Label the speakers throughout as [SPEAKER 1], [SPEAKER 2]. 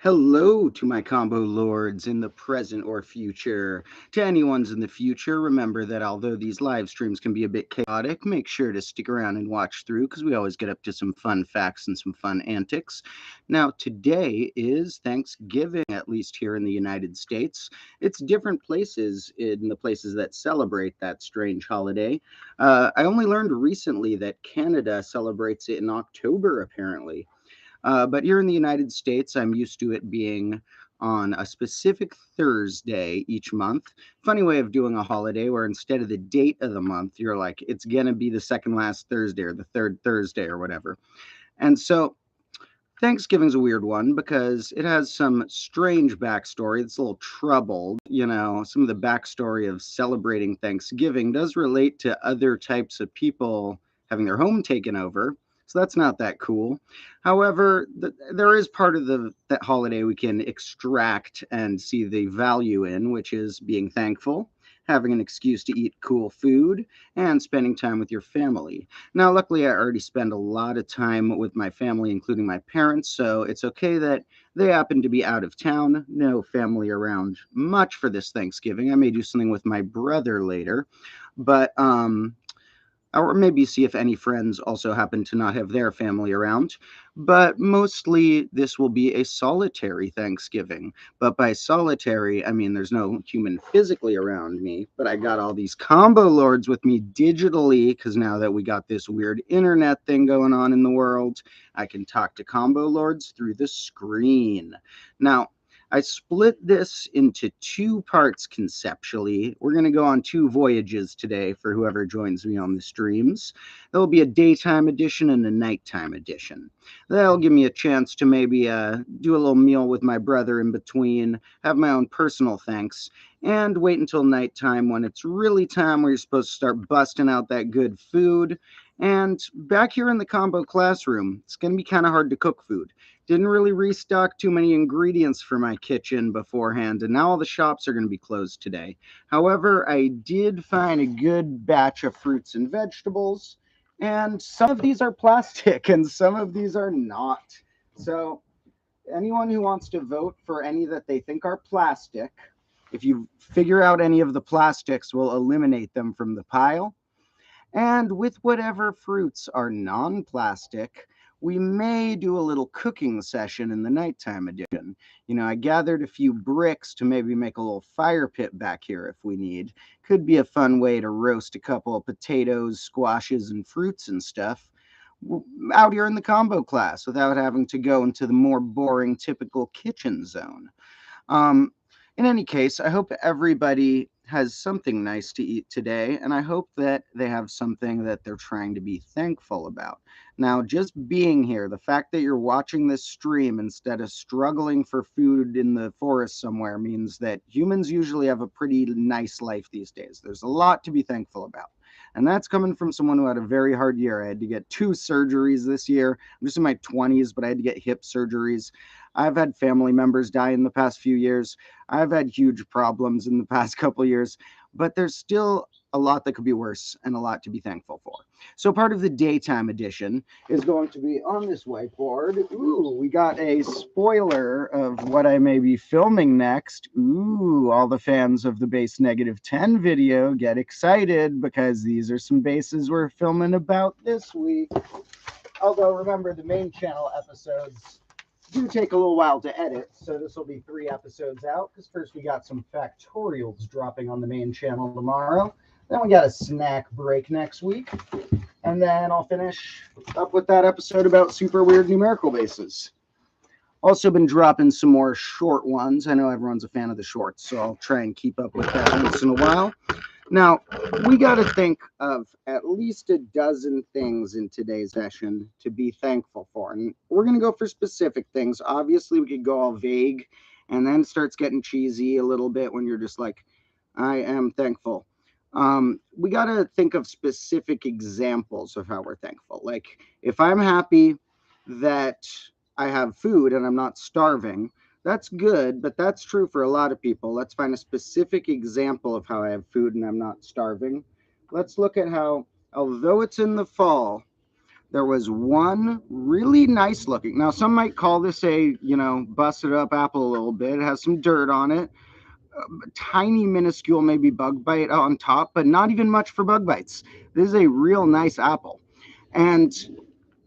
[SPEAKER 1] Hello to my combo lords in the present or future. To anyone's in the future, remember that although these live streams can be a bit chaotic, make sure to stick around and watch through because we always get up to some fun facts and some fun antics. Now, today is Thanksgiving, at least here in the United States. It's different places in the places that celebrate that strange holiday. I only learned recently that Canada celebrates it in October, apparently. But here in the United States, I'm used to it being on a specific Thursday each month. Funny way of doing a holiday where instead of the date of the month, you're like, it's going to be the second last Thursday or the third Thursday or whatever. And so Thanksgiving's a weird one because it has some strange backstory. It's a little troubled. Some of the backstory of celebrating Thanksgiving does relate to other types of people having their home taken over. So that's not that cool. However, there is part of that holiday we can extract and see the value in, which is being thankful, having an excuse to eat cool food, and spending time with your family. Now, luckily, I already spend a lot of time with my family, including my parents, so it's okay that they happen to be out of town. No family around much for this Thanksgiving. I may do something with my brother later, but or maybe see if any friends also happen to not have their family around. But mostly, this will be a solitary Thanksgiving. But by solitary, I mean there's no human physically around me, but I got all these combo lords with me digitally because now that we got this weird internet thing going on in the world, I can talk to combo lords through the screen. Now, I split this into two parts conceptually. We're going to go on two voyages today for whoever joins me on the streams. There'll be a daytime edition and a nighttime edition. That'll give me a chance to maybe do a little meal with my brother in between, have my own personal thanks, and wait until nighttime when it's really time where you're supposed to start busting out that good food. And back here in the combo classroom, it's going to be kind of hard to cook food. Didn't really restock too many ingredients for my kitchen beforehand, and now all the shops are going to be closed today. However, I did find a good batch of fruits and vegetables, and some of these are plastic and some of these are not. So, anyone who wants to vote for any that they think are plastic, if you figure out any of the plastics, we'll eliminate them from the pile. And with whatever fruits are non plastic, we may do a little cooking session in the nighttime edition. I gathered a few bricks to maybe make a little fire pit back here if we need. Could be a fun way to roast a couple of potatoes, squashes, and fruits and stuff out here in the combo class without having to go into the more boring typical kitchen zone. Um, in any case, I hope everybody has something nice to eat today, and I hope that they have something that they're trying to be thankful about. Now, just being here, the fact that you're watching this stream instead of struggling for food in the forest somewhere means that humans usually have a pretty nice life these days. There's a lot to be thankful about. And that's coming from someone who had a very hard year. I had to get two surgeries this year. I'm just in my 20s, but I had to get hip surgeries. I've had family members die in the past few years. I've had huge problems in the past couple of years, but there's still a lot that could be worse and a lot to be thankful for. So part of the daytime edition is going to be on this whiteboard. Ooh, we got a spoiler of what I may be filming next. Ooh, all the fans of the base -10 video get excited because these are some bases we're filming about this week. Although remember, the main channel episodes do take a little while to edit, so this will be 3 episodes out, because first we got some factorials dropping on the main channel tomorrow, then we got a snack break next week, and then I'll finish up with that episode about super weird numerical bases. Also been dropping some more short ones. I know everyone's a fan of the shorts, so I'll try and keep up with that once in a while. Now, we got to think of at least a dozen things in today's session to be thankful for. And we're going to go for specific things. Obviously, we could go all vague, and then it starts getting cheesy a little bit when you're just like, I am thankful. We got to think of specific examples of how we're thankful. Like, if I'm happy that I have food and I'm not starving, that's good, but that's true for a lot of people. Let's find a specific example of how I have food and I'm not starving. Let's look at how, although it's in the fall, There was one really nice looking. Now, some might call this a, busted up apple a little bit. It has some dirt on it. Tiny, minuscule, maybe bug bite on top, but not even much for bug bites. This is a real nice apple. And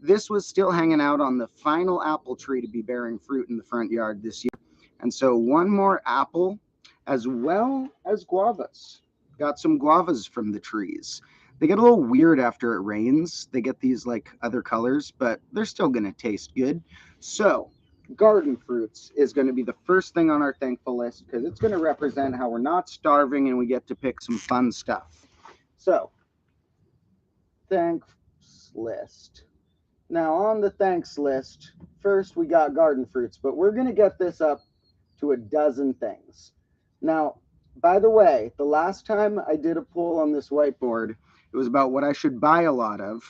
[SPEAKER 1] this was still hanging out on the final apple tree to be bearing fruit in the front yard this year. And so one more apple, as well as guavas. Got some guavas from the trees. They get a little weird after it rains. They get these like other colors, but they're still going to taste good. So, garden fruits is going to be the first thing on our thankful list because it's going to represent how we're not starving and we get to pick some fun stuff. So, thanks list. Now, on the thanks list, first we got garden fruits, but we're going to get this up to a dozen things. Now, by the way, the last time I did a poll on this whiteboard, it was about what I should buy a lot of.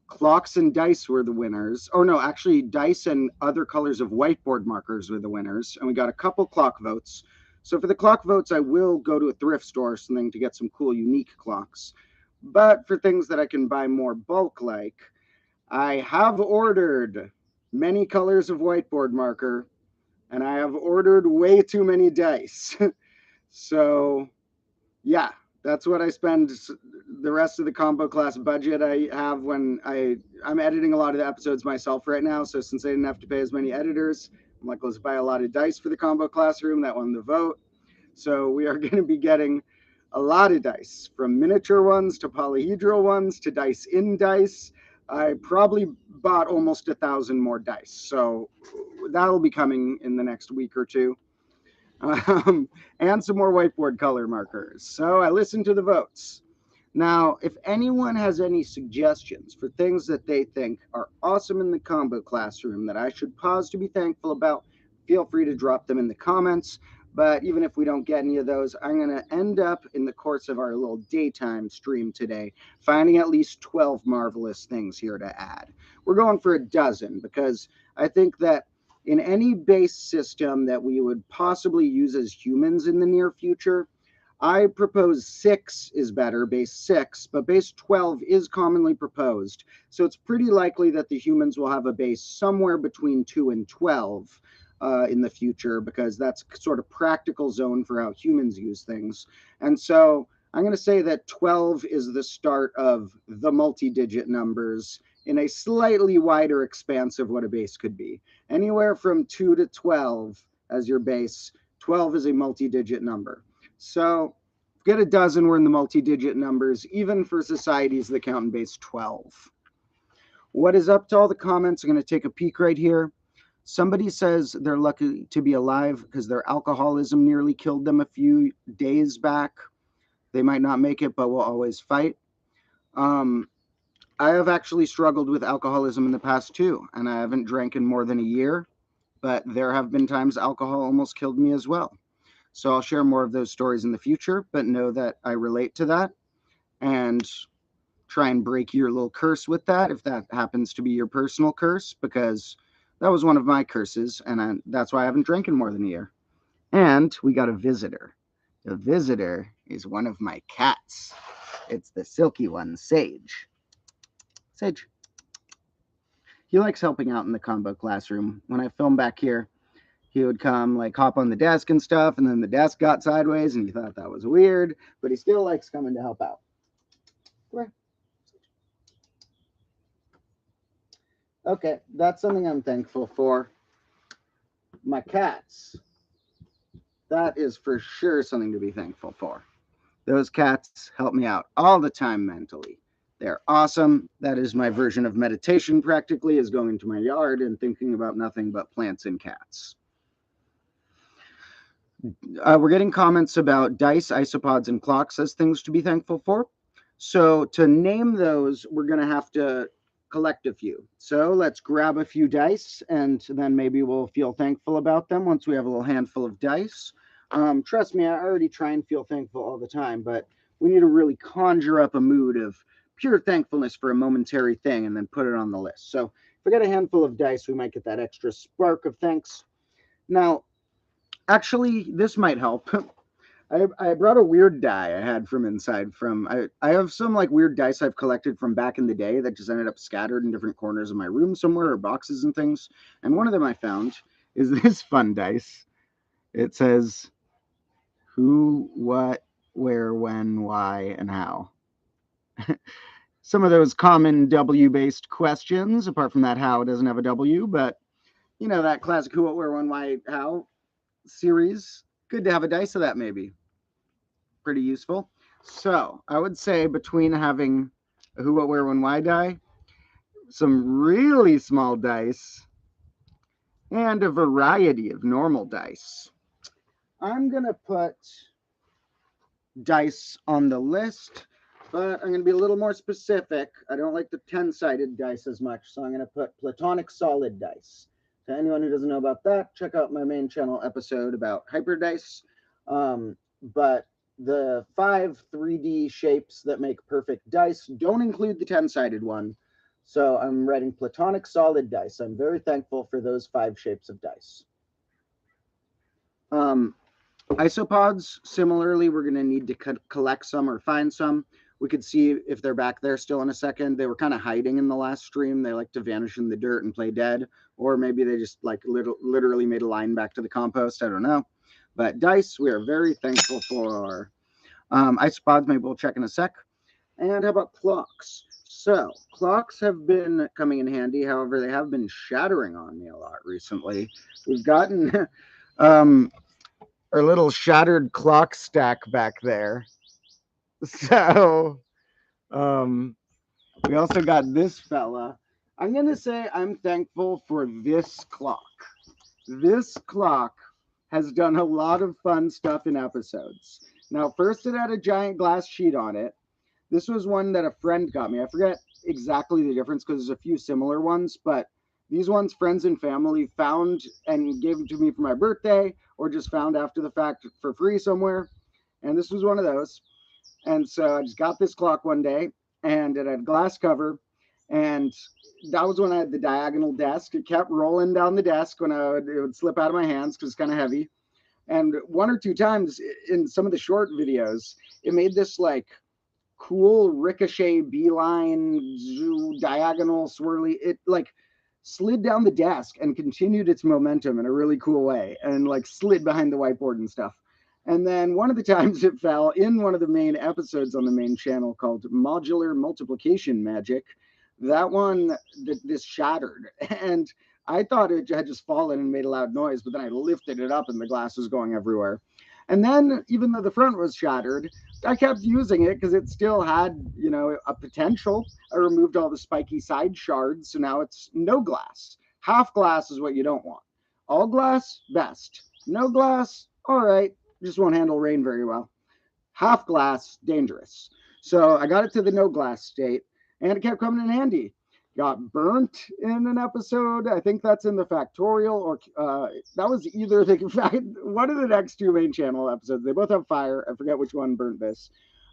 [SPEAKER 1] Clocks and dice were the winners. Or no, actually, dice and other colors of whiteboard markers were the winners. And we got a couple clock votes. So for the clock votes, I will go to a thrift store or something to get some cool, unique clocks. But for things that I can buy more bulk like, I have ordered many colors of whiteboard marker, and I have ordered way too many dice. So, yeah, that's what I spend the rest of the combo class budget I have when I'm editing a lot of the episodes myself right now. So since I didn't have to pay as many editors, I'm like, let's buy a lot of dice for the combo classroom. That won the vote. So we are going to be getting a lot of dice, from miniature ones to polyhedral ones to dice in dice. I probably bought almost 1,000 more dice. So that'll be coming in the next week or two. And some more whiteboard color markers. So I listened to the votes. Now, if anyone has any suggestions for things that they think are awesome in the combo classroom that I should pause to be thankful about, feel free to drop them in the comments. But even if we don't get any of those, I'm going to end up in the course of our little daytime stream today, finding at least 12 marvelous things here to add. We're going for a dozen because I think that in any base system that we would possibly use as humans in the near future, I propose 6 is better, base 6, but base 12 is commonly proposed. So it's pretty likely that the humans will have a base somewhere between 2 and 12 in the future, because that's sort of practical zone for how humans use things. And so I'm going to say that 12 is the start of the multi-digit numbers in a slightly wider expanse of what a base could be. Anywhere from 2 to 12 as your base. 12 is a multi-digit number. So get a dozen, we're in the multi-digit numbers, even for societies that count in base 12. What is up to all the comments? I'm going to take a peek right here. Somebody says they're lucky to be alive because their alcoholism nearly killed them a few days back. They might not make it, but will always fight. I have actually struggled with alcoholism in the past too, and I haven't drank in more than a year, but there have been times alcohol almost killed me as well. So I'll share more of those stories in the future, but know that I relate to that and try and break your little curse with that if that happens to be your personal curse, because that was one of my curses, and that's why I haven't drank in more than a year. And we got a visitor. The visitor is one of my cats. It's the silky one, Sage. Sage. He likes helping out in the combo classroom. When I film back here, he would come, like, hop on the desk and stuff, and then the desk got sideways, and he thought that was weird, but he still likes coming to help out. Come here. Okay, that's something I'm thankful for. My cats. That is for sure something to be thankful for. Those cats help me out all the time mentally. They're awesome. That is my version of meditation, practically, is going to my yard and thinking about nothing but plants and cats. We're getting comments about dice, isopods, and clocks as things to be thankful for. So to name those, we're going to have to collect a few. So let's grab a few dice, and then maybe we'll feel thankful about them once we have a little handful of dice. Trust me, I already try and feel thankful all the time, but we need to really conjure up a mood of pure thankfulness for a momentary thing and then put it on the list. So if we get a handful of dice, we might get that extra spark of thanks. Now, actually, this might help. I brought a weird die I had from inside from I have some like weird dice I've collected from back in the day that just ended up scattered in different corners of my room somewhere or boxes and things. And one of them I found is this fun dice. It says who, what, where, when, why, and how. Some of those common W-based questions, apart from that how it doesn't have a W, but you know, that classic who, what, where, when, why, how series. Good to have a dice of that, maybe. Pretty useful. So I would say between having a who, what, where, when, why die, some really small dice, and a variety of normal dice, I'm going to put dice on the list, but I'm going to be a little more specific. I don't like the 10-sided dice as much, so I'm going to put platonic solid dice. To anyone who doesn't know about that, check out my main channel episode about hyper dice. But the 5 3D shapes that make perfect dice don't include the 10-sided one. So I'm writing platonic solid dice. I'm very thankful for those 5 shapes of dice. Isopods, similarly, we're going to need to collect some or find some. We could see if they're back there still in a second. They were kind of hiding in the last stream. They like to vanish in the dirt and play dead. Or maybe they just like literally made a line back to the compost. I don't know. But dice, we are very thankful for. Isopods, maybe we'll check in a sec. And how about clocks? So clocks have been coming in handy. However, they have been shattering on me a lot recently. We've gotten our little shattered clock stack back there. So we also got this fella. I'm going to say I'm thankful for this clock. This clock has done a lot of fun stuff in episodes. Now, first it had a giant glass sheet on it. This was one that a friend got me. I forget exactly the difference because there's a few similar ones, but these ones friends and family found and gave them to me for my birthday or just found after the fact for free somewhere. And this was one of those. And so I just got this clock one day and it had a glass cover. And that was when I had the diagonal desk. It kept rolling down the desk when it would slip out of my hands because it's kind of heavy. And 1 or 2 times in some of the short videos, it made this like cool ricochet beeline diagonal swirly. It like slid down the desk and continued its momentum in a really cool way and like slid behind the whiteboard and stuff. And then one of the times it fell in one of the main episodes on the main channel called Modular Multiplication Magic. That one, this shattered. And I thought it had just fallen and made a loud noise, but then I lifted it up and the glass was going everywhere. And then even though the front was shattered, I kept using it because it still had, you know, a potential. I removed all the spiky side shards, so now it's no glass. Half glass is what you don't want. All glass, best. No glass, all right. Just won't handle rain very well. Half glass, dangerous. So I got it to the no glass state, and it kept coming in handy. Got burnt in an episode. I think that's in the Factorial, or that was either one of the next 2 main channel episodes. They both have fire. I forget which one burnt this.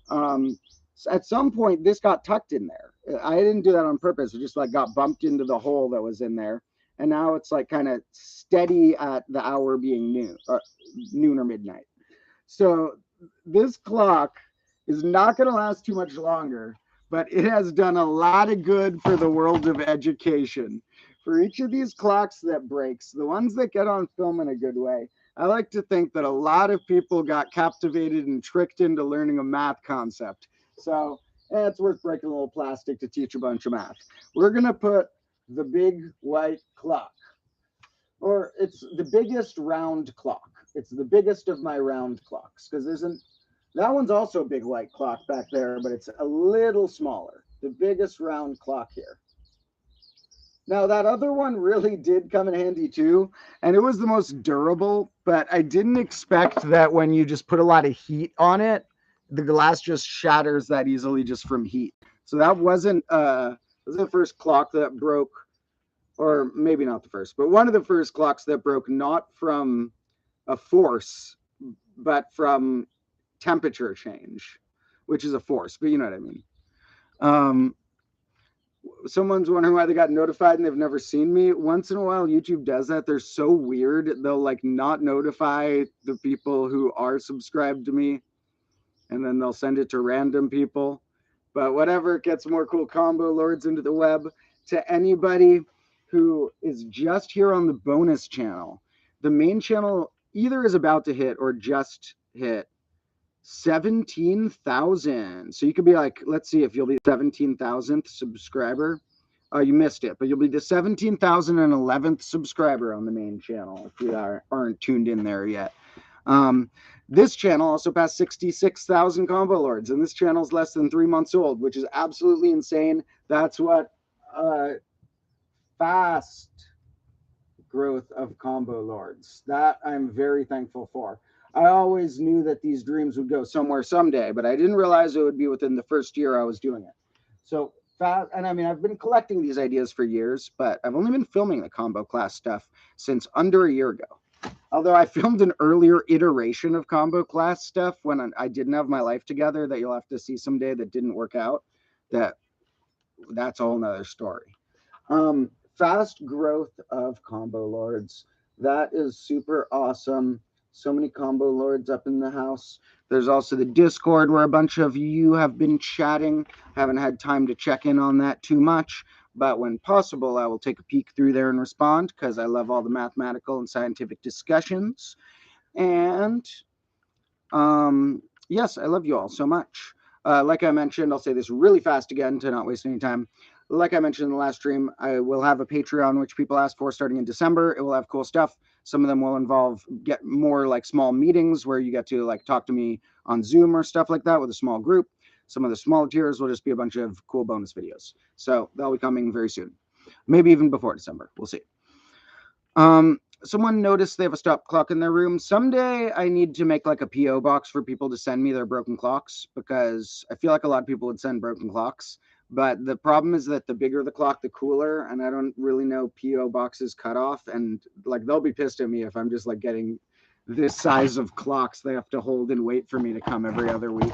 [SPEAKER 1] At some point, this got tucked in there. I didn't do that on purpose. It just like got bumped into the hole that was in there. And now it's like kind of steady at the hour being noon or midnight. So this clock is not going to last too much longer, but it has done a lot of good for the world of education. For each of these clocks that breaks, the ones that get on film in a good way, I like to think that a lot of people got captivated and tricked into learning a math concept. So it's worth breaking a little plastic to teach a bunch of math. We're going to put the big white clock, or it's the biggest round clock. It's the biggest of my round clocks because that one's also a big white clock back there, but it's a little smaller. The biggest round clock here. Now, that other one really did come in handy too, and it was the most durable, but I didn't expect that when you just put a lot of heat on it, the glass just shatters that easily just from heat. So that wasn't the first clock that broke, or maybe not the first, but one of the first clocks that broke not from a force, but from temperature change, which is a force, but you know what I mean. Someone's wondering why they got notified and they've never seen me. Once in a while, YouTube does that. They're so weird. They'll like not notify the people who are subscribed to me, and then they'll send it to random people. But whatever, it gets more cool combo lords into the web. To anybody who is just here on the bonus channel, the main channel either is about to hit or just hit 17,000. So you could be like, let's see if you'll be 17,000th subscriber. Oh, you missed it, but you'll be the 17,011th subscriber on the main channel if you aren't tuned in there yet. This channel also passed 66,000 combo lords, and this channel is less than 3 months old, which is absolutely insane. That's what fast growth of combo lords. That I'm very thankful for. I always knew that these dreams would go somewhere someday, but I didn't realize it would be within the first year I was doing it. So fast, and I mean, I've been collecting these ideas for years, but I've only been filming the combo class stuff since under a year ago. Although I filmed an earlier iteration of combo class stuff when I didn't have my life together that you'll have to see someday that didn't work out. That's a whole nother story. Fast growth of combo lords. That is super awesome. So many combo lords up in the house. There's also the Discord where a bunch of you have been chatting. Haven't had time to check in on that too much, but when possible, I will take a peek through there and respond because I love all the mathematical and scientific discussions. And yes, I love you all so much. Like I mentioned, I'll say this really fast again to not waste any time. Like I mentioned in the last stream, I will have a Patreon, which people asked for starting in December. It will have cool stuff. Some of them will involve get more like small meetings where you get to like talk to me on Zoom or stuff like that with a small group. Some of the smaller tiers will just be a bunch of cool bonus videos. So they'll be coming very soon. Maybe even before December. We'll see. Someone noticed they have a stop clock in their room. Someday I need to make like a PO box for people to send me their broken clocks because I feel like a lot of people would send broken clocks. But the problem is that the bigger the clock, the cooler. And I don't really know PO boxes cut off. And like they'll be pissed at me if I'm just like getting this size of clocks they have to hold and wait for me to come every other week.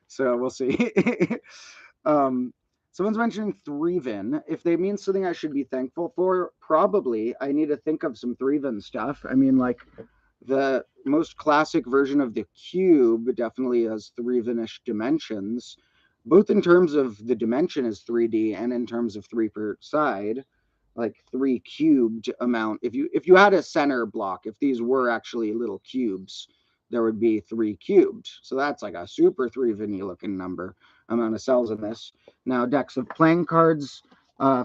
[SPEAKER 1] So we'll see. Someone's mentioning Threeven. If they mean something I should be thankful for, probably I need to think of some Threeven stuff. I mean, like the most classic version of the cube definitely has Threevenish dimensions, both in terms of the dimension is 3D and in terms of 3 per side, like 3 cubed amount. If you had a center block, if these were actually little cubes, there would be 3 cubed. So that's like a super Threeven looking number amount of cells in this. Now, decks of playing cards,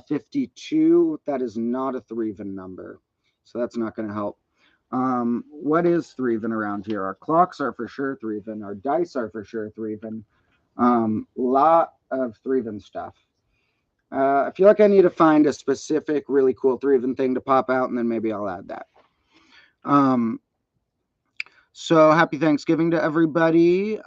[SPEAKER 1] 52. That is not a Threeven number, so that's not going to help. What is Threeven around here? Our clocks are for sure Threeven. Our dice are for sure Threeven. Lot of Threeven stuff. I feel like I need to find a specific, really cool Threeven thing to pop out, and then maybe I'll add that. So happy Thanksgiving to everybody.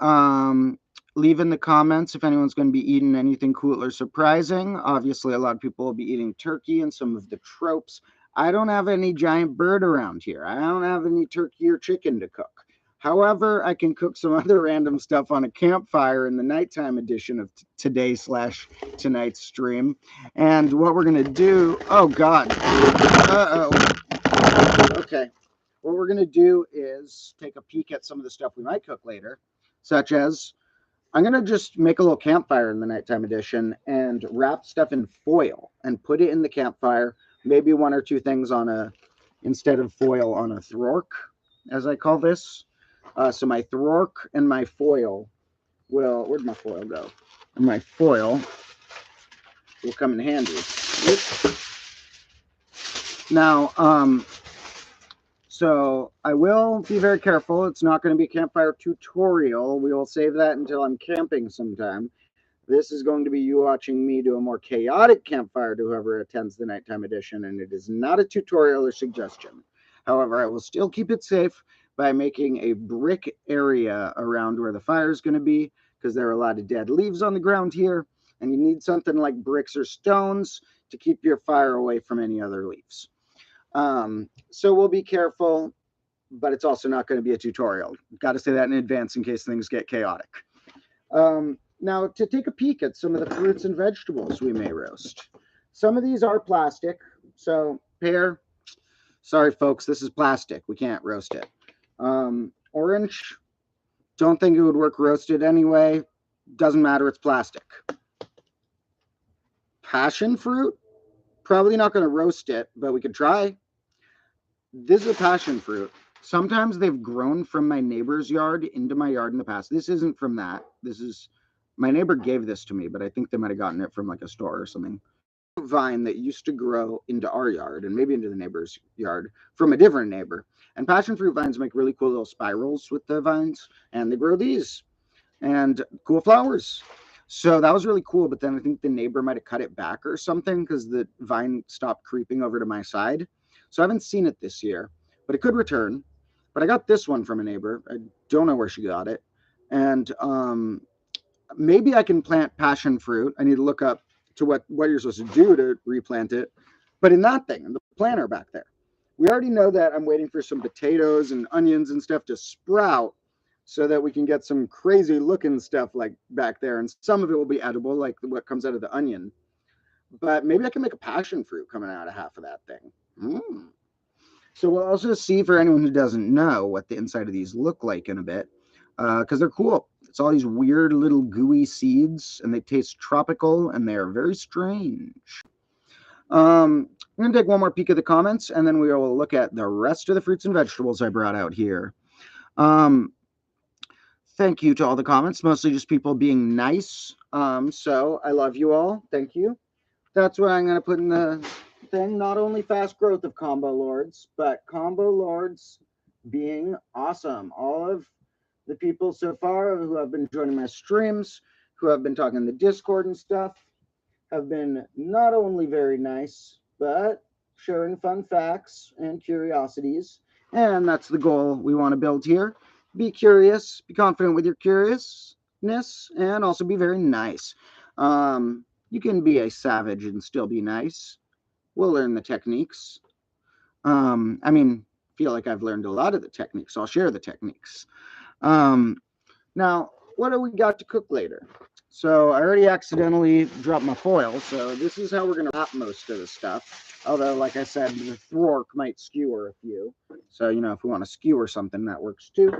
[SPEAKER 1] Leave in the comments if anyone's going to be eating anything cool or surprising. Obviously, a lot of people will be eating turkey and some of the tropes. I don't have any giant bird around here. I don't have any turkey or chicken to cook. However, I can cook some other random stuff on a campfire in the nighttime edition of tonight's stream. And what we're going to do... Oh, God. Uh-oh. Okay. What we're going to do is take a peek at some of the stuff we might cook later, such as I'm going to just make a little campfire in the nighttime edition and wrap stuff in foil and put it in the campfire, maybe 1 or 2 things instead of foil on a thork, as I call this. So my thork and my foil where'd my foil go? And my foil will come in handy. Now, so I will be very careful. It's not going to be a campfire tutorial. We will save that until I'm camping sometime. This is going to be you watching me do a more chaotic campfire to whoever attends the nighttime edition, and it is not a tutorial or suggestion. However, I will still keep it safe by making a brick area around where the fire is going to be, because there are a lot of dead leaves on the ground here, and you need something like bricks or stones to keep your fire away from any other leaves. So we'll be careful, but it's also not going to be a tutorial. Got to say that in advance in case things get chaotic. Now, to take a peek at some of the fruits and vegetables we may roast. Some of these are plastic, so pear, sorry folks, this is plastic. We can't roast it. Orange, don't think it would work roasted anyway. Doesn't matter, it's plastic. Passion fruit, probably not going to roast it, but we could try. This is a passion fruit. Sometimes they've grown from my neighbor's yard into my yard in the past. This isn't from that. This is, my neighbor gave this to me, but I think they might have gotten it from like a store or something. Vine that used to grow into our yard and maybe into the neighbor's yard from a different neighbor. And passion fruit vines make really cool little spirals with the vines, and they grow these and cool flowers. So that was really cool. But then I think the neighbor might have cut it back or something because the vine stopped creeping over to my side. So I haven't seen it this year, but it could return. But I got this one from a neighbor. I don't know where she got it. And maybe I can plant passion fruit. I need to look up to what you're supposed to do to replant it. But in that thing, in the planter back there, we already know that I'm waiting for some potatoes and onions and stuff to sprout so that we can get some crazy looking stuff like back there. And some of it will be edible, like what comes out of the onion. But maybe I can make a passion fruit coming out of half of that thing. So we'll also see, for anyone who doesn't know, what the inside of these look like in a bit, because they're cool. It's all these weird little gooey seeds, and they taste tropical, and they are very strange. I'm going to take one more peek at the comments, and then we will look at the rest of the fruits and vegetables I brought out here. Thank you to all the comments, mostly just people being nice. So I love you all. Thank you. That's what I'm going to put in the thing. Not only fast growth of combo lords, but combo lords being awesome. All of the people so far who have been joining my streams, who have been talking in the Discord and stuff, have been not only very nice, but sharing fun facts and curiosities. And that's the goal we want to build here. Be curious, be confident with your curiousness, and also be very nice. You can be a savage and still be nice. We'll learn the techniques. I mean, feel like I've learned a lot of the techniques. I'll share the techniques. Now, what do we got to cook later? So I already accidentally dropped my foil. So this is how we're going to wrap most of the stuff. Although, like I said, the fork might skewer a few. So, you know, if we want to skewer something, that works too.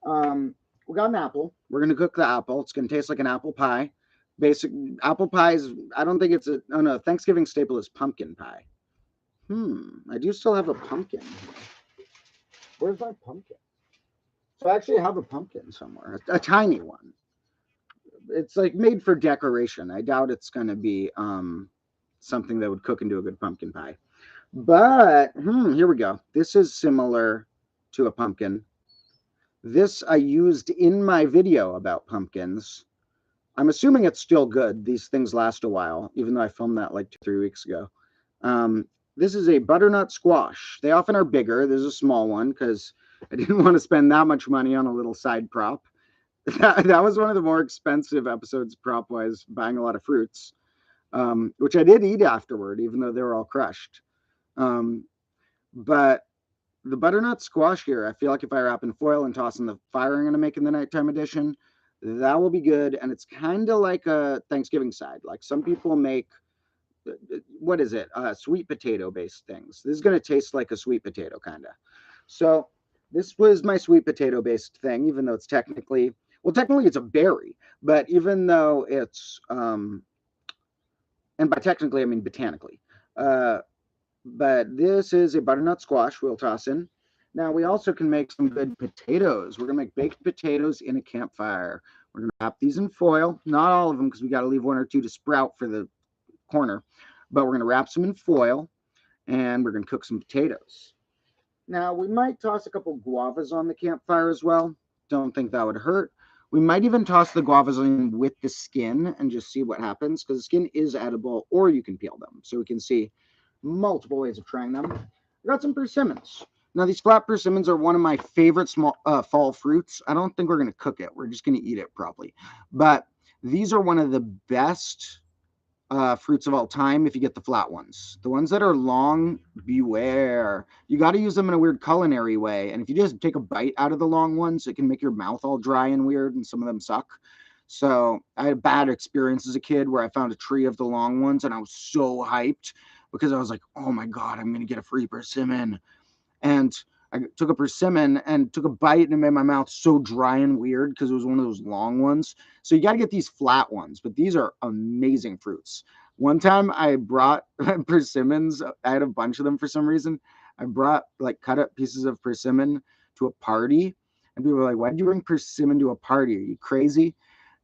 [SPEAKER 1] We got an apple. We're going to cook the apple. It's going to taste like an apple pie. Basic apple pies. I don't think it's a, oh no, Thanksgiving staple is pumpkin pie. I do still have a pumpkin. Where's my pumpkin? So I actually have a pumpkin somewhere, a tiny one. It's like made for decoration. I doubt it's going to be something that would cook into a good pumpkin pie. But here we go. This is similar to a pumpkin. This I used in my video about pumpkins. I'm assuming it's still good. These things last a while, even though I filmed that like 2-3 weeks ago. This is a butternut squash. They often are bigger. There's a small one because I didn't want to spend that much money on a little side prop. That was one of the more expensive episodes prop-wise, buying a lot of fruits, which I did eat afterward, even though they were all crushed. But the butternut squash here, I feel like if I wrap in foil and toss in the fire I'm going to make in the nighttime edition, that will be good. And it's kind of like a Thanksgiving side. Like some people make, what is it? Sweet potato based things. This is going to taste like a sweet potato kind of. So this was my sweet potato based thing, even though it's technically, well, technically it's a berry, but even though it's, and by technically, I mean botanically, but this is a butternut squash we'll toss in. Now we also can make some good potatoes. We're going to make baked potatoes in a campfire. We're going to wrap these in foil, not all of them because we got to leave 1 or 2 to sprout for the corner, but we're going to wrap some in foil and we're going to cook some potatoes. Now we might toss a couple guavas on the campfire as well. Don't think that would hurt. We might even toss the guavas in with the skin and just see what happens because the skin is edible, or you can peel them. So we can see multiple ways of trying them. I got some persimmons. Now these flat persimmons are one of my favorite small fall fruits. I don't think we're going to cook it. We're just going to eat it probably. But these are one of the best fruits of all time if you get the flat ones. The ones that are long, beware. You got to use them in a weird culinary way. And if you just take a bite out of the long ones, it can make your mouth all dry and weird, and some of them suck. So I had a bad experience as a kid where I found a tree of the long ones and I was so hyped because I was like, oh my God, I'm going to get a free persimmon. And I took a persimmon and took a bite and it made my mouth so dry and weird because it was one of those long ones. So you got to get these flat ones, but these are amazing fruits. One time I brought persimmons. I had a bunch of them for some reason. I brought like cut up pieces of persimmon to a party, and people were like, "Why did you bring persimmon to a party? Are you crazy?"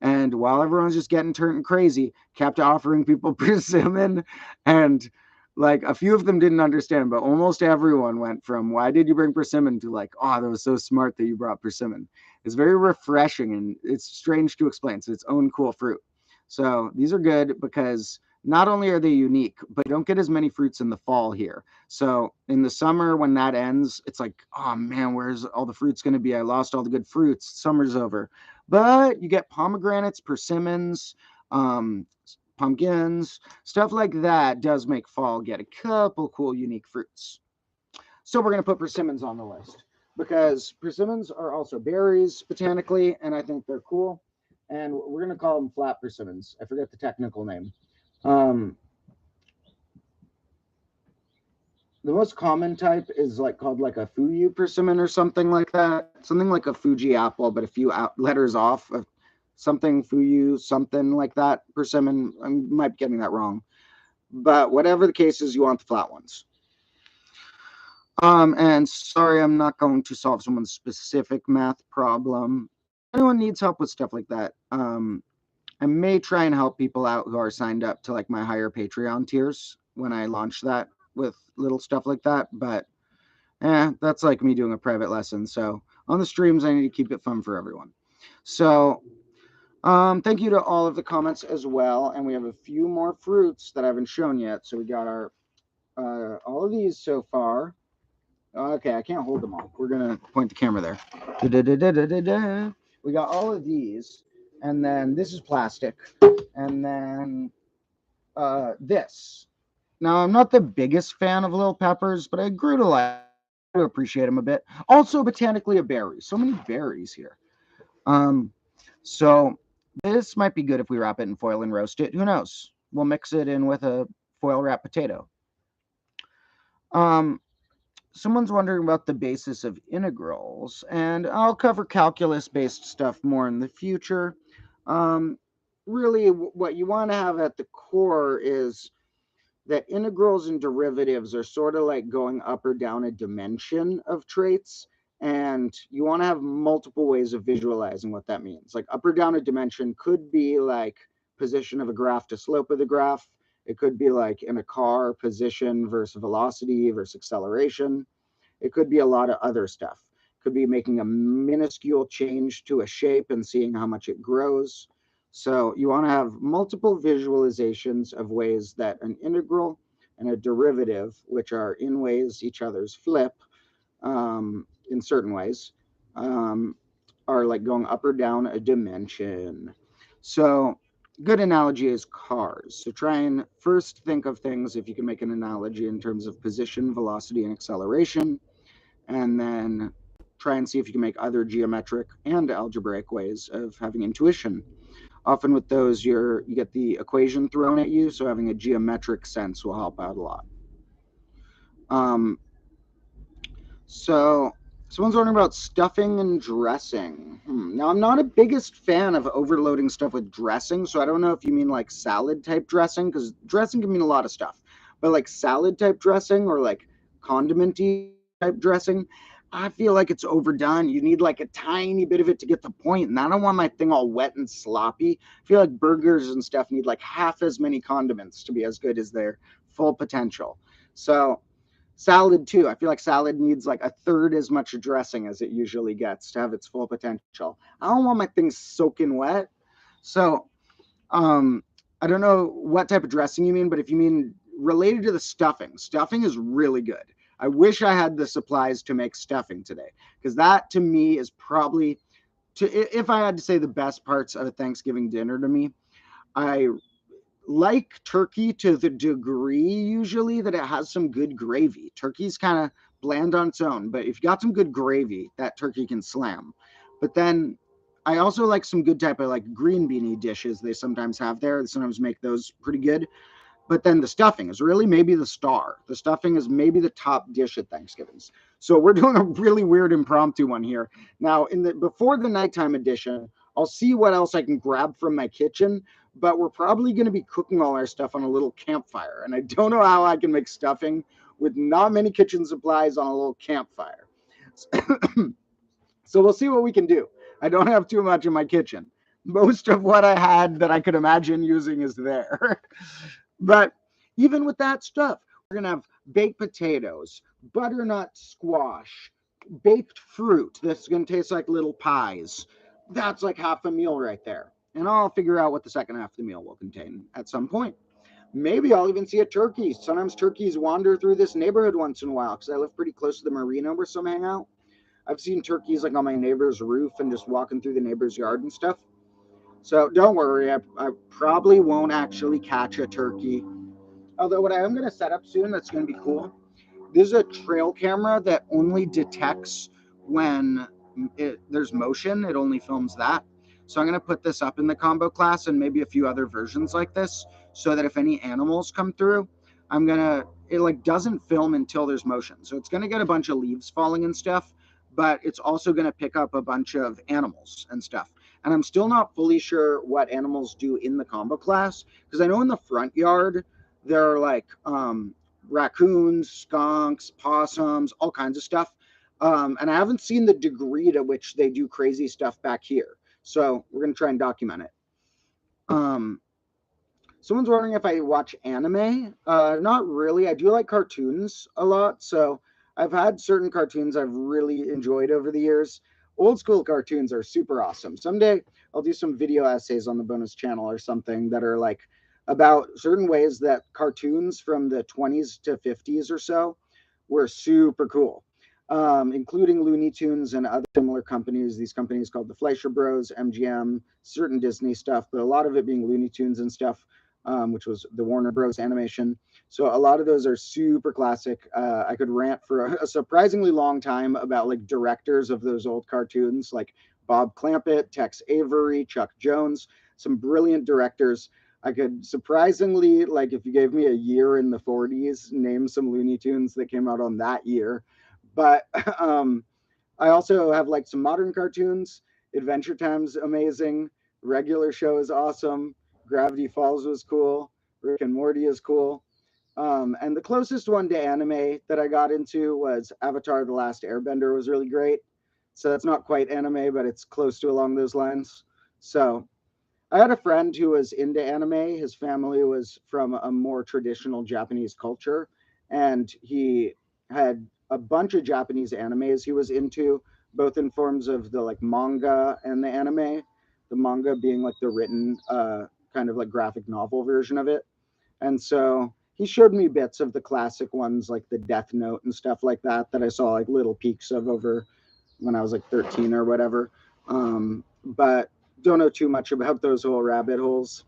[SPEAKER 1] And while everyone's just getting turned crazy, kept offering people persimmon, and like a few of them didn't understand, but almost everyone went from "Why did you bring persimmon?" to like, "Oh, that was so smart that you brought persimmon." It's very refreshing and it's strange to explain. It's its own cool fruit. So these are good because not only are they unique, but you don't get as many fruits in the fall here. So in the summer, when that ends, it's like, oh man, where's all the fruits going to be? I lost all the good fruits. Summer's over. But you get pomegranates, persimmons, pumpkins, stuff like that does make fall get a couple cool, unique fruits. So we're going to put persimmons on the list because persimmons are also berries botanically, and I think they're cool. And we're going to call them flat persimmons. I forget the technical name. Um, the most common type is like called like a Fuyu persimmon or something like that. Something like a Fuji apple, but a few letters off. Something Fuyu, something like that persimmon. I might be getting that wrong. But whatever the case is, you want the flat ones. And sorry, I'm not going to solve someone's specific math problem. If anyone needs help with stuff like that, I may try and help people out who are signed up to like my higher Patreon tiers when I launch that with little stuff like that. But that's like me doing a private lesson. So on the streams, I need to keep it fun for everyone. So thank you to all of the comments as well. And we have a few more fruits that I haven't shown yet. So we got our all of these so far. Okay, I can't hold them all. We're gonna point the camera there. Da-da-da-da-da-da. We got all of these, and then this is plastic, and then this. Now, I'm not the biggest fan of little peppers, but I grew to like to appreciate them a bit. Also, botanically a berry. So many berries here. So this might be good if we wrap it in foil and roast it. Who knows? We'll mix it in with a foil wrap potato. Someone's wondering about the basis of integrals, and I'll cover calculus-based stuff more in the future. Really, what you want to have at the core is that integrals and derivatives are sort of like going up or down a dimension of traits, and you want to have multiple ways of visualizing what that means. Like up or down a dimension could be like position of a graph to slope of the graph. It could be like in a car, position versus velocity versus acceleration. It could be a lot of other stuff. It could be making a minuscule change to a shape and seeing how much it grows. So you want to have multiple visualizations of ways that an integral and a derivative, which are in ways each other's flip in certain ways, are like going up or down a dimension. So good analogy is cars. So try and first think of things, if you can make an analogy in terms of position, velocity, and acceleration, and then try and see if you can make other geometric and algebraic ways of having intuition. Often with those, you get the equation thrown at you, so having a geometric sense will help out a lot. So someone's wondering about stuffing and dressing. Now, I'm not a biggest fan of overloading stuff with dressing, so I don't know if you mean like salad type dressing, because dressing can mean a lot of stuff. But like salad type dressing or like condiment-y type dressing, I feel like it's overdone. You need like a tiny bit of it to get the point, and I don't want my thing all wet and sloppy. I feel like burgers and stuff need like half as many condiments to be as good as their full potential. So salad too. I feel like salad needs like a third as much dressing as it usually gets to have its full potential. I don't want my things soaking wet. So I don't know what type of dressing you mean, but if you mean related to the stuffing, stuffing is really good. I wish I had the supplies to make stuffing today, because that to me is probably, if I had to say the best parts of a Thanksgiving dinner to me, I like turkey to the degree usually that it has some good gravy. Turkey's kind of bland on its own, but if you got some good gravy, that turkey can slam. But then I also like some good type of like green beanie dishes they sometimes have there. They sometimes make those pretty good. But then the stuffing is really maybe the star. The stuffing is maybe the top dish at Thanksgivings. So we're doing a really weird impromptu one here. Now, in the before the nighttime edition, I'll see what else I can grab from my kitchen, but we're probably going to be cooking all our stuff on a little campfire. And I don't know how I can make stuffing with not many kitchen supplies on a little campfire. So we'll see what we can do. I don't have too much in my kitchen. Most of what I had that I could imagine using is there. But even with that stuff, we're going to have baked potatoes, butternut squash, baked fruit that's going to taste like little pies. That's like half a meal right there. And I'll figure out what the second half of the meal will contain at some point. Maybe I'll even see a turkey. Sometimes turkeys wander through this neighborhood once in a while because I live pretty close to the marina where some hang out. I've seen turkeys like on my neighbor's roof and just walking through the neighbor's yard and stuff. So don't worry, I probably won't actually catch a turkey. Although what I am going to set up soon that's going to be cool, there's a trail camera that only detects when there's motion. It only films that. So I'm going to put this up in the combo class and maybe a few other versions like this so that if any animals come through, it like doesn't film until there's motion. So it's going to get a bunch of leaves falling and stuff, but it's also going to pick up a bunch of animals and stuff. And I'm still not fully sure what animals do in the combo class because I know in the front yard, there are like raccoons, skunks, possums, all kinds of stuff. And I haven't seen the degree to which they do crazy stuff back here. So we're going to try and document it. Someone's wondering if I watch anime. Not really. I do like cartoons a lot. So I've had certain cartoons I've really enjoyed over the years. Old school cartoons are super awesome. Someday I'll do some video essays on the bonus channel or something that are like about certain ways that cartoons from the 20s to 50s or so were super cool, including Looney Tunes and other similar companies. These companies called the Fleischer Bros, MGM, certain Disney stuff, but a lot of it being Looney Tunes and stuff, which was the Warner Bros. Animation. So a lot of those are super classic. I could rant for a surprisingly long time about like directors of those old cartoons, like Bob Clampett, Tex Avery, Chuck Jones, some brilliant directors. I could surprisingly, like, if you gave me a year in the 40s, name some Looney Tunes that came out on that year. But I also have like some modern cartoons. Adventure Time's amazing. Regular Show is awesome. Gravity Falls was cool. Rick and Morty is cool. And the closest one to anime that I got into was Avatar: The Last Airbender was really great. So that's not quite anime, but it's close to along those lines. So I had a friend who was into anime. His family was from a more traditional Japanese culture, and he had a bunch of Japanese animes he was into, both in forms of the like manga and the anime. The manga being like the written kind of like graphic novel version of it. And so he showed me bits of the classic ones like the Death Note and stuff like that I saw like little peeks of over when I was like 13 or whatever. But don't know too much about those whole rabbit holes.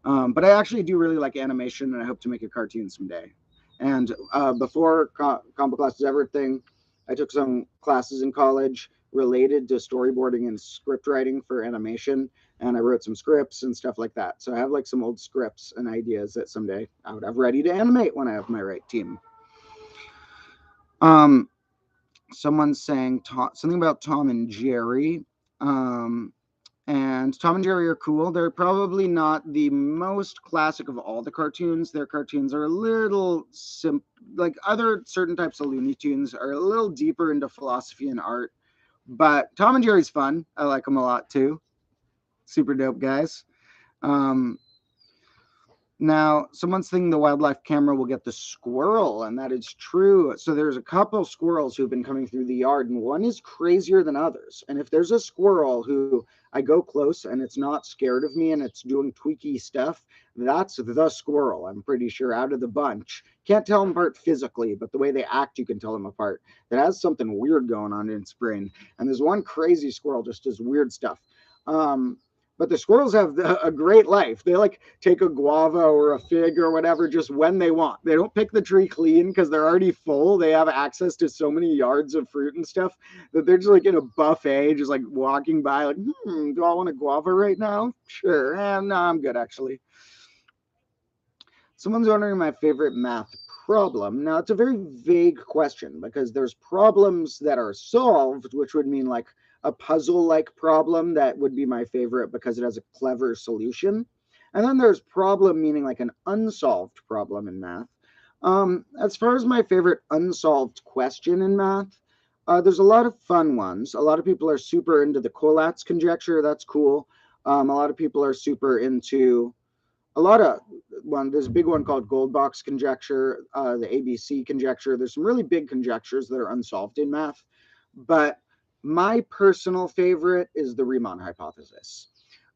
[SPEAKER 1] But I actually do really like animation, and I hope to make a cartoon someday. And before Combo Class was everything, I took some classes in college related to storyboarding and script writing for animation, and I wrote some scripts and stuff like that. So I have like some old scripts and ideas that someday I would have ready to animate when I have my right team. Someone's saying something about Tom and Jerry. And Tom and Jerry are cool. They're probably not the most classic of all the cartoons. Their cartoons are a little like other certain types of Looney Tunes are a little deeper into philosophy and art. But Tom and Jerry's fun. I like them a lot too. Super dope guys. Now, someone's thinking the wildlife camera will get the squirrel, and that is true. So there's a couple squirrels who've been coming through the yard, and one is crazier than others. And if there's a squirrel who I go close and it's not scared of me and it's doing tweaky stuff, that's the squirrel, I'm pretty sure, out of the bunch. Can't tell them apart physically, but the way they act, you can tell them apart. That has something weird going on in its brain. And there's one crazy squirrel just does weird stuff. But the squirrels have a great life. They like take a guava or a fig or whatever just when they want. They don't pick the tree clean because they're already full. They have access to so many yards of fruit and stuff that they're just like in a buffet, just like walking by, like, do I want a guava right now? Sure. No, I'm good actually. Someone's wondering my favorite math problem. Now, it's a very vague question because there's problems that are solved, which would mean like a puzzle like problem that would be my favorite because it has a clever solution. And then there's problem meaning like an unsolved problem in math. As far as my favorite unsolved question in math, there's a lot of fun ones. A lot of people are super into the Collatz conjecture. That's cool. A lot of people are super into a lot of there's a big one called Goldbach's conjecture, the ABC conjecture. There's some really big conjectures that are unsolved in math, but my personal favorite is the Riemann hypothesis.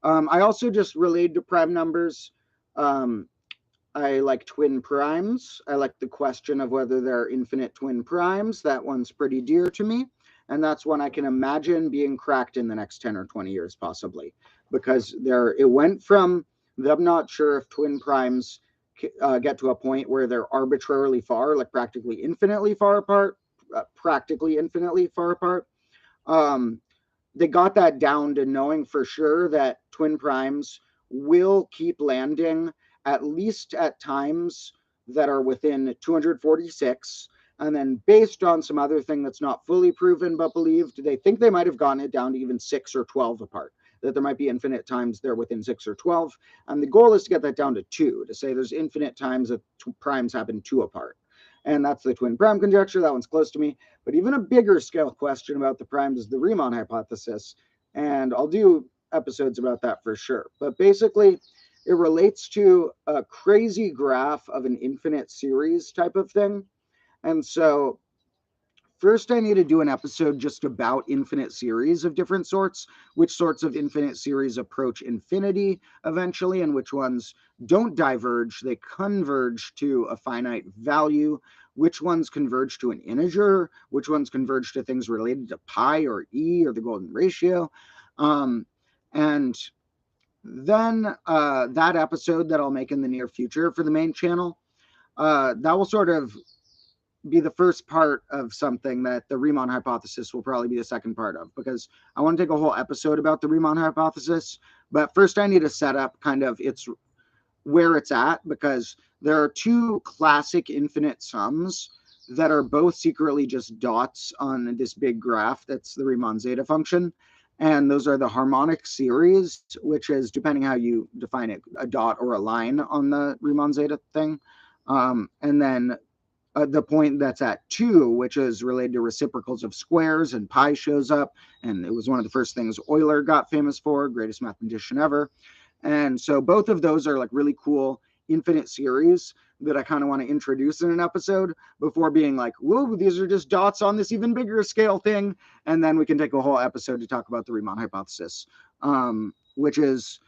[SPEAKER 1] I also just relate to prime numbers. I like twin primes. I like the question of whether there are infinite twin primes. That one's pretty dear to me. And that's one I can imagine being cracked in the next 10 or 20 years, possibly, because it went from them not sure if twin primes get to a point where they're arbitrarily far, like practically infinitely far apart, they got that down to knowing for sure that twin primes will keep landing at least at times that are within 246. And then based on some other thing that's not fully proven but believed, they think they might have gotten it down to even 6 or 12 apart, that there might be infinite times they're within 6 or 12. And the goal is to get that down to 2, to say there's infinite times that primes happen 2 apart. And that's the twin prime conjecture. That one's close to me. But even a bigger scale question about the primes is the Riemann hypothesis. And I'll do episodes about that for sure. But basically, it relates to a crazy graph of an infinite series type of thing. And so first, I need to do an episode just about infinite series of different sorts, which sorts of infinite series approach infinity eventually, and which ones don't diverge. They converge to a finite value. Which ones converge to an integer? Which ones converge to things related to pi or e or the golden ratio? And then that episode that I'll make in the near future for the main channel, that will sort of be the first part of something that the Riemann hypothesis will probably be the second part of, because I want to take a whole episode about the Riemann hypothesis. But first I need to set up kind of where it's at, because there are two classic infinite sums that are both secretly just dots on this big graph that's the Riemann zeta function. And those are the harmonic series, which is, depending how you define it, a dot or a line on the Riemann zeta thing. And then the point that's at 2, which is related to reciprocals of squares, and pi shows up. And it was one of the first things Euler got famous for, greatest mathematician ever. And so both of those are like really cool infinite series that I kind of want to introduce in an episode before being like, whoa, these are just dots on this even bigger scale thing. And then we can take a whole episode to talk about the Riemann hypothesis, which is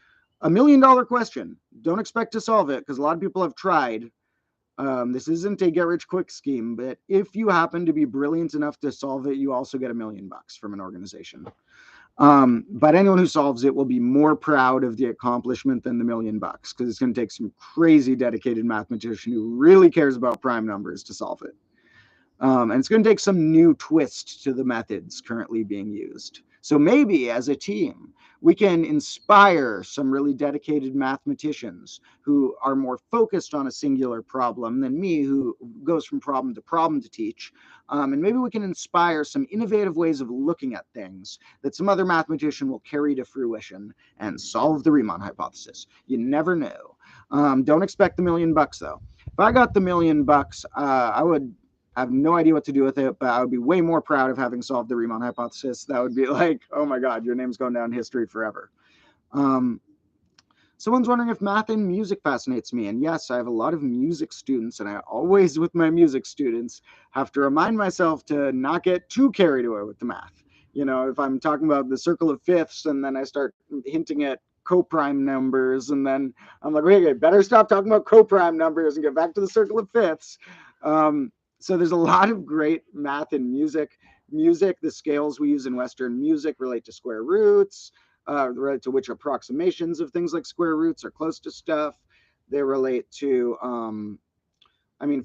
[SPEAKER 1] $1 million question. Don't expect to solve it because a lot of people have tried. This isn't a get rich quick scheme, but if you happen to be brilliant enough to solve it, you also get $1 million from an organization. But anyone who solves it will be more proud of the accomplishment than the $1 million, because it's going to take some crazy dedicated mathematician who really cares about prime numbers to solve it. And it's going to take some new twist to the methods currently being used. So maybe as a team, we can inspire some really dedicated mathematicians who are more focused on a singular problem than me, who goes from problem to teach. And maybe we can inspire some innovative ways of looking at things that some other mathematician will carry to fruition and solve the Riemann hypothesis. You never know. Don't expect the $1 million, though. If I got the $1 million, I would have no idea what to do with it, but I would be way more proud of having solved the Riemann hypothesis. That would be like, oh my God, your name's going down in history forever. Someone's wondering if math and music fascinates me. And yes, I have a lot of music students, and I always, with my music students, have to remind myself to not get too carried away with the math. You know, if I'm talking about the circle of fifths and then I start hinting at coprime numbers, and then I'm like, okay, better stop talking about coprime numbers and get back to the circle of fifths. So there's a lot of great math in music. The scales we use in Western music relate to square roots. relate to which approximations of things like square roots are close to stuff. They relate to,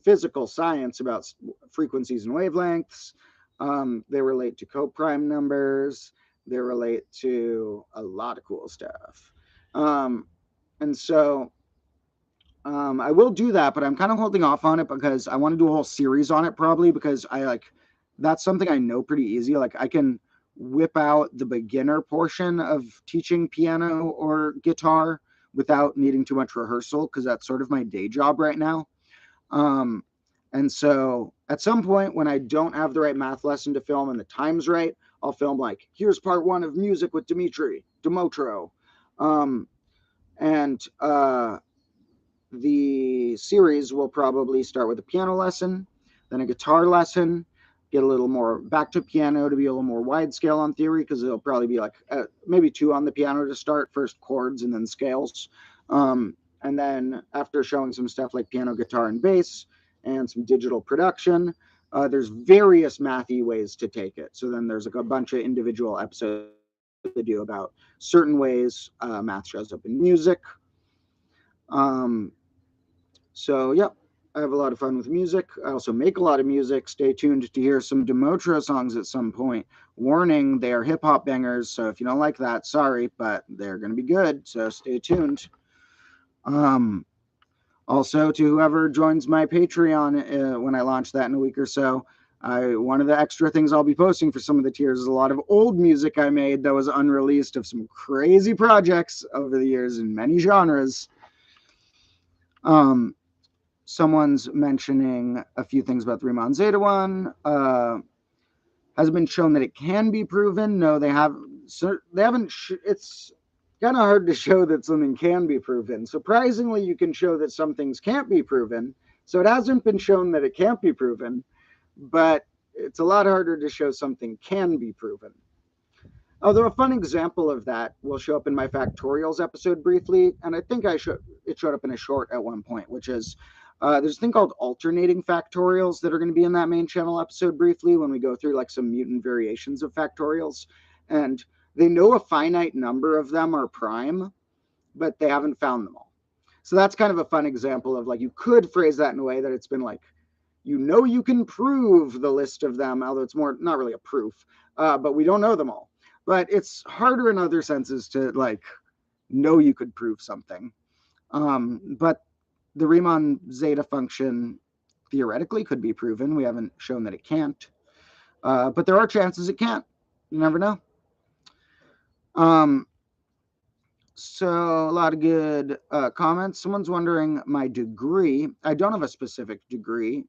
[SPEAKER 1] physical science about frequencies and wavelengths. They relate to coprime numbers. They relate to a lot of cool stuff. And so I will do that, but I'm kind of holding off on it because I want to do a whole series on it probably, because that's something I know pretty easy. Like I can whip out the beginner portion of teaching piano or guitar without needing too much rehearsal, because that's sort of my day job right now. And so at some point when I don't have the right math lesson to film and the time's right, I'll film like, here's part 1 of music with Domotro. The series will probably start with a piano lesson, then a guitar lesson, get a little more back to piano to be a little more wide scale on theory, because it'll probably be like maybe 2 on the piano to start, first chords and then scales. And then after showing some stuff like piano, guitar, and bass, and some digital production, there's various mathy ways to take it. So then there's like a bunch of individual episodes to do about certain ways math shows up in music. So, yep, I have a lot of fun with music. I also make a lot of music. Stay tuned to hear some Domotro songs at some point. Warning, they are hip-hop bangers, so if you don't like that, sorry, but they're going to be good, so stay tuned. Also, to whoever joins my Patreon when I launch that in a week or so, one of the extra things I'll be posting for some of the tiers is a lot of old music I made that was unreleased of some crazy projects over the years in many genres. Someone's mentioning a few things about the Riemann Zeta one. Has it been shown that it can be proven? No, they haven't. It's kind of hard to show that something can be proven. Surprisingly, you can show that some things can't be proven. So it hasn't been shown that it can't be proven, but it's a lot harder to show something can be proven. Although a fun example of that will show up in my factorials episode briefly, and I think it showed up in a short at one point, which is there's a thing called alternating factorials that are going to be in that main channel episode briefly when we go through like some mutant variations of factorials. And they know a finite number of them are prime, but they haven't found them all. So that's kind of a fun example of like, you could phrase that in a way that it's been like, you can prove the list of them, although it's more not really a proof, but we don't know them all. But it's harder in other senses to like know you could prove something. But the Riemann zeta function theoretically could be proven. We haven't shown that it can't. But there are chances it can't. You never know. So a lot of good comments. Someone's wondering my degree. I don't have a specific degree.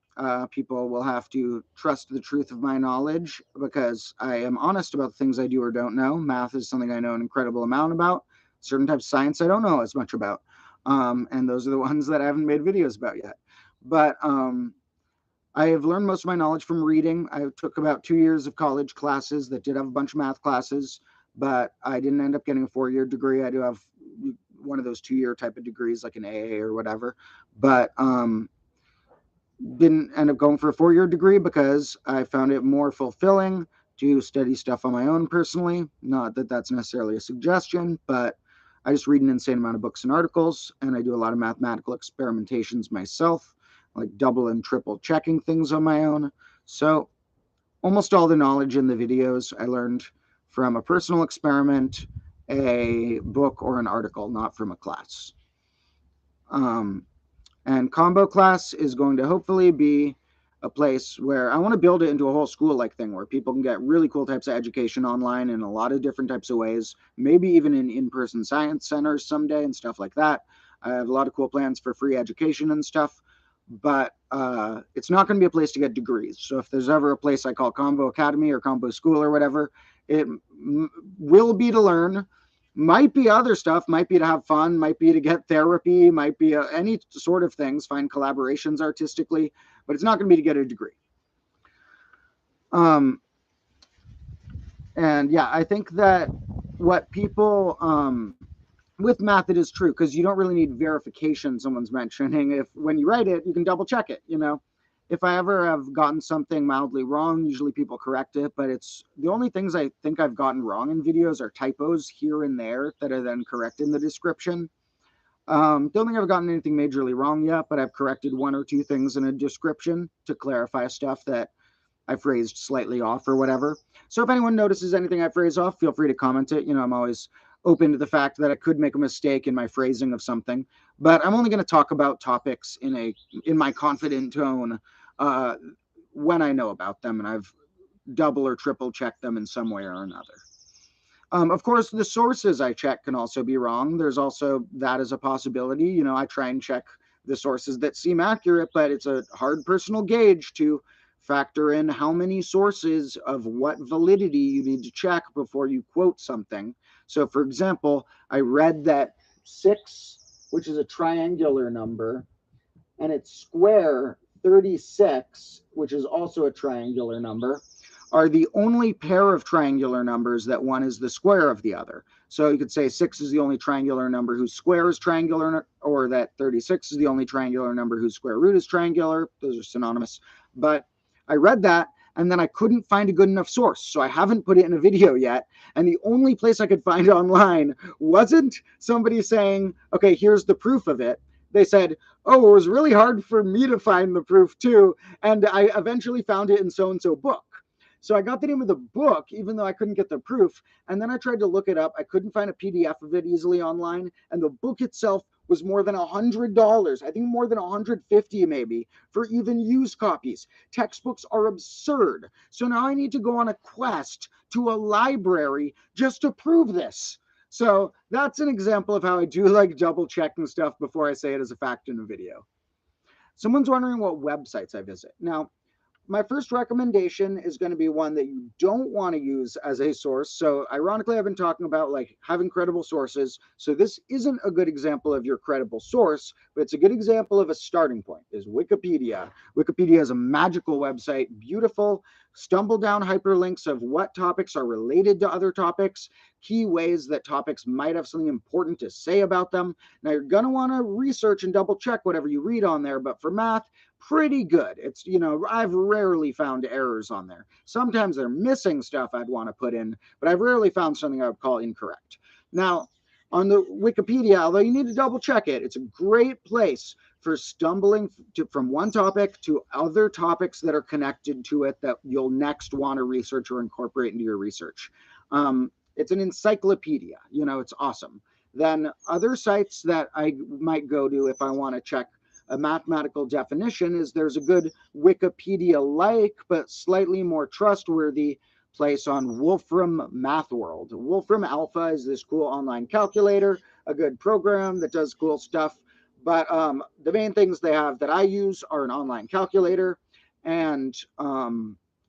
[SPEAKER 1] People will have to trust the truth of my knowledge because I am honest about the things I do or don't know. Math is something I know an incredible amount about. Certain types of science I don't know as much about. And those are the ones that I haven't made videos about yet. But I have learned most of my knowledge from reading. I took about 2 years of college classes that did have a bunch of math classes, but I didn't end up getting a 4-year degree. I do have one of those 2-year type of degrees, like an AA or whatever, but didn't end up going for a 4-year degree because I found it more fulfilling to study stuff on my own personally. Not that that's necessarily a suggestion, but I just read an insane amount of books and articles, and I do a lot of mathematical experimentations myself, like double and triple checking things on my own. So almost all the knowledge in the videos I learned from a personal experiment, a book, or an article, not from a class. And combo class is going to hopefully be a place where I want to build it into a whole school-like thing where people can get really cool types of education online in a lot of different types of ways, maybe even in in-person science centers someday and stuff like that. I have a lot of cool plans for free education and stuff, but it's not going to be a place to get degrees. So if there's ever a place I call Combo Academy or Combo School or whatever, it will be to learn. Might be other stuff, might be to have fun, might be to get therapy, might be any sort of things, find collaborations artistically, but it's not going to be to get a degree. And yeah, I think that what people, with math, it is true, because you don't really need verification someone's mentioning. If when you write it, you can double check it, you know? if I ever have gotten something mildly wrong, usually people correct it, but it's the only things I think I've gotten wrong in videos are typos here and there that are then corrected in the description. Don't think I've gotten anything majorly wrong yet, but I've corrected one or two things in a description to clarify stuff that I phrased slightly off or whatever. So if anyone notices anything I phrase off, feel free to comment it. You know, I'm always open to the fact that I could make a mistake in my phrasing of something, but I'm only going to talk about topics in my confident tone when I know about them and I've double or triple checked them in some way or another. Of course, the sources I check can also be wrong. There's also that as a possibility. You know, I try and check the sources that seem accurate, but it's a hard personal gauge to factor in how many sources of what validity you need to check before you quote something. So, for example, I read that 6, which is a triangular number, and its square 36, which is also a triangular number, are the only pair of triangular numbers that one is the square of the other. So you could say 6 is the only triangular number whose square is triangular, or that 36 is the only triangular number whose square root is triangular. Those are synonymous. But I read that, and then I couldn't find a good enough source. So I haven't put it in a video yet. And the only place I could find it online wasn't somebody saying, okay, here's the proof of it. They said, oh, it was really hard for me to find the proof too. And I eventually found it in so-and-so book. So I got the name of the book, even though I couldn't get the proof. And then I tried to look it up. I couldn't find a PDF of it easily online. And the book itself was more than $100. I think more than $150 maybe for even used copies. Textbooks are absurd. So now I need to go on a quest to a library just to prove this. So that's an example of how I do like double checking stuff before I say it as a fact in a video. Someone's wondering what websites I visit. Now, my first recommendation is going to be one that you don't want to use as a source. So ironically, I've been talking about like having credible sources. So this isn't a good example of your credible source, but it's a good example of a starting point is Wikipedia. Wikipedia is a magical website, beautiful, stumble down hyperlinks of what topics are related to other topics, key ways that topics might have something important to say about them. Now you're going to want to research and double check whatever you read on there, but for math, pretty good. It's, you know, I've rarely found errors on there. Sometimes they're missing stuff I'd want to put in, but I've rarely found something I would call incorrect. Now, on the Wikipedia, although you need to double check it, it's a great place for stumbling from one topic to other topics that are connected to it that you'll next want to research or incorporate into your research. It's an encyclopedia, you know, it's awesome. Then other sites that I might go to if I want to check a mathematical definition is there's a good Wikipedia-like but slightly more trustworthy place on Wolfram Math World. Wolfram Alpha is this cool online calculator, a good program that does cool stuff. But the main things they have that I use are an online calculator and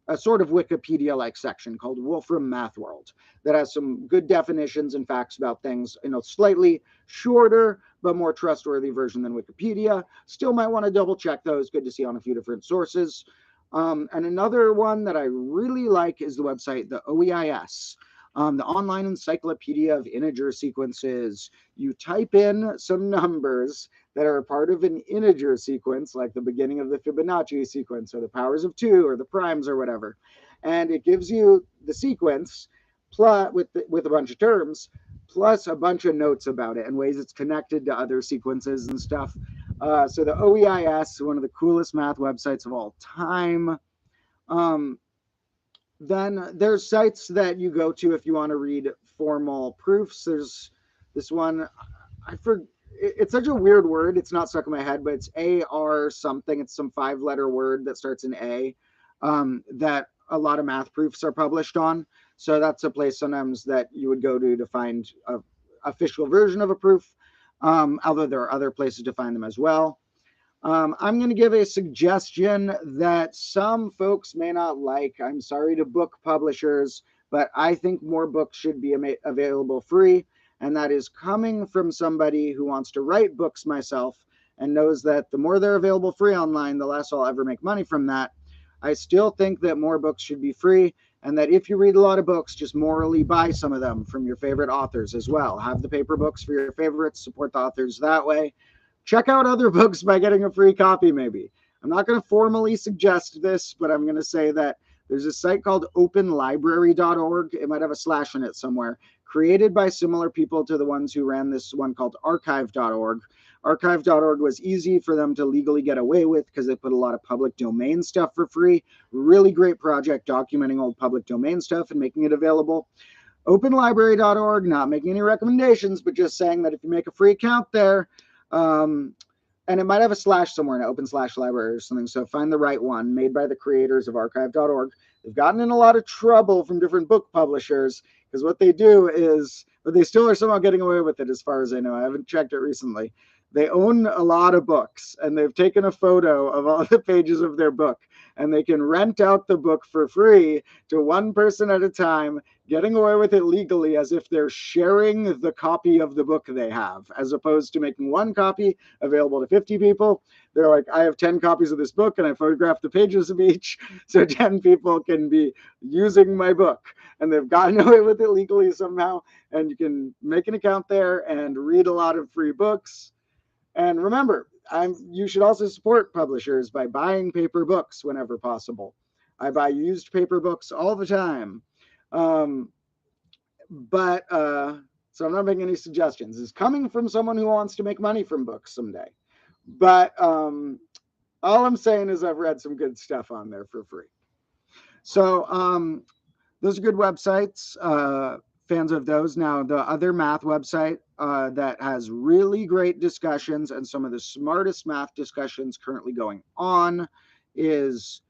[SPEAKER 1] a sort of Wikipedia-like section called Wolfram Math World that has some good definitions and facts about things, you know, slightly shorter but more trustworthy version than Wikipedia. Still might want to double check those. Good to see on a few different sources. And another one that I really like is the website, the OEIS, the Online Encyclopedia of Integer Sequences. You type in some numbers that are a part of an integer sequence, like the beginning of the Fibonacci sequence, or the powers of 2, or the primes, or whatever. And it gives you the sequence plus, with a bunch of terms, plus a bunch of notes about it and ways it's connected to other sequences and stuff. So the OEIS, one of the coolest math websites of all time. Then there's sites that you go to if you want to read formal proofs. There's this one, it's such a weird word. It's not stuck in my head, but it's AR something. It's some 5-letter word that starts in A that a lot of math proofs are published on. So that's a place sometimes that you would go to find an official version of a proof, although there are other places to find them as well. I'm going to give a suggestion that some folks may not like. I'm sorry to book publishers, but I think more books should be available free. And that is coming from somebody who wants to write books myself and knows that the more they're available free online, the less I'll ever make money from that. I still think that more books should be free, and that if you read a lot of books, just morally buy some of them from your favorite authors as well. Have the paper books for your favorites, support the authors that way. Check out other books by getting a free copy, maybe. I'm not going to formally suggest this, but I'm going to say that there's a site called openlibrary.org. It might have a slash in it somewhere, created by similar people to the ones who ran this one called archive.org. Archive.org was easy for them to legally get away with because they put a lot of public domain stuff for free. Really great project documenting old public domain stuff and making it available. Openlibrary.org, not making any recommendations, but just saying that if you make a free account there, and it might have a slash somewhere in open/library or something, so find the right one, made by the creators of archive.org. They've gotten in a lot of trouble from different book publishers because what they do is, but they still are somehow getting away with it as far as I know. I haven't checked it recently. They own a lot of books, and they've taken a photo of all the pages of their book, and they can rent out the book for free to one person at a time, getting away with it legally as if they're sharing the copy of the book they have, as opposed to making one copy available to 50 people. They're like, I have 10 copies of this book and I photographed the pages of each, so 10 people can be using my book. And they've gotten away with it legally somehow, and you can make an account there and read a lot of free books. And remember, you should also support publishers by buying paper books whenever possible. I buy used paper books all the time. So I'm not making any suggestions. It's coming from someone who wants to make money from books someday. But all I'm saying is I've read some good stuff on there for free. So those are good websites. Fans of those. Now, the other math website that has really great discussions and some of the smartest math discussions currently going on is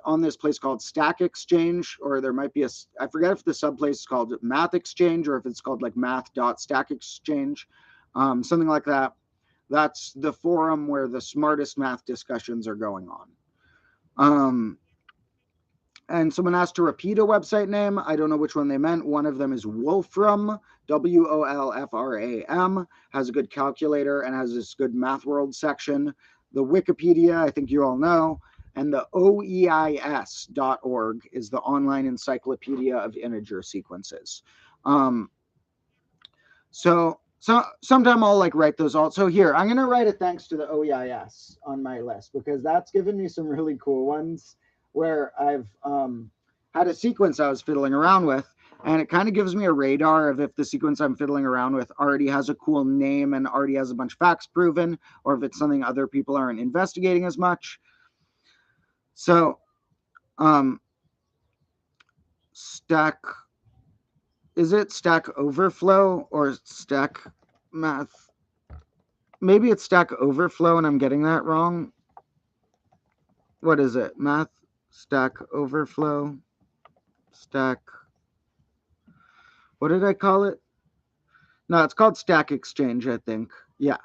[SPEAKER 1] on this place called Stack Exchange, or there might be I forget if the subplace is called Math Exchange or if it's called like math.stack exchange, something like that. That's the forum where the smartest math discussions are going on. And someone asked to repeat a website name. I don't know which one they meant. One of them is Wolfram, WOLFRAM, has a good calculator and has this good Math World section. The Wikipedia, I think you all know, and the OEIS.org is the online encyclopedia of integer sequences. So sometime I'll like write those all. So here, I'm going to write a thanks to the OEIS on my list because that's given me some really cool ones where I've had a sequence I was fiddling around with, and it kind of gives me a radar of if the sequence I'm fiddling around with already has a cool name and already has a bunch of facts proven, or if it's something other people aren't investigating as much. So Stack, is it Stack Overflow or Stack Math? Maybe it's Stack Overflow and I'm getting that wrong. What is it? Math Stack Overflow, Stack, what did I call it? No, it's called Stack Exchange, I think. Yeah.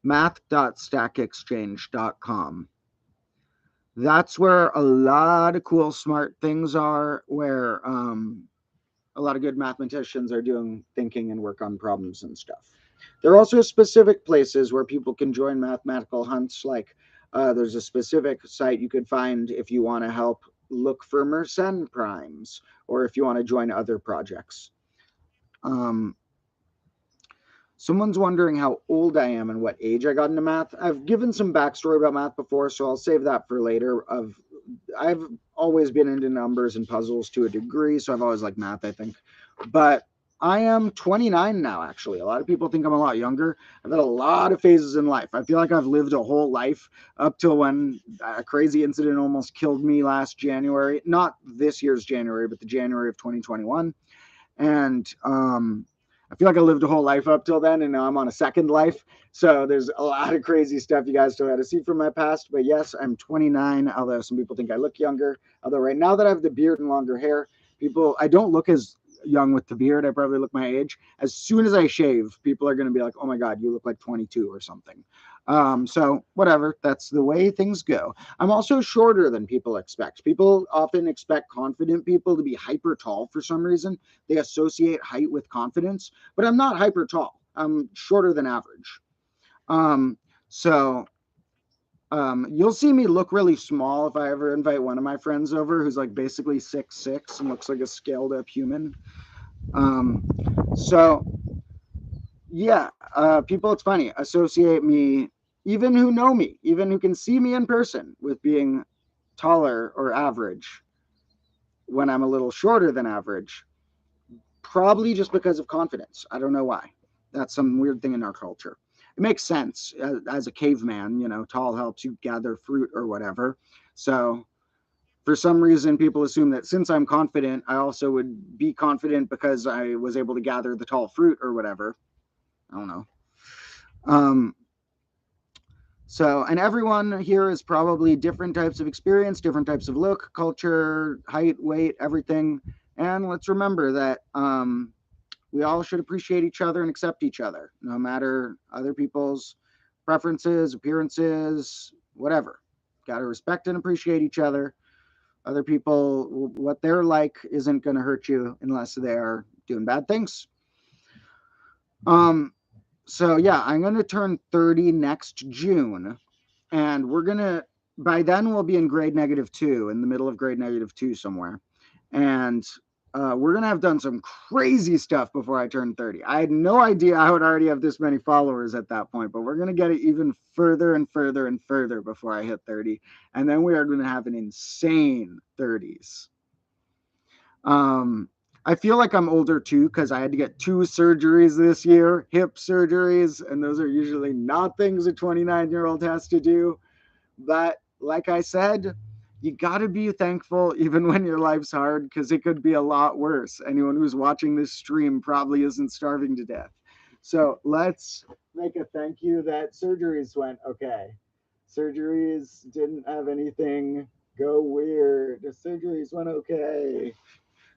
[SPEAKER 1] math.stackexchange.com. That's where a lot of cool, smart things are, where a lot of good mathematicians are doing thinking and work on problems and stuff. There are also specific places where people can join mathematical hunts, like there's a specific site you could find if you want to help look for Mersenne primes, or if you want to join other projects. Someone's wondering how old I am and what age I got into math. I've given some backstory about math before, so I'll save that for later. I've always been into numbers and puzzles to a degree, so I've always liked math, I think. But I am 29 now, actually. A lot of people think I'm a lot younger. I've had a lot of phases in life. I feel like I've lived a whole life up till when a crazy incident almost killed me last January. Not this year's January, but the January of 2021. And I feel like I lived a whole life up till then, and now I'm on a second life. So there's a lot of crazy stuff you guys still got to see from my past. But yes, I'm 29, although some people think I look younger. Although right now that I have the beard and longer hair, I don't look as young with the beard. I probably look my age. As soon as I shave, people are going to be like, oh my God, you look like 22 or something. So whatever, that's the way things go. I'm also shorter than people expect. People often expect confident people to be hyper tall for some reason. They associate height with confidence, but I'm not hyper tall. I'm shorter than average. You'll see me look really small if I ever invite one of my friends over who's like basically 6'6" and looks like a scaled up human. Yeah, people, it's funny, associate me even who know me, even who can see me in person, with being taller or average when I'm a little shorter than average, probably just because of confidence. I don't know why. That's some weird thing in our culture. It makes sense as a caveman, you know, tall helps you gather fruit or whatever. So for some reason, people assume that since I'm confident, I also would be confident because I was able to gather the tall fruit or whatever. I don't know. Um, So, and everyone here is probably different types of experience, different types of look, culture, height, weight, everything. And let's remember that we all should appreciate each other and accept each other, no matter other people's preferences, appearances, whatever. Got to respect and appreciate each other. Other people, what they're like isn't going to hurt you unless they're doing bad things. Um, so yeah, I'm going to turn 30 next June. And we're gonna, by then we'll be in grade -2, in the middle of grade -2 somewhere, and we're gonna have done some crazy stuff before I turn 30. I had no idea I would already have this many followers at that point, but we're gonna get it even further and further and further before I hit 30, and then we are gonna have an insane 30s. um I feel like I'm older too because I had to get 2 surgeries this year, hip surgeries, and those are usually not things a 29-year-old has to do. But like I said, you got to be thankful even when your life's hard, because it could be a lot worse. Anyone who's watching this stream probably isn't starving to death. So let's make a thank you that surgeries went okay. Surgeries didn't have anything go weird. The surgeries went okay.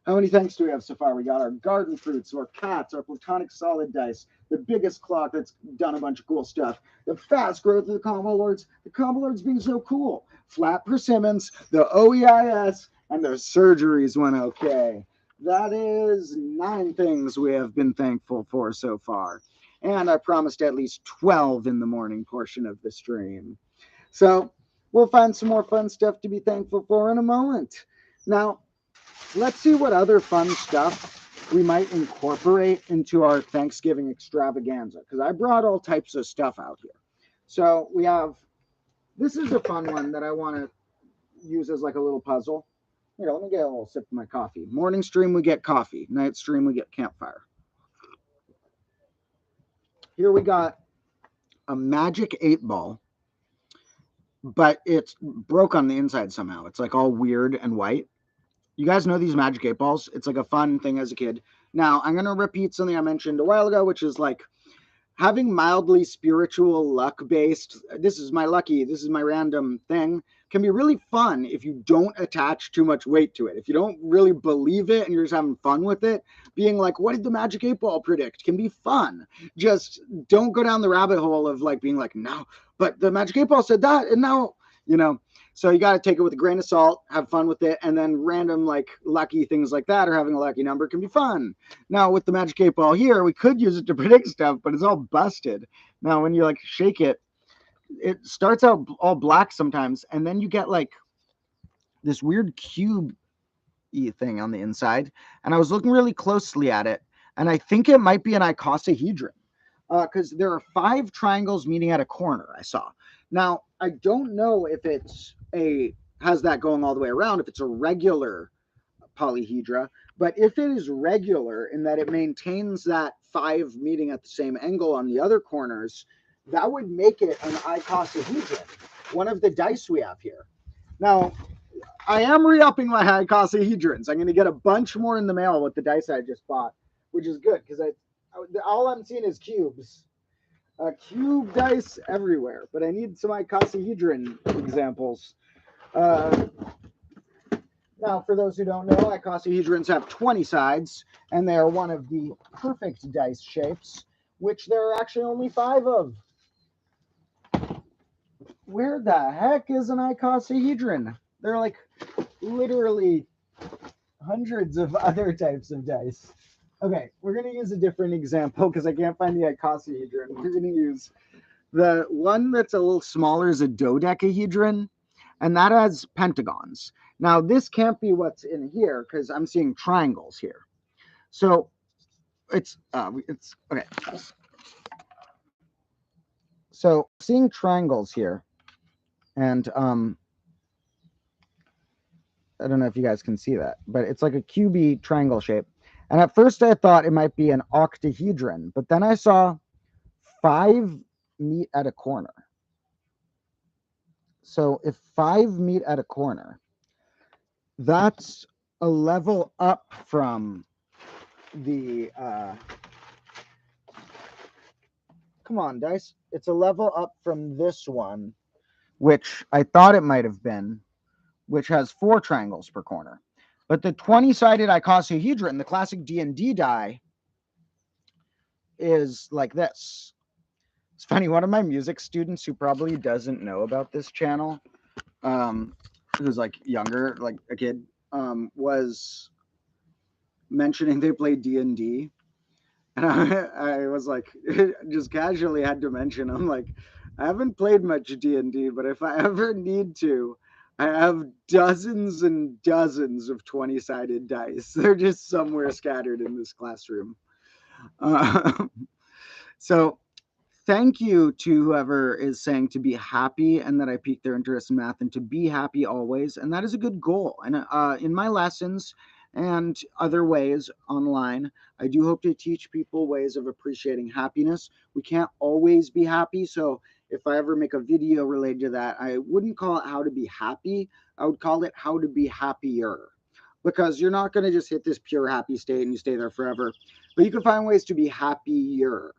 [SPEAKER 1] How many thanks do we have so far? We got our garden fruits, our cats, our platonic solid dice, the biggest clock that's done a bunch of cool stuff, the fast growth of the combo lords being so cool, flat persimmons, the OEIS, and the surgeries went okay. That is 9 things we have been thankful for so far. And I promised at least 12 in the morning portion of the stream. So we'll find some more fun stuff to be thankful for in a moment. Now, let's see what other fun stuff we might incorporate into our Thanksgiving extravaganza, because I brought all types of stuff out here. So we have, this is a fun one that I want to use as like a little puzzle. Here, let me get a little sip of my coffee. Morning stream, we get coffee. Night stream, we get campfire. Here we got a magic 8-ball, but it's broke on the inside somehow. It's like all weird and white. You guys know these magic 8-balls? It's like a fun thing as a kid. Now, I'm going to repeat something I mentioned a while ago, which is like having mildly spiritual luck based, this is my lucky, this is my random thing, can be really fun if you don't attach too much weight to it. If you don't really believe it and you're just having fun with it, being like, what did the magic 8-ball predict, can be fun. Just don't go down the rabbit hole of like being like, no, but the magic 8-ball said that, and now, you know. So you got to take it with a grain of salt, have fun with it, and then random like lucky things like that, or having a lucky number, can be fun. Now with the magic 8-ball here, we could use it to predict stuff, but it's all busted. Now when you like shake it, it starts out all black sometimes, and then you get like this weird cube-y thing on the inside. And I was looking really closely at it, and I think it might be an icosahedron, because there are 5 triangles meeting at a corner, I saw. Now, I don't know if it's has that going all the way around, if it's a regular polyhedra, but if it is regular in that it maintains that 5 meeting at the same angle on the other corners, that would make it an icosahedron, one of the dice we have here. Now, I am re-upping my icosahedrons. I'm going to get a bunch more in the mail with the dice I just bought, which is good because all I'm seeing is cubes. Cube dice everywhere, but I need some icosahedron examples. Now, for those who don't know, icosahedrons have 20 sides, and they are one of the perfect dice shapes, which there are actually only 5 of. Where the heck is an icosahedron? There are like literally hundreds of other types of dice. Okay, we're going to use a different example because I can't find the icosahedron. We're going to use the one that's a little smaller is a dodecahedron, and that has pentagons. Now, this can't be what's in here because I'm seeing triangles here. So it's okay.
[SPEAKER 2] So seeing triangles here, and I don't know if you guys can see that, but it's like a QB triangle shape. And at first I thought it might be an octahedron, but then I saw 5 meet at a corner. So if 5 meet at a corner, that's a level up from the come on, dice. It's a level up from this one, which I thought it might have been, which has 4 triangles per corner. But the 20-sided icosahedron, the classic D&D die, is like this. It's funny, one of my music students who probably doesn't know about this channel, who's like younger, like a kid, was mentioning they play D&D. And I was like, just casually had to mention, I'm like, I haven't played much D&D, but if I ever need to, I have dozens and dozens of 20-sided dice. They're just somewhere scattered in this classroom. So thank you to whoever is saying to be happy and that I piqued their interest in math and to be happy always. And that is a good goal. And in my lessons and other ways online, I do hope to teach people ways of appreciating happiness. We can't always be happy. So if I ever make a video related to that, I wouldn't call it how to be happy. I would call it how to be happier. Because you're not going to just hit this pure happy state and you stay there forever. But you can find ways to be happier.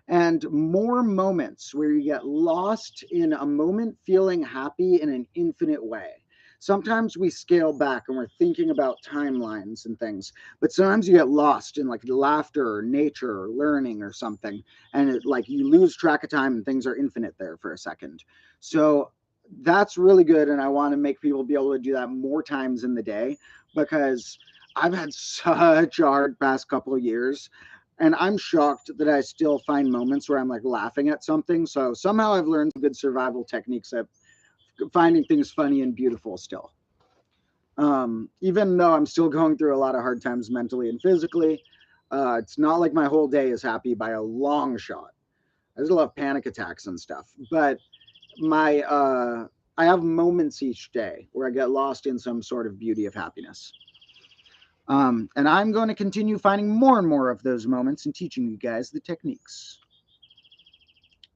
[SPEAKER 2] And more moments where you get lost in a moment feeling happy in an infinite way. Sometimes we scale back and we're thinking about timelines and things, but sometimes you get lost in like laughter or nature or learning or something, and like you lose track of time and things are infinite there for a second. So that's really good, and I want to make people be able to do that more times in the day, because I've had such a hard past couple of years, and I'm shocked that I still find moments where I'm like laughing at something. So somehow I've learned good survival techniques at finding things funny and beautiful still. Even though I'm still going through a lot of hard times mentally and physically, it's not like my whole day is happy by a long shot. I still have panic attacks and stuff, but my I have moments each day where I get lost in some sort of beauty of happiness. And I'm going to continue finding more and more of those moments and teaching you guys the techniques.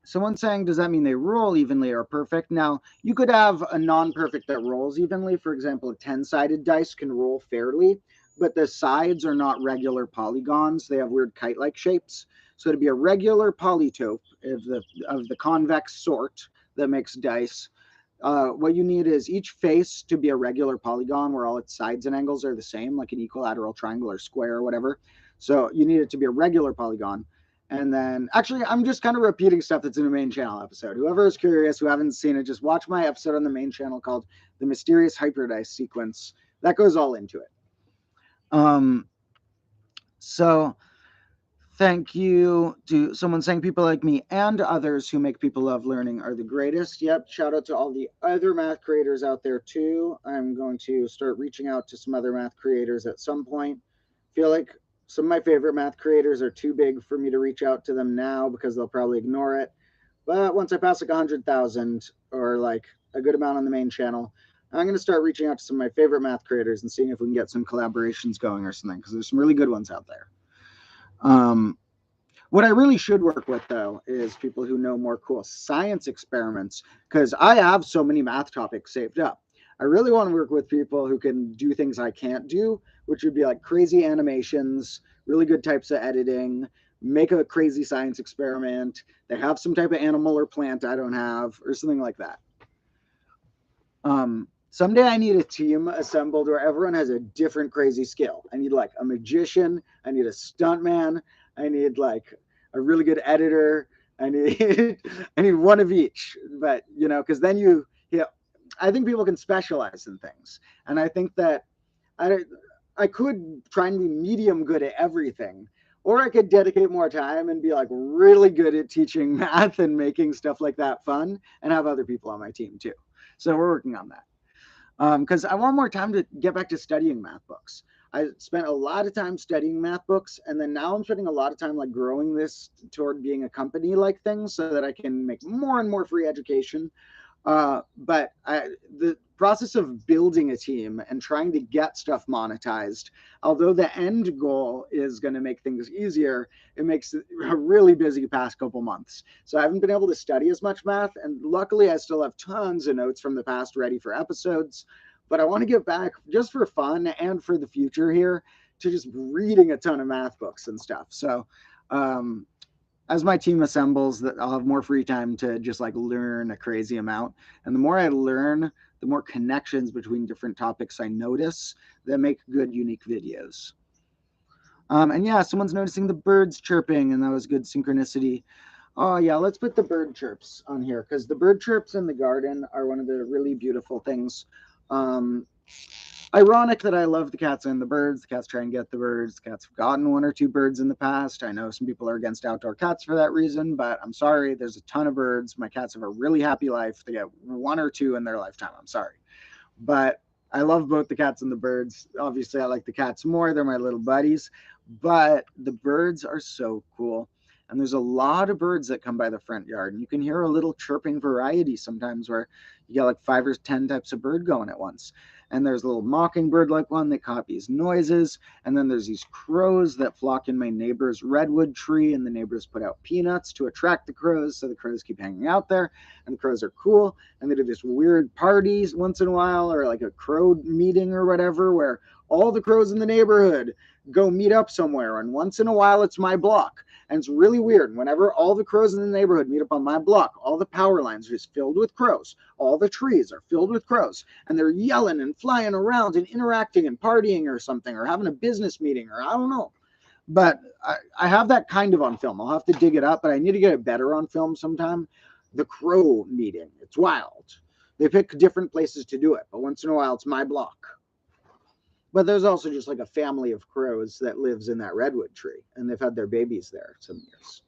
[SPEAKER 2] Someone's saying, does that mean they roll evenly or perfect? Now, you could have a non-perfect that rolls evenly. For example, a 10-sided dice can roll fairly, but the sides are not regular polygons. They have weird kite-like shapes. So to be a regular polytope of the convex sort that makes dice, what you need is each face to be a regular polygon where all its sides and angles are the same, like an equilateral triangle or square or whatever. So you need it to be a regular polygon. And then, actually, I'm just kind of repeating stuff that's in the main channel episode. Whoever is curious, who haven't seen it, just watch my episode on the main channel called The Mysterious Hyperdice Sequence. That goes all into it. So thank you to someone saying people like me and others who make people love learning are the greatest. Yep, shout out to all the other math creators out there too. I'm going to start reaching out to some other math creators at some point. Feel like some of my favorite math creators are too big for me to reach out to them now because they'll probably ignore it. But once I pass like 100,000 or like a good amount on the main channel, I'm going to start reaching out to some of my favorite math creators and seeing if we can get some collaborations going or something, because there's some really good ones out there. What I really should work with, though, is people who know more cool science experiments, because I have so many math topics saved up. I really want to work with people who can do things I can't do, which would be like crazy animations, really good types of editing, make a crazy science experiment. They have some type of animal or plant I don't have, or something like that. Someday I need a team assembled where everyone has a different crazy skill. I need like a magician. I need a stuntman. I need like a really good editor. I need I need one of each. But because then I think people can specialize in things, and I think that I could try and be medium good at everything, or I could dedicate more time and be like really good at teaching math and making stuff like that fun, and have other people on my team too. So we're working on that. Because I want more time to get back to studying math books. I spent a lot of time studying math books, and then now I'm spending a lot of time like growing this toward being a company like thing so that I can make more and more free education. The process of building a team and trying to get stuff monetized, although the end goal is going to make things easier, it makes it a really busy past couple months. So I haven't been able to study as much math, and luckily I still have tons of notes from the past ready for episodes. But I want to get back just for fun and for the future here to just reading a ton of math books and stuff. So um, as my team assembles, that I'll have more free time to just like learn a crazy amount. And the more I learn, the more connections between different topics I notice that make good, unique videos. And yeah, someone's noticing the birds chirping, and that was good synchronicity. Oh yeah, let's put the bird chirps on here because the bird chirps in the garden are one of the really beautiful things. Um, Ironic that I love the cats and the birds. The cats try and get the birds. The cats have gotten one or two birds in the past. I know some people are against outdoor cats for that reason, but I'm sorry. There's a ton of birds. My cats have a really happy life. They get one or two in their lifetime. I'm sorry. But I love both the cats and the birds. Obviously, I like the cats more. They're my little buddies. But the birds are so cool. And there's a lot of birds that come by the front yard. And you can hear a little chirping variety sometimes where you get like 5 or 10 types of bird going at once. And there's a little mockingbird like one that copies noises. And then there's these crows that flock in my neighbor's redwood tree. And the neighbors put out peanuts to attract the crows. So the crows keep hanging out there. And the crows are cool. And they do this weird parties once in a while, or like a crow meeting or whatever, where all the crows in the neighborhood go meet up somewhere. And once in a while, it's my block. And it's really weird. Whenever all the crows in the neighborhood meet up on my block, all the power lines are just filled with crows. All the trees are filled with crows. And they're yelling and flying around and interacting and partying or something, or having a business meeting, or I don't know. But I have that kind of on film. I'll have to dig it up, but I need to get it better on film sometime. The crow meeting. It's wild. They pick different places to do it, but once in a while, it's my block. But there's also just like a family of crows that lives in that redwood tree, and they've had their babies there some years.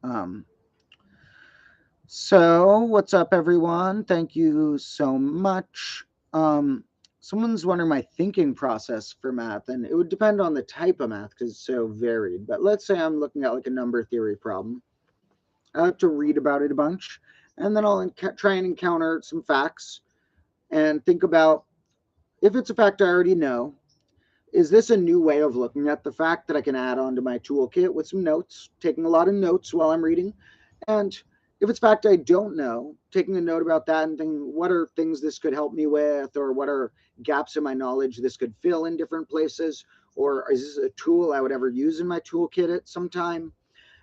[SPEAKER 2] Um, so what's up, everyone? Thank you so much. Someone's wondering my thinking process for math, and it would depend on the type of math because it's so varied. But let's say I'm looking at like a number theory problem. I have to read about it a bunch, and then I'll try and encounter some facts and think about if it's a fact I already know, is this a new way of looking at the fact that I can add on to my toolkit with some notes, taking a lot of notes while I'm reading? And if it's fact I don't know, taking a note about that and thinking, what are things this could help me with, or what are gaps in my knowledge this could fill in different places, or is this a tool I would ever use in my toolkit at some time?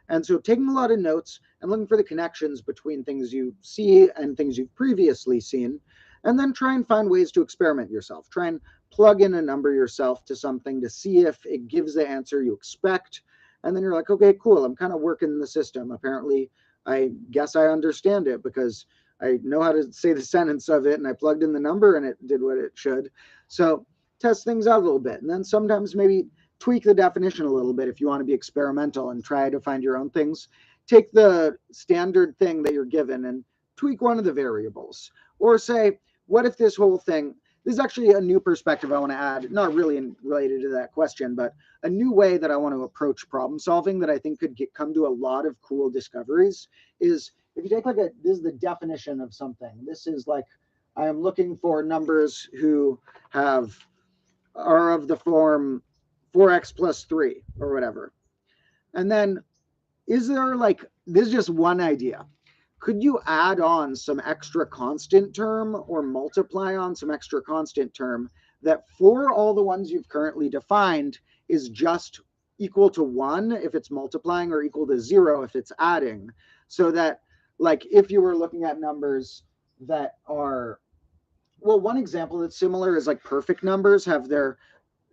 [SPEAKER 2] And so taking a lot of notes and looking for the connections between things you see and things you've previously seen, and then try and find ways to experiment yourself. Try and plug in a number yourself to something to see if it gives the answer you expect. And then you're like, okay, cool, I'm kind of working the system. Apparently, I guess I understand it because I know how to say the sentence of it and I plugged in the number and it did what it should. So test things out a little bit. And then sometimes maybe tweak the definition a little bit if you want to be experimental and try to find your own things. Take the standard thing that you're given and tweak one of the variables. Or say, what if this whole thing, this is actually a new perspective I want to add, not really related to that question, but a new way that I want to approach problem solving that I think could come to a lot of cool discoveries is if you take like this is the definition of something. This is like, I am looking for numbers who are of the form 4x plus 3 or whatever. And then is there like, this is just one idea. Could you add on some extra constant term or multiply on some extra constant term that for all the ones you've currently defined is just equal to 1 if it's multiplying or equal to 0 if it's adding? So that like if you were looking at numbers that are, well, one example that's similar is like perfect numbers have their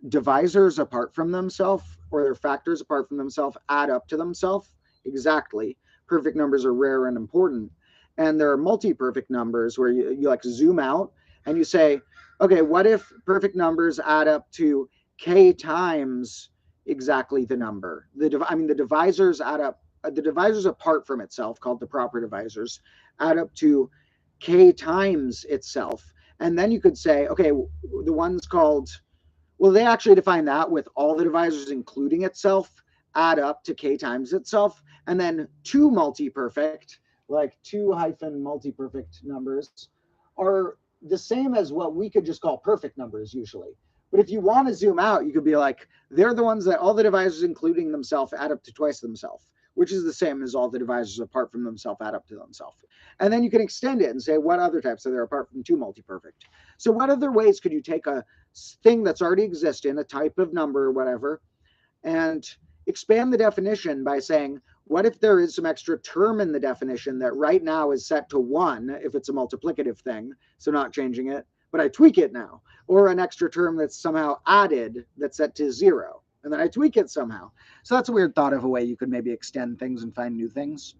[SPEAKER 2] divisors apart from themselves or their factors apart from themselves add up to themselves. Exactly. Perfect numbers are rare and important. And there are multi-perfect numbers where you like zoom out and you say, okay, what if perfect numbers add up to k times exactly the number? The divisors add up, the divisors apart from itself, called the proper divisors, add up to k times itself. And then you could say, okay, the ones called, Well, they actually define that with all the divisors, including itself, add up to k times itself, and then two multi-perfect, like two hyphen multi-perfect numbers, are the same as what we could just call perfect numbers usually. But if you want to zoom out, you could be like, they're the ones that all the divisors, including themselves, add up to twice themselves, which is the same as all the divisors apart from themselves add up to themselves. And then you can extend it and say, what other types are there apart from two multi-perfect? So what other ways could you take a thing that's already existing, a type of number or whatever, and expand the definition by saying, what if there is some extra term in the definition that right now is set to 1 if it's a multiplicative thing, so not changing it, but I tweak it now, or an extra term that's somehow added that's set to 0, and then I tweak it somehow. So that's a weird thought of a way you could maybe extend things and find new things.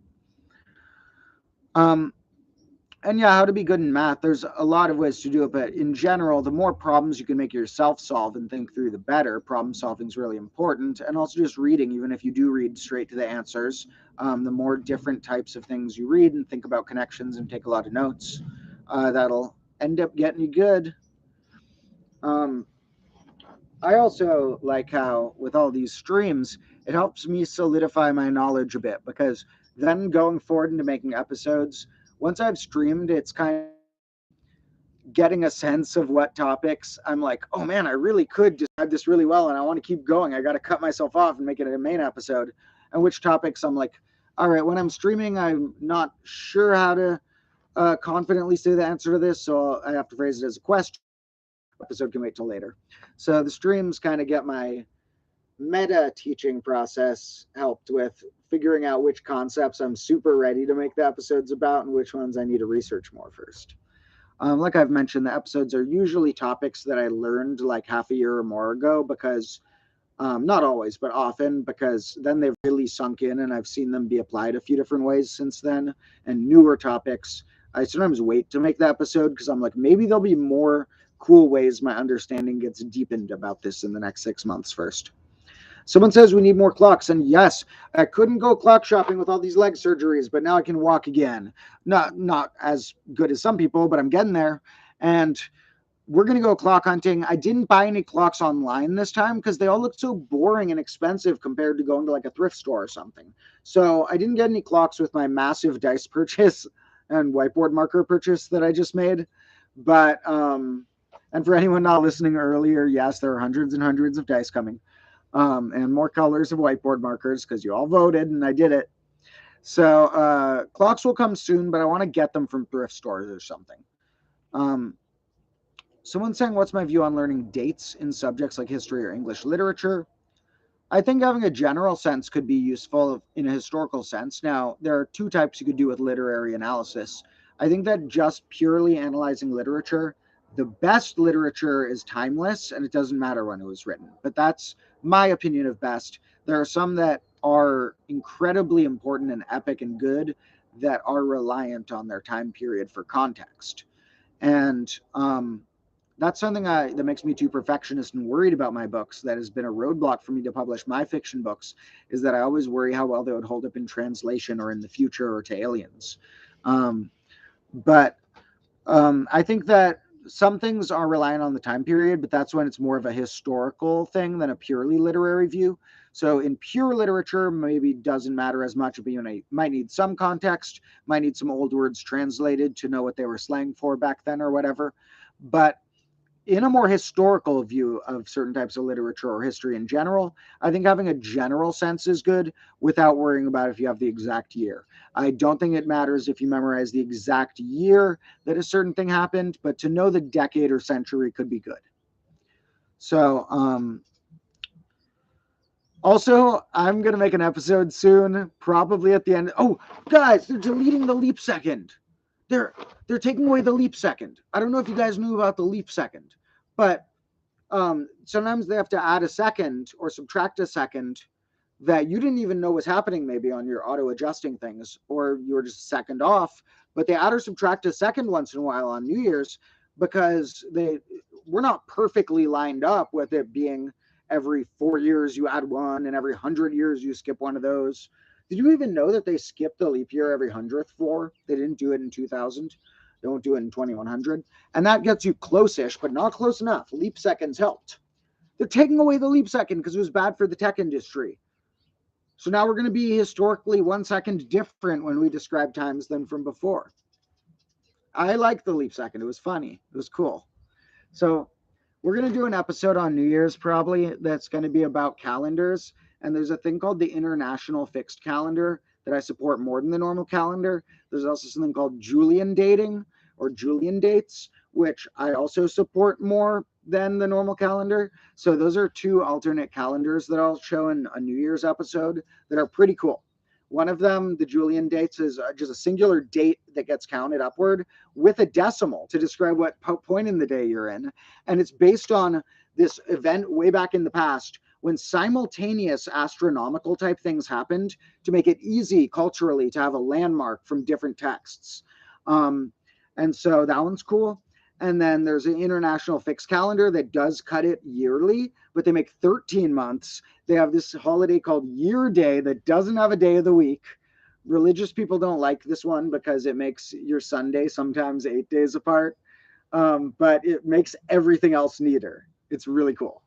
[SPEAKER 2] And yeah, how to be good in math. There's a lot of ways to do it, but in general, the more problems you can make yourself solve and think through, the better. Problem solving is really important. And also just reading, even if you do read straight to the answers, the more different types of things you read and think about connections and take a lot of notes, that'll end up getting you good. I also like how with all these streams, it helps me solidify my knowledge a bit, because then going forward into making episodes, once I've streamed, it's kind of getting a sense of what topics I'm like, oh man, I really could describe this really well and I want to keep going. I got to cut myself off and make it a main episode. And which topics I'm like, all right, when I'm streaming, I'm not sure how to confidently say the answer to this, so I have to phrase it as a question. Episode can wait till later. So the streams kind of get my meta teaching process helped with figuring out which concepts I'm super ready to make the episodes about and which ones I need to research more first. Like I've mentioned, the episodes are usually topics that I learned like half a year or more ago, because not always, but often, because then they've really sunk in and I've seen them be applied a few different ways since then. And newer topics, I sometimes wait to make the episode because I'm like, maybe there'll be more cool ways my understanding gets deepened about this in the next 6 months first. Someone says we need more clocks, and yes, I couldn't go clock shopping with all these leg surgeries, but now I can walk again. Not as good as some people, but I'm getting there. And we're going to go clock hunting. I didn't buy any clocks online this time because they all look so boring and expensive compared to going to like a thrift store or something. So I didn't get any clocks with my massive dice purchase and whiteboard marker purchase that I just made. But, and for anyone not listening earlier, yes, there are hundreds and hundreds of dice coming. And more colors of whiteboard markers because you all voted and I did it. So clocks will come soon, but I want to get them from thrift stores or something. Someone's saying, what's my view on learning dates in subjects like history or English literature? I think having a general sense could be useful in a historical sense. Now, there are two types you could do with literary analysis. I think that just purely analyzing literature, the best literature is timeless and it doesn't matter when it was written. But that's my opinion of best. There are some that are incredibly important and epic and good that are reliant on their time period for context. And that's something that makes me too perfectionist and worried about my books. That has been a roadblock for me to publish my fiction books, is that I always worry how well they would hold up in translation or in the future or to aliens. But I think that some things are reliant on the time period, but that's when it's more of a historical thing than a purely literary view. So in pure literature, maybe doesn't matter as much, but you might need some context, might need some old words translated to know what they were slang for back then or whatever. But in a more historical view of certain types of literature or history in general, I think having a general sense is good without worrying about if you have the exact year. I don't think it matters if you memorize the exact year that a certain thing happened, but to know the decade or century could be good. So, also, I'm going to make an episode soon, probably at the end. Oh, guys, they're deleting the leap second. They're taking away the leap second. I don't know if you guys knew about the leap second, but sometimes they have to add a second or subtract a second that you didn't even know was happening maybe on your auto adjusting things, or you were just a second off, but they add or subtract a second once in a while on New Year's because we're not perfectly lined up with it being every 4 years you add one and every 100 years you skip one of those. Did you even know that they skipped the leap year every 100th floor? They didn't do it in 2000. They won't do it in 2100. And that gets you close-ish, but not close enough. Leap seconds helped. They're taking away the leap second because it was bad for the tech industry. So now we're going to be historically 1 second different when we describe times than from before. I like the leap second. It was funny. It was cool. So we're going to do an episode on New Year's probably that's going to be about calendars. And there's a thing called the International Fixed Calendar that I support more than the normal calendar. There's also something called Julian dating or Julian dates, which I also support more than the normal calendar. So those are two alternate calendars that I'll show in a New Year's episode that are pretty cool. One of them, the Julian dates, is just a singular date that gets counted upward with a decimal to describe what point in the day you're in. And it's based on this event way back in the past when simultaneous astronomical type things happened to make it easy culturally to have a landmark from different texts. And so that one's cool. And then there's an international fixed calendar that does cut it yearly, but they make 13 months. They have this holiday called Year Day that doesn't have a day of the week. Religious people don't like this one because it makes your Sunday sometimes 8 days apart, but it makes everything else neater. It's really cool.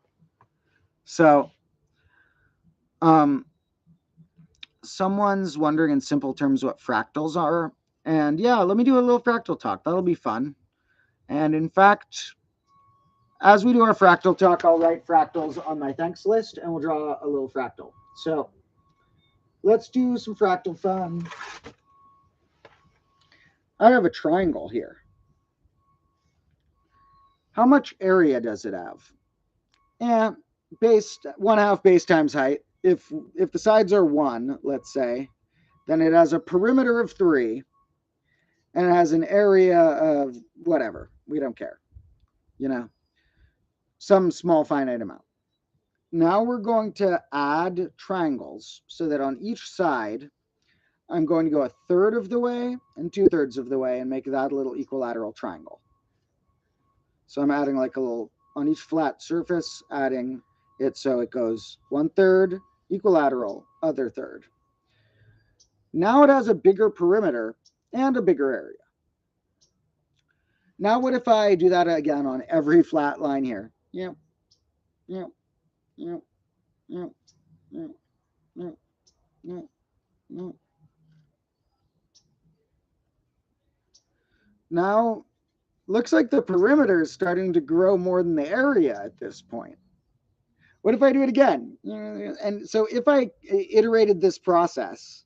[SPEAKER 2] So someone's wondering in simple terms what fractals are. And yeah, let me do a little fractal talk. That'll be fun. And in fact, as we do our fractal talk, I'll write fractals on my thanks list and we'll draw a little fractal. So let's do some fractal fun. I have a triangle here. How much area does it have? And base 1/2 base times height. If the sides are 1, let's say, then it has a perimeter of 3 and it has an area of whatever. We don't care. Some small finite amount. Now we're going to add triangles so that on each side, I'm going to go 1/3 of the way and 2/3 of the way and make that a little equilateral triangle. So I'm adding like a little, on each flat surface, adding it so it goes 1/3, equilateral, other third. Now it has a bigger perimeter and a bigger area. Now what if I do that again on every flat line here? Yep. Now, looks like the perimeter is starting to grow more than the area at this point. What if I do it again? And so if I iterated this process,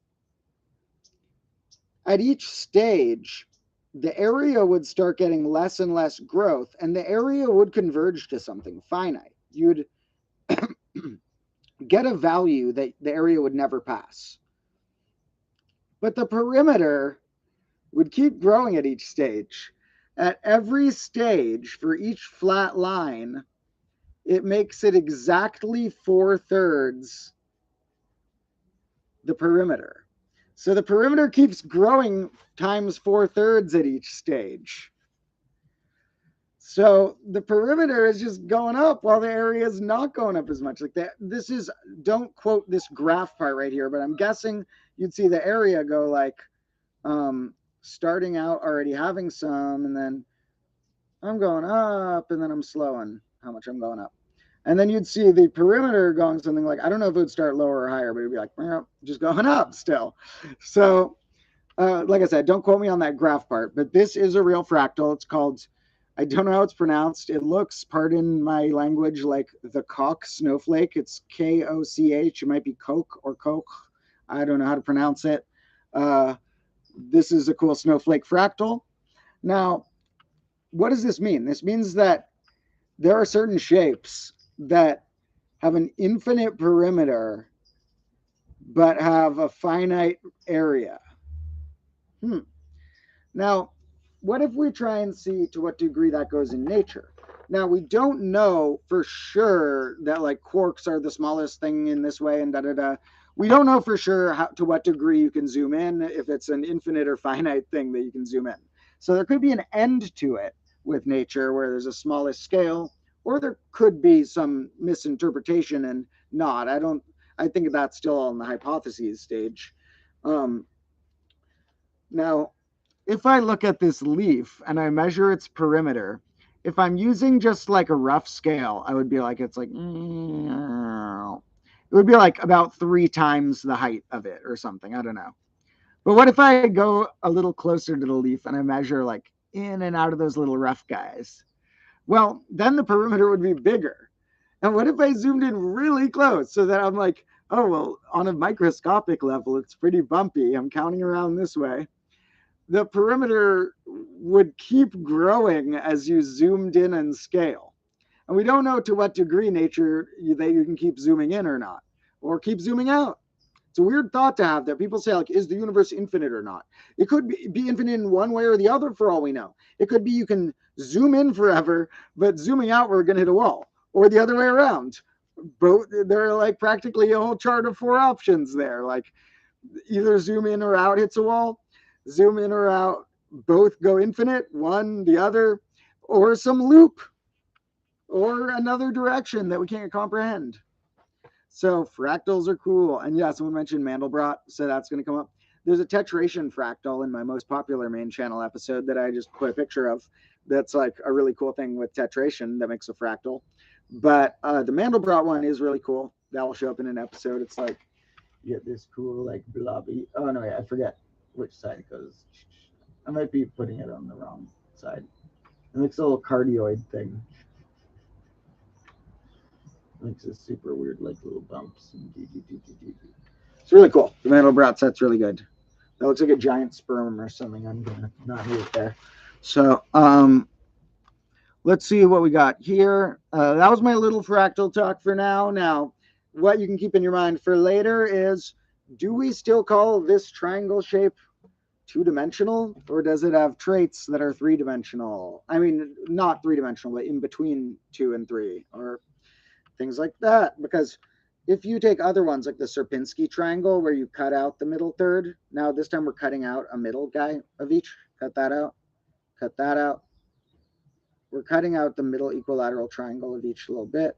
[SPEAKER 2] at each stage, the area would start getting less and less growth, and the area would converge to something finite. You'd get a value that the area would never pass. But the perimeter would keep growing at each stage. At every stage, for each flat line, it makes it exactly 4/3 the perimeter. So the perimeter keeps growing times 4/3 at each stage. So the perimeter is just going up while the area is not going up as much. Like that. This is, don't quote this graph part right here, but I'm guessing you'd see the area go like starting out already having some, and then I'm going up, and then I'm slowing how much I'm going up. And then you'd see the perimeter going something like, I don't know if it would start lower or higher, but it'd be like, just going up still. So like I said, don't quote me on that graph part, but this is a real fractal. It's called, I don't know how it's pronounced. It looks, pardon my language, like the Koch snowflake. It's Koch. It might be Coke or Coke. I don't know how to pronounce it. This is a cool snowflake fractal. Now, what does this mean? This means that there are certain shapes that have an infinite perimeter but have a finite area. Now, what if we try and see to what degree that goes in nature? Now, we don't know for sure that like quarks are the smallest thing in this way and da-da-da. We don't know for sure to what degree you can zoom in, if it's an infinite or finite thing that you can zoom in. So there could be an end to it with nature where there's a smallest scale, or there could be some misinterpretation and not. I think that's still on the hypotheses stage. Now, if I look at this leaf and I measure its perimeter, If I'm using just like a rough scale, I would be like, it's like, it would be like about 3 times the height of it or something. I don't know. But what if I go a little closer to the leaf and I measure like in and out of those little rough guys? Well, then the perimeter would be bigger. And what if I zoomed in really close so that I'm like, oh, well, on a microscopic level, it's pretty bumpy. I'm counting around this way. The perimeter would keep growing as you zoomed in and scale. And we don't know to what degree nature that you can keep zooming in or not, or keep zooming out. It's a weird thought to have that people say, like, is the universe infinite or not? It could be infinite in one way or the other for all we know. It could be you can zoom in forever, but zooming out, we're going to hit a wall, or the other way around. Both, there are like practically a whole chart of 4 options there. Like either zoom in or out hits a wall, zoom in or out, both go infinite, one, the other, or some loop, or another direction that we can't comprehend. So fractals are cool. And yeah, someone mentioned Mandelbrot, so that's going to come up. There's a tetration fractal in my most popular main channel episode that I just put a picture of. That's like a really cool thing with tetration that makes a fractal. But the Mandelbrot one is really cool. That will show up in an episode. It's like, you get this cool, like, blobby. Oh, no, yeah, I forget which side it goes. I might be putting it on the wrong side. It makes a little cardioid thing. Makes a super weird, like, little bumps. It's really cool. The Mandelbrot set's really good. That looks like a giant sperm or something. I'm gonna not move it there. So, let's see what we got here. That was my little fractal talk for now. Now, what you can keep in your mind for later is, do we still call this triangle shape 2-dimensional, or does it have traits that are 3-dimensional? I mean, not 3-dimensional, but in between 2 and 3, or things like that. Because if you take other ones like the Sierpinski triangle, where you cut out the middle third, now this time we're cutting out a middle guy of each. Cut that out. Cut that out. We're cutting out the middle equilateral triangle of each a little bit.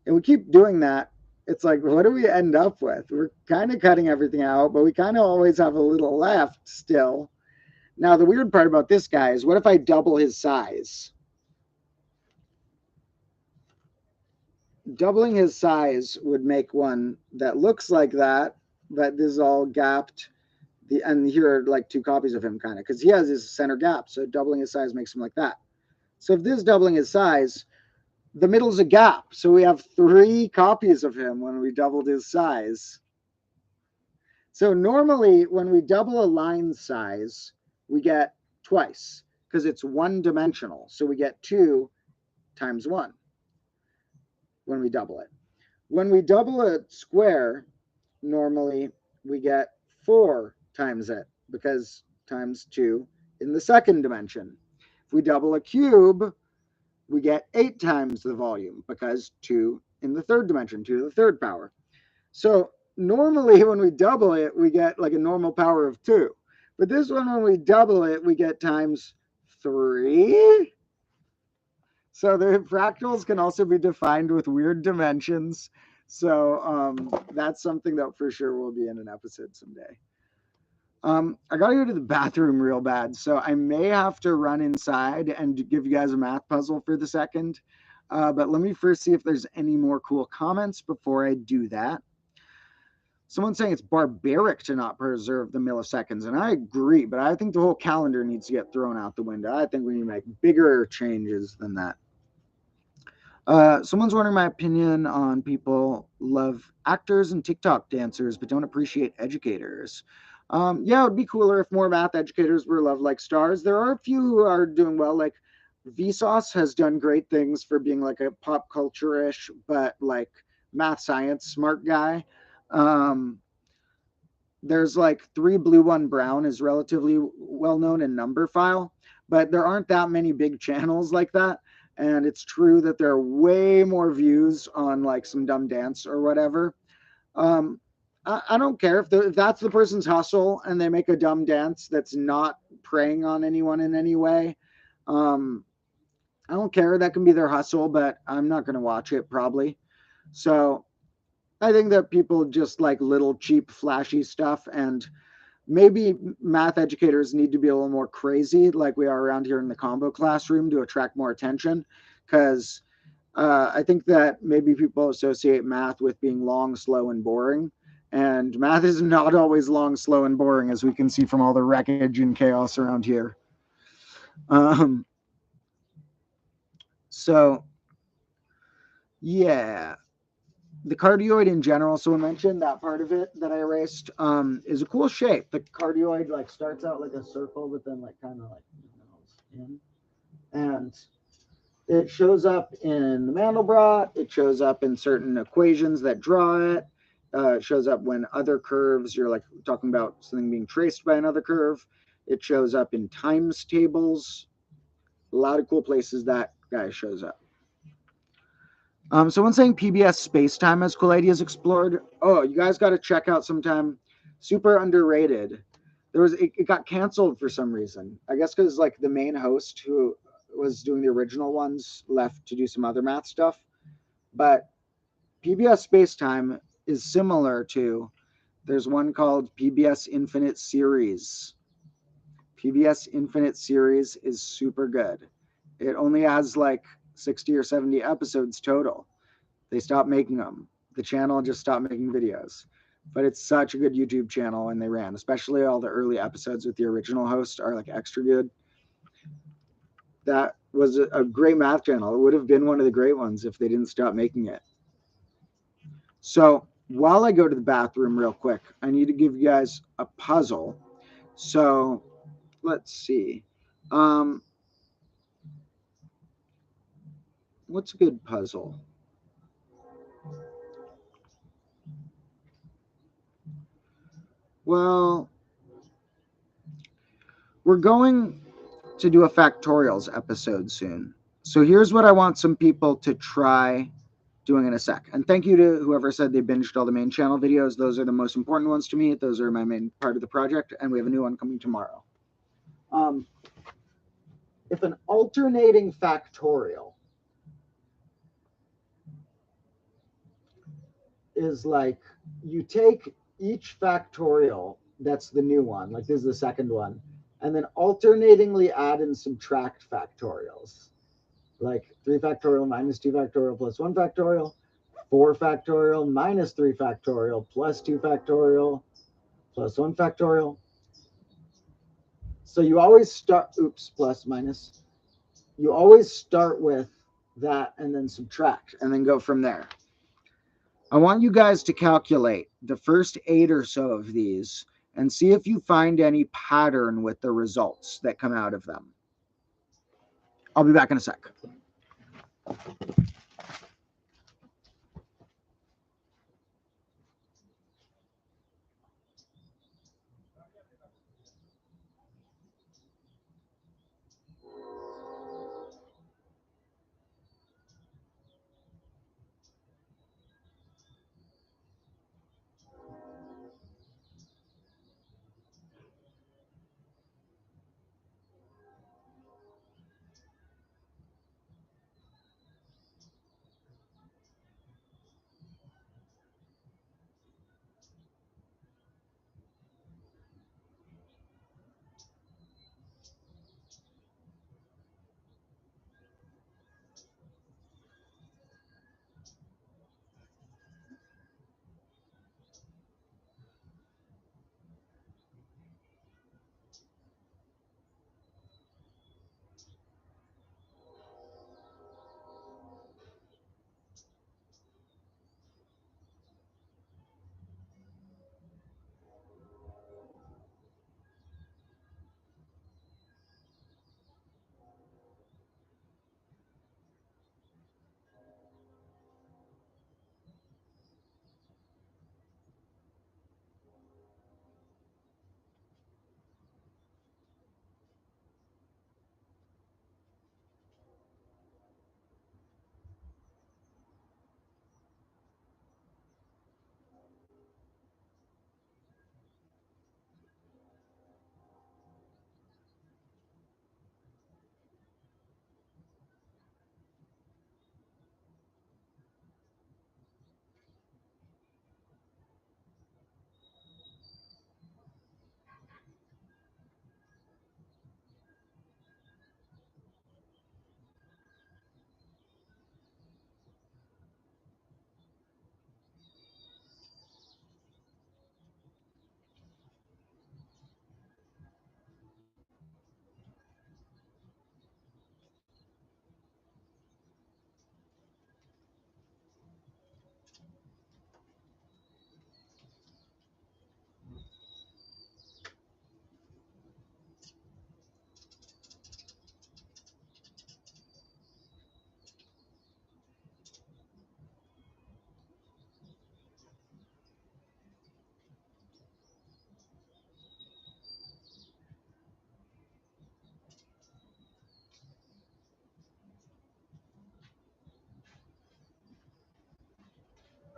[SPEAKER 2] And we keep doing that. It's like, what do we end up with? We're kind of cutting everything out, but we kind of always have a little left still. Now, the weird part about this guy is, what if I double his size? Doubling his size would make one that looks like that, but this is all gapped. And here are like 2 copies of him, kind of, because he has his center gap. So doubling his size makes him like that. So if this is doubling his size, the middle's a gap. So we have 3 copies of him when we doubled his size. So normally when we double a line size, we get twice because it's 1-dimensional. So we get 2 times 1 when we double it. When we double a square, normally we get 4 times it, because times 2 in the 2nd dimension. If we double a cube, we get 8 times the volume, because 2 in the 3rd dimension, 2 to the 3rd power. So normally when we double it, we get like a normal power of 2. But this one, when we double it, we get times 3. So the fractals can also be defined with weird dimensions. So that's something that for sure will be in an episode someday. I gotta go to the bathroom real bad, so I may have to run inside and give you guys a math puzzle for the second. But let me first see if there's any more cool comments before I do that. Someone's saying it's barbaric to not preserve the milliseconds, and I agree, but I think the whole calendar needs to get thrown out the window. I think we need to make bigger changes than that. Someone's wondering my opinion on people love actors and TikTok dancers, but don't appreciate educators. Yeah, it would be cooler if more math educators were loved like stars. There are a few who are doing well, like Vsauce has done great things for being like a pop culture-ish, but like math science smart guy. There's like 3 Blue 1 Brown is relatively well known in Numberphile, but there aren't that many big channels like that. And it's true that there are way more views on like some dumb dance or whatever. I don't care if that's the person's hustle and they make a dumb dance that's not preying on anyone in any way. I don't care. That can be their hustle, but I'm not going to watch it probably. So I think that people just like little cheap, flashy stuff. And maybe math educators need to be a little more crazy like we are around here in the combo classroom to attract more attention, because I think that maybe people associate math with being long, slow, and boring. And math is not always long, slow, and boring, as we can see from all the wreckage and chaos around here. Um, so, yeah, the cardioid in general. So I mentioned that part of it that I erased is a cool shape. The cardioid like starts out like a circle, but then like kind of like in, and it shows up in the Mandelbrot. It shows up in certain equations that draw it. It shows up when other curves, you're like talking about something being traced by another curve. It shows up in times tables. A lot of cool places that guy shows up. Someone's saying PBS Spacetime has cool ideas explored. Oh, you guys got to check out sometime. Super underrated. It got canceled for some reason. I guess because like the main host who was doing the original ones left to do some other math stuff. But PBS Spacetime is similar to. There's one called PBS Infinite Series. PBS Infinite Series is super good. It only has like 60 or 70 episodes total. They stopped making them. The channel just stopped making videos. But it's such a good YouTube channel, and they ran, especially all the early episodes with the original host are like extra good. That was a great math channel. It would have been one of the great ones if they didn't stop making it. So while I go to the bathroom real quick, I need to give you guys a puzzle. So let's see. Um, what's a good puzzle? Well, we're going to do a factorials episode soon. So here's what I want some people to try doing in a sec. And thank you to whoever said they binged all the main channel videos. Those are the most important ones to me. Those are my main part of the project. And we have a new one coming tomorrow. Um, if an alternating factorial is like you take each factorial, that's the new one, like this is the second one, and then alternatingly add and subtract factorials. Like 3 factorial minus 2 factorial plus 1 factorial, 4 factorial minus 3 factorial plus 2 factorial plus 1 factorial. So you always start, plus minus. You always start with that and then subtract and then go from there. I want you guys to calculate the first 8 or so of these and see if you find any pattern with the results that come out of them. I'll be back in a sec.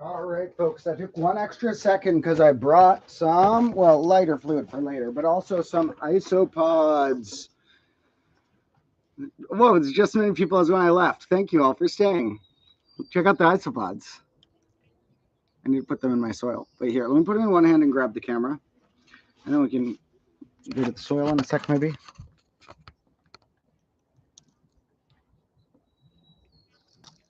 [SPEAKER 2] All right, folks, I took one extra second because I brought some, well, lighter fluid for later, but also some isopods. Whoa, it's just as many people as when I left. Thank you all for staying. Check out the isopods. I need to put them in my soil. Wait, here, let me put them in one hand and grab the camera. And then we can go to the soil in a sec, maybe.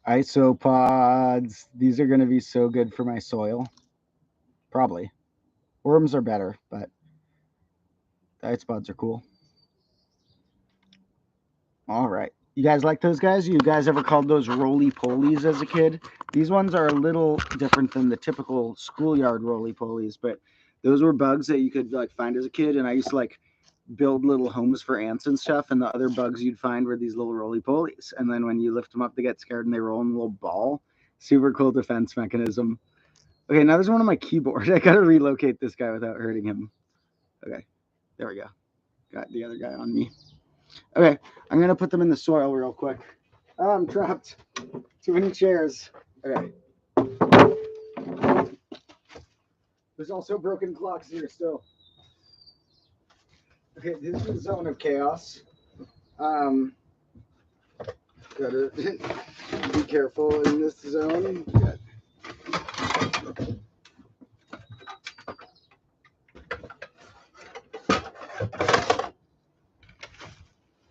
[SPEAKER 2] Isopods. These are going to be so good for my soil. Probably. Worms are better, but the isopods are cool. All right. You guys like those guys? You guys ever called those roly-polies as a kid? These ones are a little different than the typical schoolyard roly-polies, but those were bugs that you could like find as a kid, and I used to like build little homes for ants and stuff, and the other bugs you'd find were these little roly-polies. And then when you lift them up, they get scared and they roll in a little ball. Super cool defense mechanism. Okay, now there's one on my keyboard. I gotta relocate this guy without hurting him. Okay, there we go. Got the other guy on me. Okay, I'm gonna put them in the soil real quick. Oh, I'm trapped. Too many chairs. Okay. There's also broken clocks here still. Okay, this is the zone of chaos. Gotta be careful in this zone.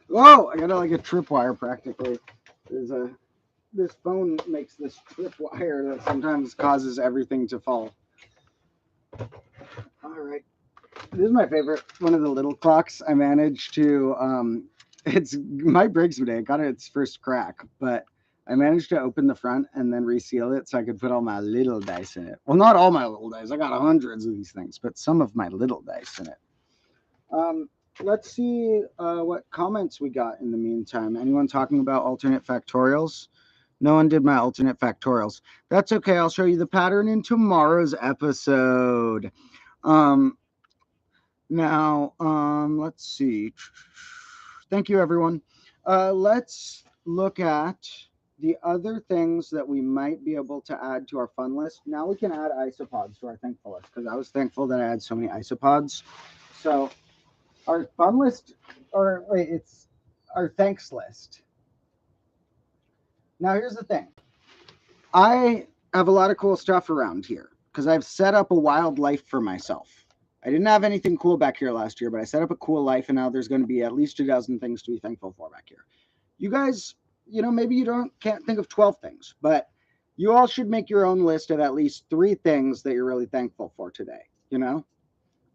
[SPEAKER 2] Whoa! I got like a tripwire practically. This phone makes this tripwire that sometimes causes everything to fall. All right. This is my favorite. One of the little clocks. I managed to it's my breaks today. It got its first crack, but I managed to open the front and then reseal it so I could put all my little dice in it. Well, not all my little dice. I got hundreds of these things, but some of my little dice in it. Let's see what comments we got in the meantime. Anyone talking about alternate factorials? No one did my alternate factorials. That's okay. I'll show you the pattern in tomorrow's episode. Let's see. Thank you, everyone. Let's look at the other things that we might be able to add to our fun list. Now we can add isopods to our thankful list because I was thankful that I had so many isopods. So our fun list, or wait, it's our thanks list. Now here's the thing. I have a lot of cool stuff around here because I've set up a wild life for myself. I didn't have anything cool back here last year, but I set up a cool life, and now there's going to be at least a dozen things to be thankful for back here. You guys, maybe you can't think of 12 things, but you all should make your own list of at least 3 things that you're really thankful for today,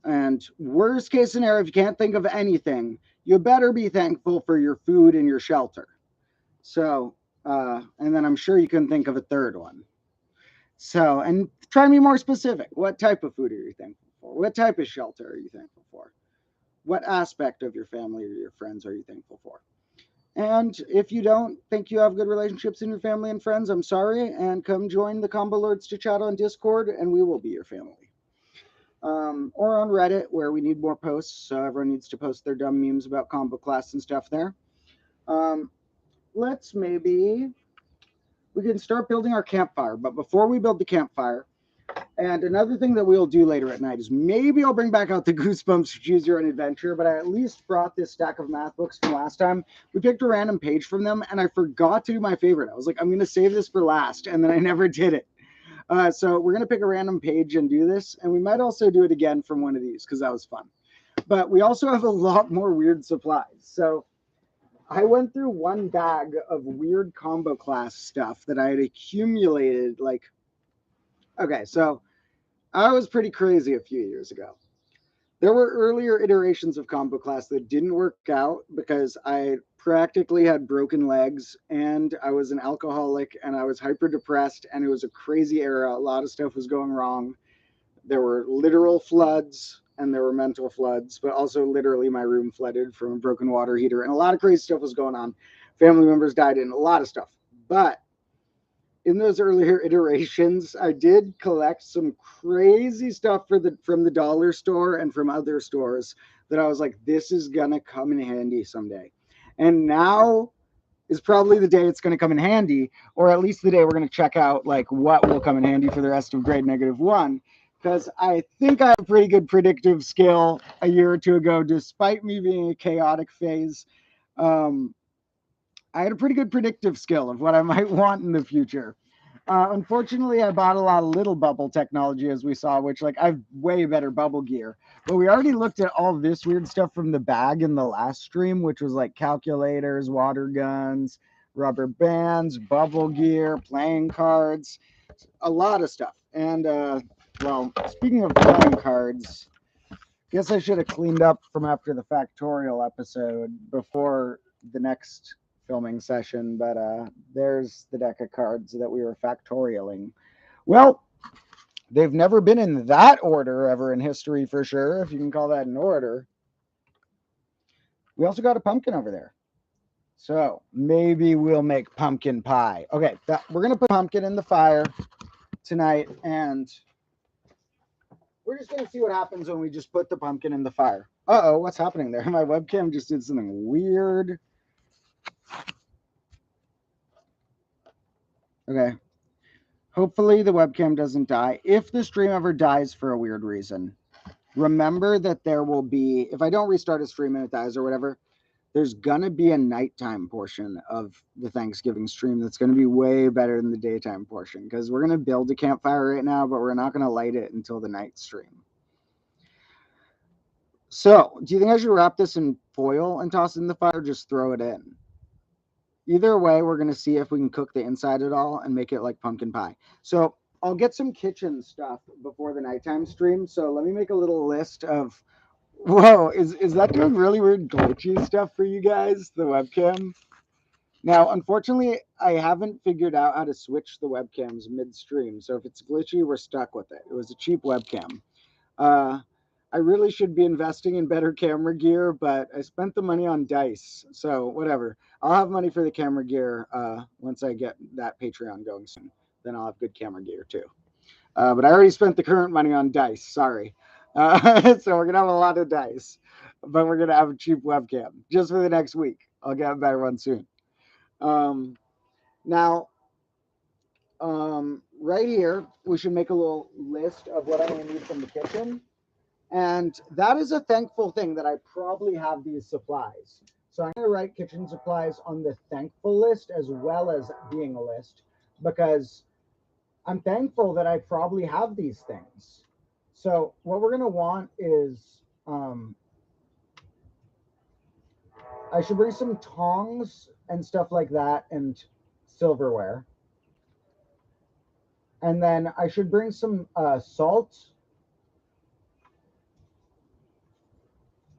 [SPEAKER 2] And worst case scenario, if you can't think of anything, you better be thankful for your food and your shelter. So, and then I'm sure you can think of a third one. So, and try to be more specific. What type of food are you thankful for? What type of shelter are you thankful for? What aspect of your family or your friends are you thankful for? And if you don't think you have good relationships in your family and friends, I'm sorry, and come join the Combo Lords to chat on Discord, and we will be your family. Or on Reddit, where we need more posts, so everyone needs to post their dumb memes about combo class and stuff there. We can start building our campfire, but before we build the campfire, and another thing that we'll do later at night is maybe I'll bring back out the Goosebumps Choose Your Own Adventure, but I at least brought this stack of math books from last time. We picked a random page from them, and I forgot to do my favorite. I was like, I'm going to save this for last, and then I never did it. So we're going to pick a random page and do this, and we might also do it again from one of these, because that was fun. But we also have a lot more weird supplies. So I went through one bag of weird combo class stuff that I had accumulated. Okay, so I was pretty crazy a few years ago. There were earlier iterations of combo class that didn't work out because I practically had broken legs and I was an alcoholic and I was hyper depressed and it was a crazy era. A lot of stuff was going wrong. There were literal floods and there were mental floods, but also literally my room flooded from a broken water heater and a lot of crazy stuff was going on. Family members died and a lot of stuff. But in those earlier iterations, I did collect some crazy stuff from the dollar store and from other stores that I was like, this is gonna come in handy someday. And now is probably the day it's going to come in handy, or at least the day we're going to check out like what will come in handy for the rest of grade -1. Because I think I have pretty good predictive skill a year or two ago, despite me being a chaotic phase. Um, I had a pretty good predictive skill of what I might want in the future. Unfortunately, I bought a lot of little bubble technology, as we saw, which like I have way better bubble gear. But we already looked at all this weird stuff from the bag in the last stream, which was like calculators, water guns, rubber bands, bubble gear, playing cards, a lot of stuff. And well, speaking of playing cards, guess I should have cleaned up from after the Factorial episode before the next filming session, but there's the deck of cards that we were factorialing. Well, they've never been in that order ever in history for sure, if you can call that an order. We also got a pumpkin over there. So maybe we'll make pumpkin pie. Okay, we're going to put pumpkin in the fire tonight, and we're just going to see what happens when we just put the pumpkin in the fire. Uh-oh, what's happening there? My webcam just did something weird. Okay. Hopefully the webcam doesn't die. If the stream ever dies for a weird reason, remember that there will be, if I don't restart a stream and it dies or whatever, there's going to be a nighttime portion of the Thanksgiving stream that's going to be way better than the daytime portion, because we're going to build a campfire right now, but we're not going to light it until the night stream. So, do you think I should wrap this in foil and toss it in the fire, or just throw it in? Either way, we're going to see if we can cook the inside at all and make it like pumpkin pie. So I'll get some kitchen stuff before the nighttime stream. So let me make a little list of, whoa, is that doing really weird glitchy stuff for you guys, the webcam? Now, unfortunately, I haven't figured out how to switch the webcams midstream. So if it's glitchy, we're stuck with it. It was a cheap webcam. I really should be investing in better camera gear, but I spent the money on dice. So whatever. I'll have money for the camera gear once I get that Patreon going soon. Then I'll have good camera gear too. But I already spent the current money on dice. Sorry. So we're going to have a lot of dice, but we're going to have a cheap webcam just for the next week. I'll get a better one soon. Now, right here, we should make a little list of what I'm going to need from the kitchen. And that is a thankful thing that I probably have these supplies. So I'm going to write kitchen supplies on the thankful list as well as being a list, because I'm thankful that I probably have these things. So what we're going to want is, I should bring some tongs and stuff like that and silverware. And then I should bring some salt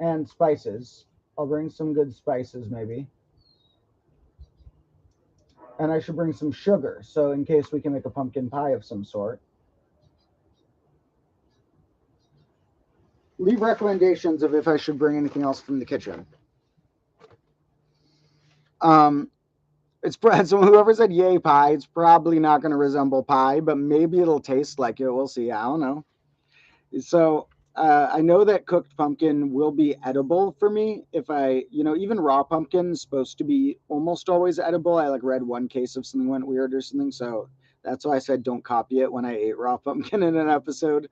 [SPEAKER 2] and spices. I'll bring some good spices maybe. And I should bring some sugar, so in case we can make a pumpkin pie of some sort. Leave recommendations of if I should bring anything else from the kitchen. It's so whoever said yay pie, it's probably not going to resemble pie, but maybe it'll taste like it. We'll see. I don't know. So I know that cooked pumpkin will be edible for me if I, even raw pumpkin is supposed to be almost always edible. I like read one case of something went weird or something. So that's why I said don't copy it when I ate raw pumpkin in an episode.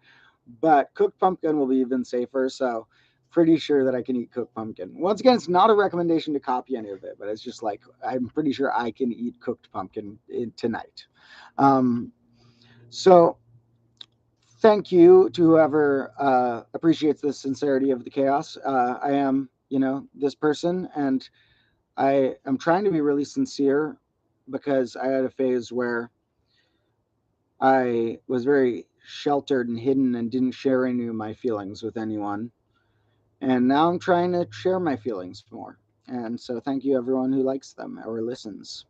[SPEAKER 2] But cooked pumpkin will be even safer. So pretty sure that I can eat cooked pumpkin. Once again, it's not a recommendation to copy any of it, but it's just like, I'm pretty sure I can eat cooked pumpkin tonight. So thank you to whoever appreciates the sincerity of the chaos. I am, this person, and I am trying to be really sincere, because I had a phase where I was very sheltered and hidden and didn't share any of my feelings with anyone. And now I'm trying to share my feelings more. And so thank you everyone who likes them or listens.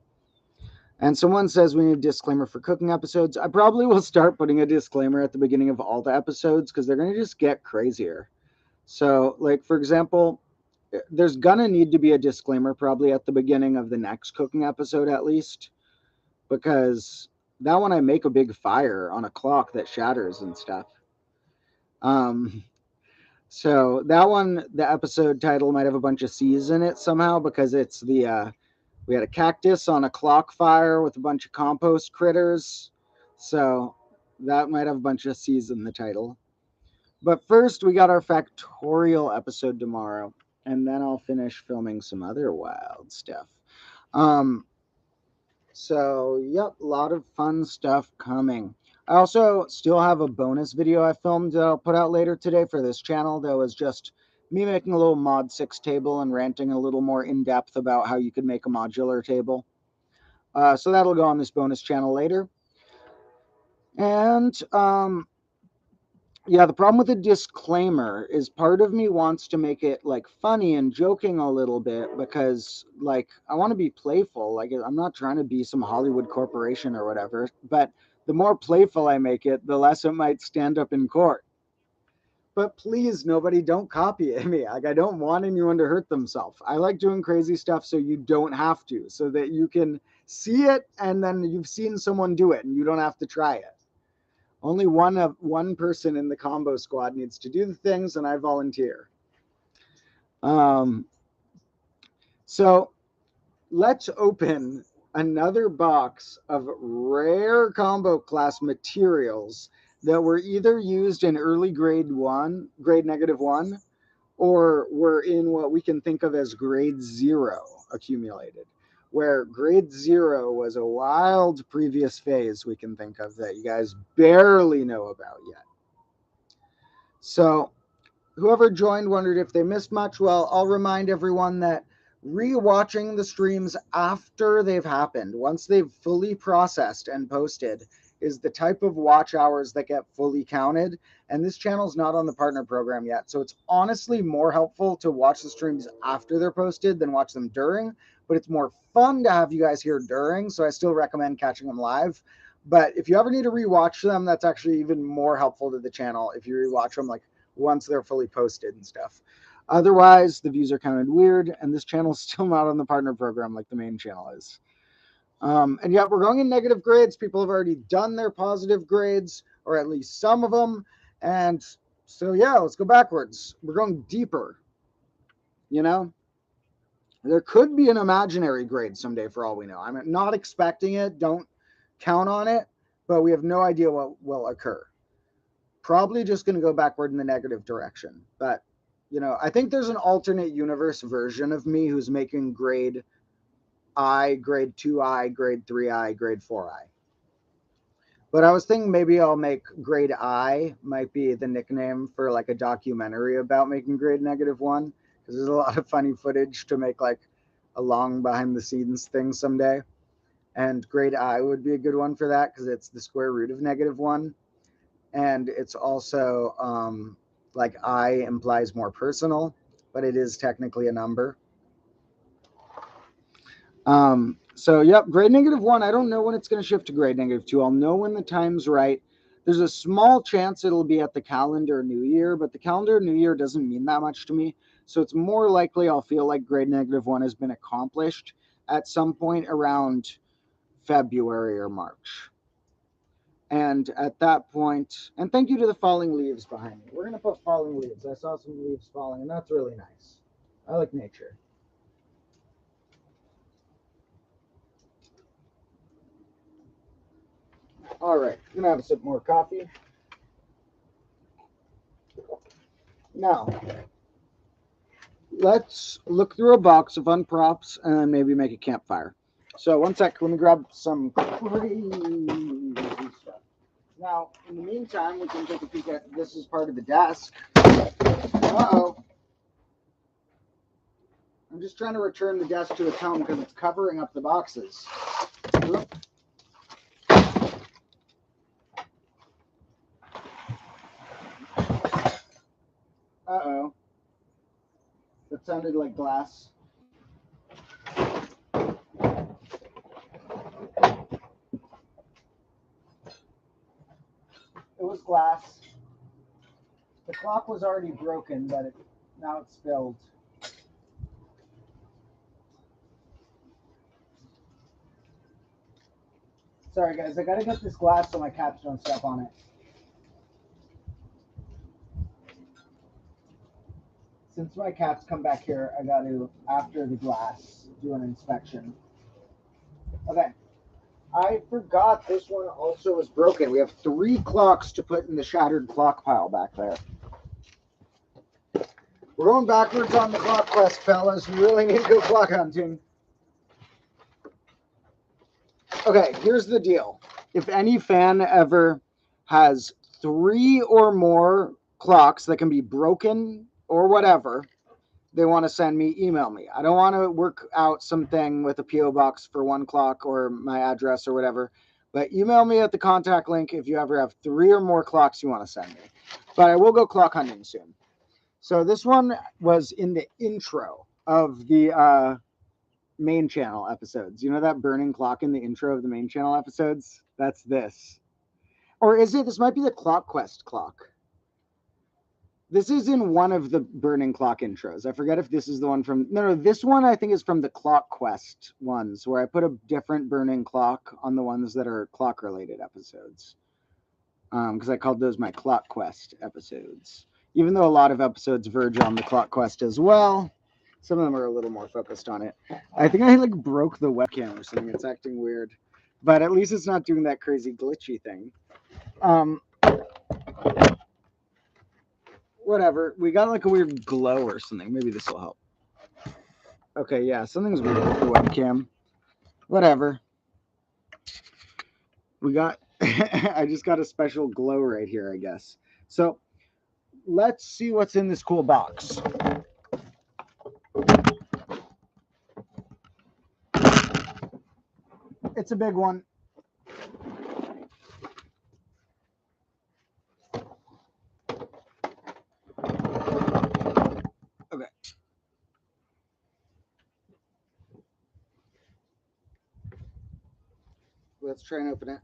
[SPEAKER 2] And someone says we need a disclaimer for cooking episodes. I probably will start putting a disclaimer at the beginning of all the episodes, because they're going to just get crazier. So, like, for example, there's going to need to be a disclaimer probably at the beginning of the next cooking episode at least, because that one I make a big fire on a clock that shatters and stuff. So that one, the episode title might have a bunch of C's in it somehow, because it's the We had a cactus on a clock fire with a bunch of compost critters. So that might have a bunch of C's in the title. But first, we got our factorial episode tomorrow, and then I'll finish filming some other wild stuff. So, yep, a lot of fun stuff coming. I also still have a bonus video I filmed that I'll put out later today for this channel that was just me making a little mod 6 table and ranting a little more in depth about how you could make a modular table. So that'll go on this bonus channel later. And yeah, the problem with the disclaimer is part of me wants to make it like funny and joking a little bit because like I want to be playful. Like I'm not trying to be some Hollywood corporation or whatever, but the more playful I make it, the less it might stand up in court. But please, nobody, don't copy me. Like I don't want anyone to hurt themselves. I like doing crazy stuff so you don't have to, so that you can see it and then you've seen someone do it and you don't have to try it. Only one person in the combo squad needs to do the things, and I volunteer. So let's open another box of rare combo class materials that were either used in early grade -1, or were in what we can think of as grade 0 accumulated, where grade 0 was a wild previous phase we can think of that you guys barely know about yet. So whoever joined wondered if they missed much. Well, I'll remind everyone that rewatching the streams after they've happened, once they've fully processed and posted, is the type of watch hours that get fully counted. And this channel's not on the partner program yet. So it's honestly more helpful to watch the streams after they're posted than watch them during. But it's more fun to have you guys here during. So I still recommend catching them live. But if you ever need to rewatch them, that's actually even more helpful to the channel if you rewatch them like once they're fully posted and stuff. Otherwise, the views are counted weird, and this channel is still not on the partner program like the main channel is. And yet we're going in negative grades. People have already done their positive grades, or at least some of them. And so, yeah, let's go backwards. We're going deeper. You know, there could be an imaginary grade someday for all we know. I'm not expecting it. Don't count on it, but we have no idea what will occur. Probably just going to go backward in the negative direction. But, you know, I think there's an alternate universe version of me who's making grade I, grade 2I, grade 3I, grade 4I. But I was thinking maybe I'll make grade I might be the nickname for like a documentary about making grade -1, because there's a lot of funny footage to make like a long behind the scenes thing someday. And grade I would be a good one for that because it's the square root of -1. And it's also like I implies more personal, but it is technically a number. So yep, grade -1. I don't know when it's going to shift to grade -2. I'll know when the time's right. There's a small chance it'll be at the calendar new year, but the calendar new year doesn't mean that much to me. So it's more likely I'll feel like grade -1 has been accomplished at some point around February or March. And at that point, and thank you to the falling leaves behind me. We're going to put falling leaves. I saw some leaves falling, and that's really nice. I like nature. All right, I'm going to have a sip more coffee. Now, let's look through a box of fun props and maybe make a campfire. So one sec, let me grab some crazy stuff. Now, in the meantime, we can take a peek at this as part of the desk. Uh-oh. I'm just trying to return the desk to its home because it's covering up the boxes. Oop. Uh-oh. That sounded like glass. It was glass. The clock was already broken, but now it's spilled. Sorry, guys. I gotta get this glass so my cats don't step on it. Since my cats come back here, I got to, after the glass, do an inspection. Okay. I forgot this one also is broken. We have 3 clocks to put in the shattered clock pile back there. We're going backwards on the clock quest, fellas. We really need to go clock hunting. Okay, here's the deal. If any fan ever has 3 or more clocks that can be broken or whatever, they want to send me, email me. I don't want to work out something with a PO box for 1 clock or my address or whatever, but email me at the contact link if you ever have 3 or more clocks you want to send me. But I will go clock hunting soon. So this one was in the intro of the main channel episodes. You know that burning clock in the intro of the main channel episodes? That's this. Or is it? This might be the Clock Quest clock. This is in one of the burning clock intros. I forget if this is the one from... No, this one I think is from the Clock Quest ones, where I put a different burning clock on the ones that are clock-related episodes. Because I called those my Clock Quest episodes. Even though a lot of episodes verge on the Clock Quest as well, some of them are a little more focused on it. I think I like broke the webcam or something. It's acting weird. But at least it's not doing that crazy glitchy thing. Whatever. We got like a weird glow or something. Maybe this will help. Okay, yeah, something's weird with the webcam. Whatever. We got... I just got a special glow right here, I guess. So, let's see what's in this cool box. It's a big one. Okay. Let's try and open it.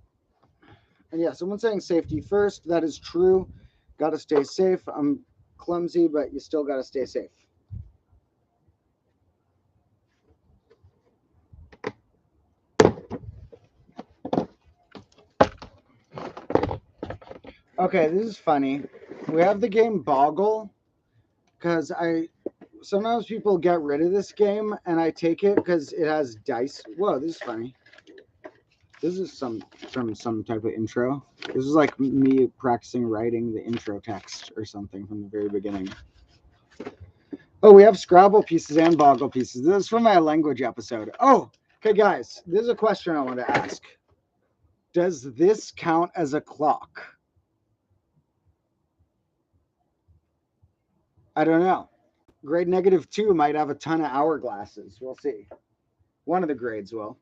[SPEAKER 2] And yeah, someone's saying safety first. That is true. Got to stay safe. I'm clumsy, but you still got to stay safe. Okay, this is funny. We have the game Boggle because sometimes people get rid of this game and I take it because it has dice. Whoa, this is funny. This is from some type of intro. This is like me practicing writing the intro text or something from the very beginning. Oh, we have Scrabble pieces and Boggle pieces. This is from my language episode. Oh, okay, guys, this is a question I want to ask. Does this count as a clock? I don't know. Grade -2 might have a ton of hourglasses. We'll see. One of the grades will.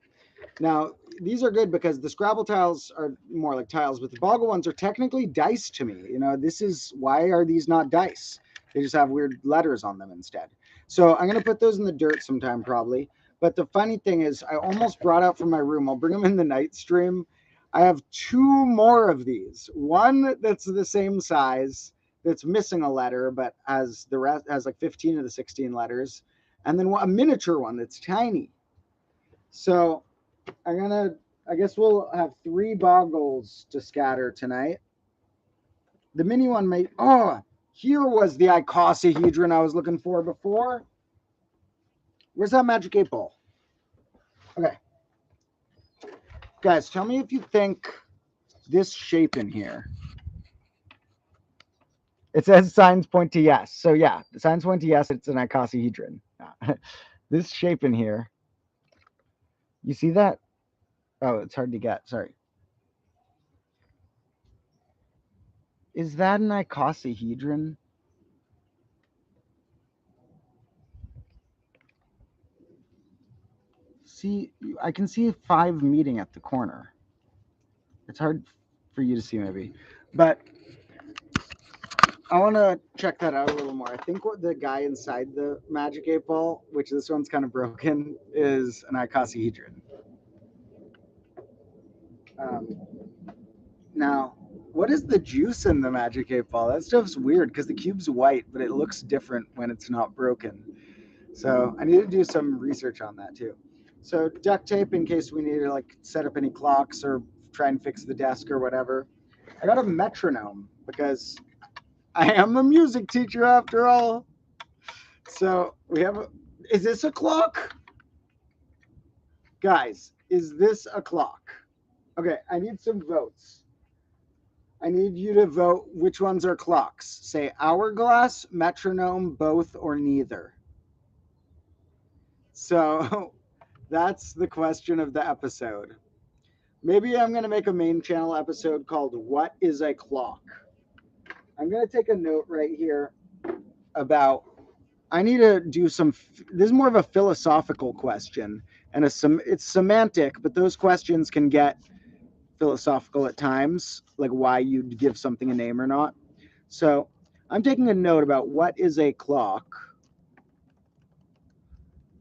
[SPEAKER 2] Now, these are good because the Scrabble tiles are more like tiles, but the Boggle ones are technically dice to me. You know, this is, why are these not dice? They just have weird letters on them instead. So I'm going to put those in the dirt sometime probably. But the funny thing is, I almost brought out from my room. I'll bring them in the night stream. I have 2 more of these. One that's the same size, that's missing a letter, but has the rest, has like 15 of the 16 letters. And then a miniature one that's tiny. So I guess we'll have 3 Boggles to scatter tonight. The mini one may, here was the icosahedron I was looking for before. Where's that magic 8 ball? Okay. Guys, tell me if you think this shape in here. It says signs point to yes. So yeah, the signs point to yes, it's an icosahedron. This shape in here. You see that? Oh, it's hard to get. Sorry. Is that an icosahedron? See, I can see 5 meeting at the corner. It's hard for you to see maybe, but I want to check that out a little more. I think what the guy inside the magic 8 ball, which this one's kind of broken, is an icosahedron. Now, what is the juice in the magic 8 ball? That stuff's weird because the cube's white, but it looks different when it's not broken. So I need to do some research on that too. So duct tape in case we need to like set up any clocks or try and fix the desk or whatever. I got a metronome because I am a music teacher after all. So we have is this a clock? Guys, Is this a clock? Okay, I need some votes. I need you to vote which ones are clocks. Say hourglass, metronome, both, or neither. So that's the question of the episode. Maybe I'm going to make a main channel episode called What is a Clock? I'm going to take a note right here about, I need to do some, this is more of a philosophical question, and it's semantic, but those questions can get philosophical at times, like why you'd give something a name or not. So I'm taking a note about what is a clock.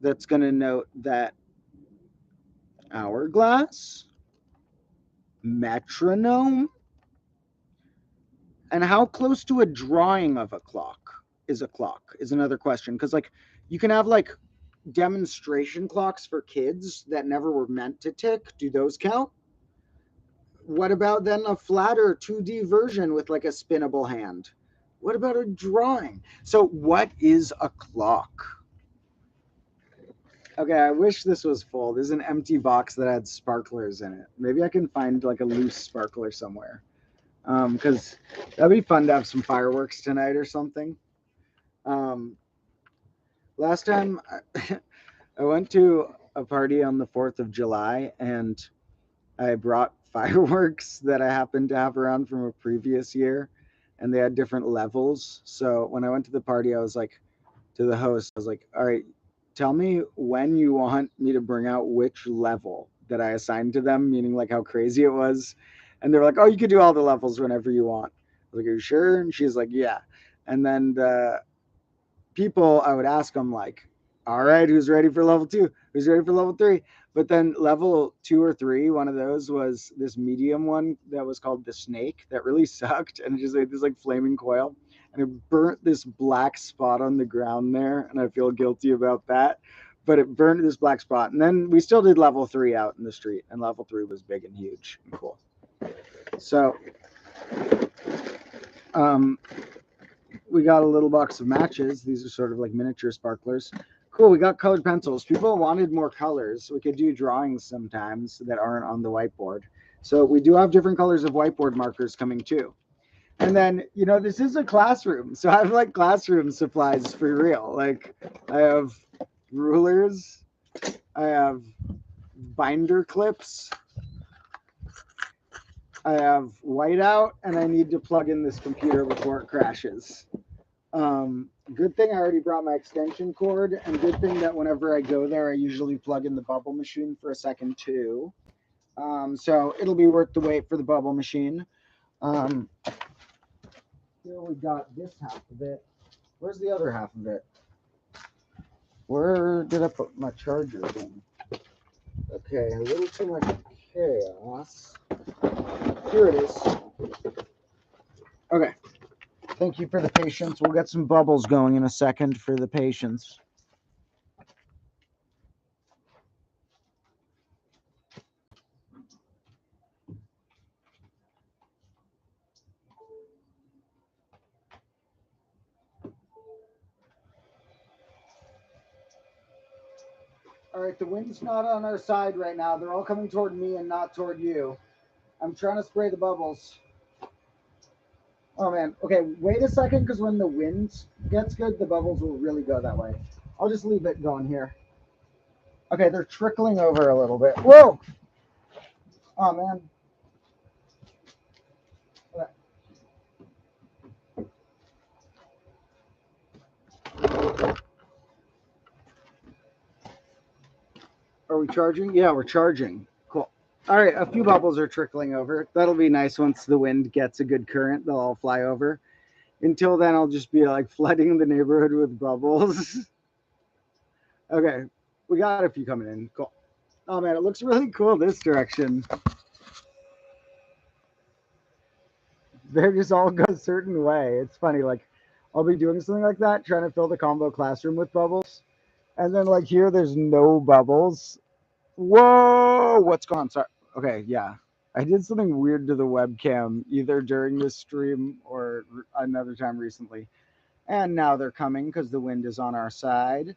[SPEAKER 2] That's going to note that hourglass, metronome, and how close to a drawing of a clock is another question. Because like you can have like demonstration clocks for kids that never were meant to tick. Do those count? What about then a flatter 2D version with like a spinnable hand? What about a drawing? So what is a clock? Okay, I wish this was full. This is an empty box that had sparklers in it. Maybe I can find like a loose sparkler somewhere. Because that'd be fun to have some fireworks tonight or something. Last time I went to a party on the 4th of July and I brought fireworks that I happened to have around from a previous year, and they had different levels. So when I went to the party, I was like, to the host, I was like, all right, tell me when you want me to bring out which level that I assigned to them, meaning like how crazy it was. And they were like, oh, you could do all the levels whenever you want. I was like, are you sure? And she's like, yeah. And then the people, I would ask them like, all right, who's ready for level 2? Who's ready for level 3? But then level 2 or 3, one of those was this medium one that was called the snake that really sucked, and it just made this like flaming coil, and it burnt this black spot on the ground there, and I feel guilty about that. But it burned this black spot, and then we still did level 3 out in the street, and level 3 was big and huge and cool. So we got a little box of matches. These are sort of like miniature sparklers. Cool, we got colored pencils. People wanted more colors. We could do drawings sometimes that aren't on the whiteboard. So we do have different colors of whiteboard markers coming too. And then, you know, this is a classroom. So I have like classroom supplies for real. Like I have rulers, I have binder clips, I have whiteout, and I need to plug in this computer before it crashes. Good thing I already brought my extension cord, and good thing that whenever I go there, I usually plug in the bubble machine for a second too. So it'll be worth the wait for the bubble machine. Here we got this half of it. Where's the other half of it? Where did I put my charger in? Okay, a little too much chaos. Here it is. Okay. Thank you for the patience. We'll get some bubbles going in a second for the patience. All right, the wind's not on our side right now. They're all coming toward me and not toward you. I'm trying to spray the bubbles. Oh man. Okay, wait a second, because when the wind gets good, the bubbles will really go that way. I'll just leave it going here. Okay, they're trickling over a little bit. Whoa! Oh man. Are we charging? Yeah, we're charging. Cool. All right, a few bubbles are trickling over. That'll be nice once the wind gets a good current. They'll all fly over. Until then, I'll just be like flooding the neighborhood with bubbles. Okay, we got a few coming in. Cool. Oh man, it looks really cool this direction. They just all go a certain way. It's funny, like I'll be doing something like that, trying to fill the combo classroom with bubbles. And then like here, there's no bubbles. Whoa, what's going on? Sorry. Okay, yeah. I did something weird to the webcam either during this stream or another time recently. And now they're coming because the wind is on our side.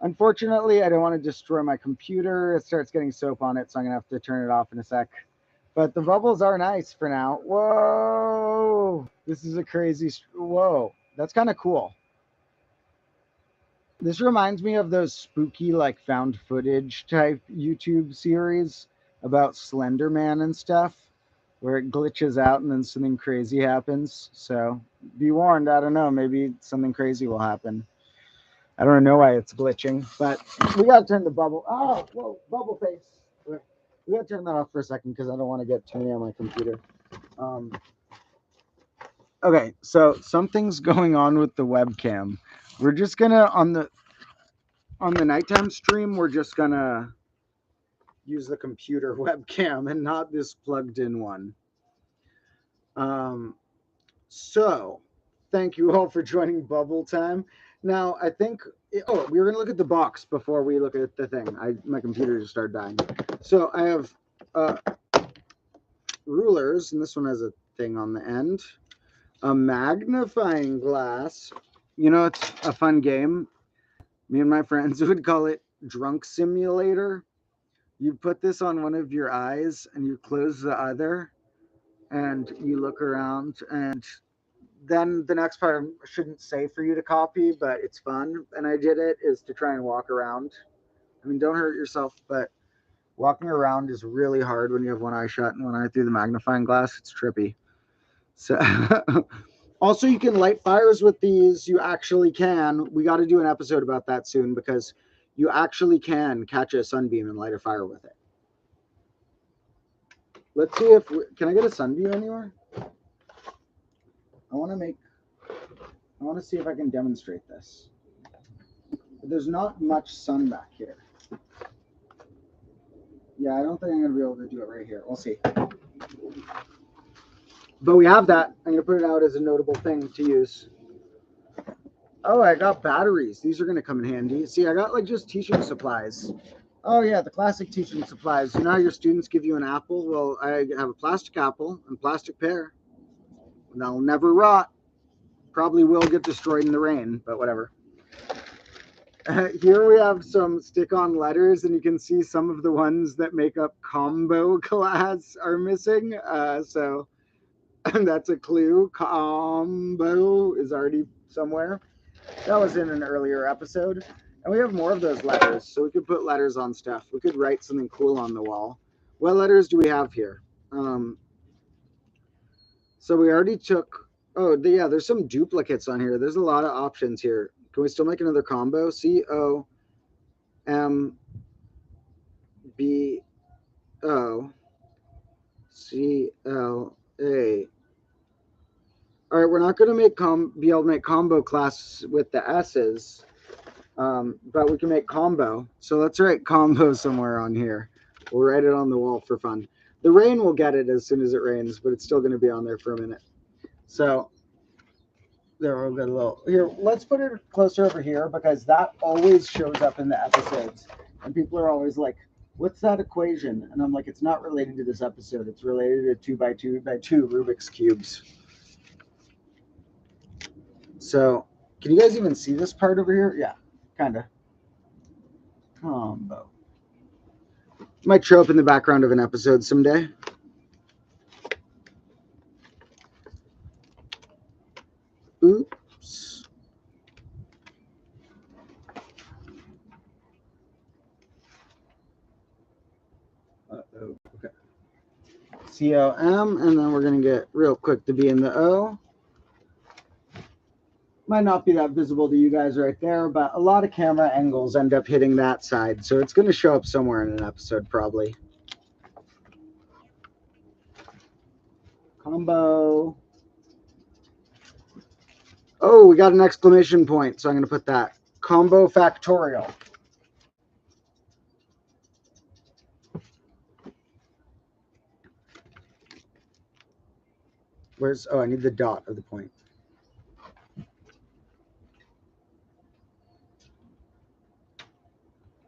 [SPEAKER 2] Unfortunately, I don't want to destroy my computer. It starts getting soap on it, so I'm going to have to turn it off in a sec. But the bubbles are nice for now. Whoa! This is a crazy... Whoa. That's kind of cool. This reminds me of those spooky, like, found footage type YouTube series about Slender Man and stuff, where it glitches out and then something crazy happens. So be warned, I don't know, maybe something crazy will happen. I don't know why it's glitching, but we got to turn the bubble. Oh, whoa, bubble face. We got to turn that off for a second because I don't want to get too near my computer. Okay, so something's going on with the webcam. We're just gonna on the nighttime stream. We're just gonna use the computer webcam and not this plugged in one. So thank you all for joining Bubble Time. Now I think we were gonna look at the box before we look at the thing. My computer just started dying. So I have rulers, and this one has a thing on the end. A magnifying glass. You know, it's a fun game. Me and my friends would call it Drunk Simulator. You put this on one of your eyes and you close the other and you look around, and then the next part I shouldn't say for you to copy, but it's fun. And I did it is to try and walk around. I mean, don't hurt yourself, but walking around is really hard when you have one eye shut and one eye through the magnifying glass. It's trippy. So also, you can light fires with these. You actually can. We got to do an episode about that soon because you actually can catch a sunbeam and light a fire with it. Let's see if can I get a sunbeam anywhere? I want to see if I can demonstrate this. But there's not much sun back here. Yeah, I don't think I'm going to be able to do it right here. We'll see. But we have that. I'm going to put it out as a notable thing to use. Oh, I got batteries. These are going to come in handy. See, I got like just teaching supplies. Oh yeah, the classic teaching supplies. You know how your students give you an apple? Well, I have a plastic apple and plastic pear. That'll never rot. Probably will get destroyed in the rain, but whatever. Here we have some stick-on letters, and you can see some of the ones that make up combo class are missing. So that's a clue. Combo is already somewhere. That was in an earlier episode. And we have more of those letters, so we could put letters on stuff. We could write something cool on the wall. What letters do we have here? So we already took... Oh, yeah, there's some duplicates on here. There's a lot of options here. Can we still make another combo? C-O-M-B-O-C-L-A. All right, we're not going to be able to make combo class with the S's, but we can make combo. So let's write combo somewhere on here. We'll write it on the wall for fun. The rain will get it as soon as it rains, but it's still going to be on there for a minute. So there, we'll get a little here. Let's put it closer over here because that always shows up in the episodes, and people are always like, "What's that equation?" And I'm like, "It's not related to this episode. It's related to 2x2x2 Rubik's cubes." So, can you guys even see this part over here? Yeah, kind of. Combo. Might show up in the background of an episode someday. Oops. Uh-oh. Okay. C-O-M, and then we're going to get real quick the B and the O. Might not be that visible to you guys right there, but a lot of camera angles end up hitting that side, so it's going to show up somewhere in an episode probably. Combo. Oh, we got an exclamation point, so I'm going to put that. Combo factorial. Oh, I need the dot of the point.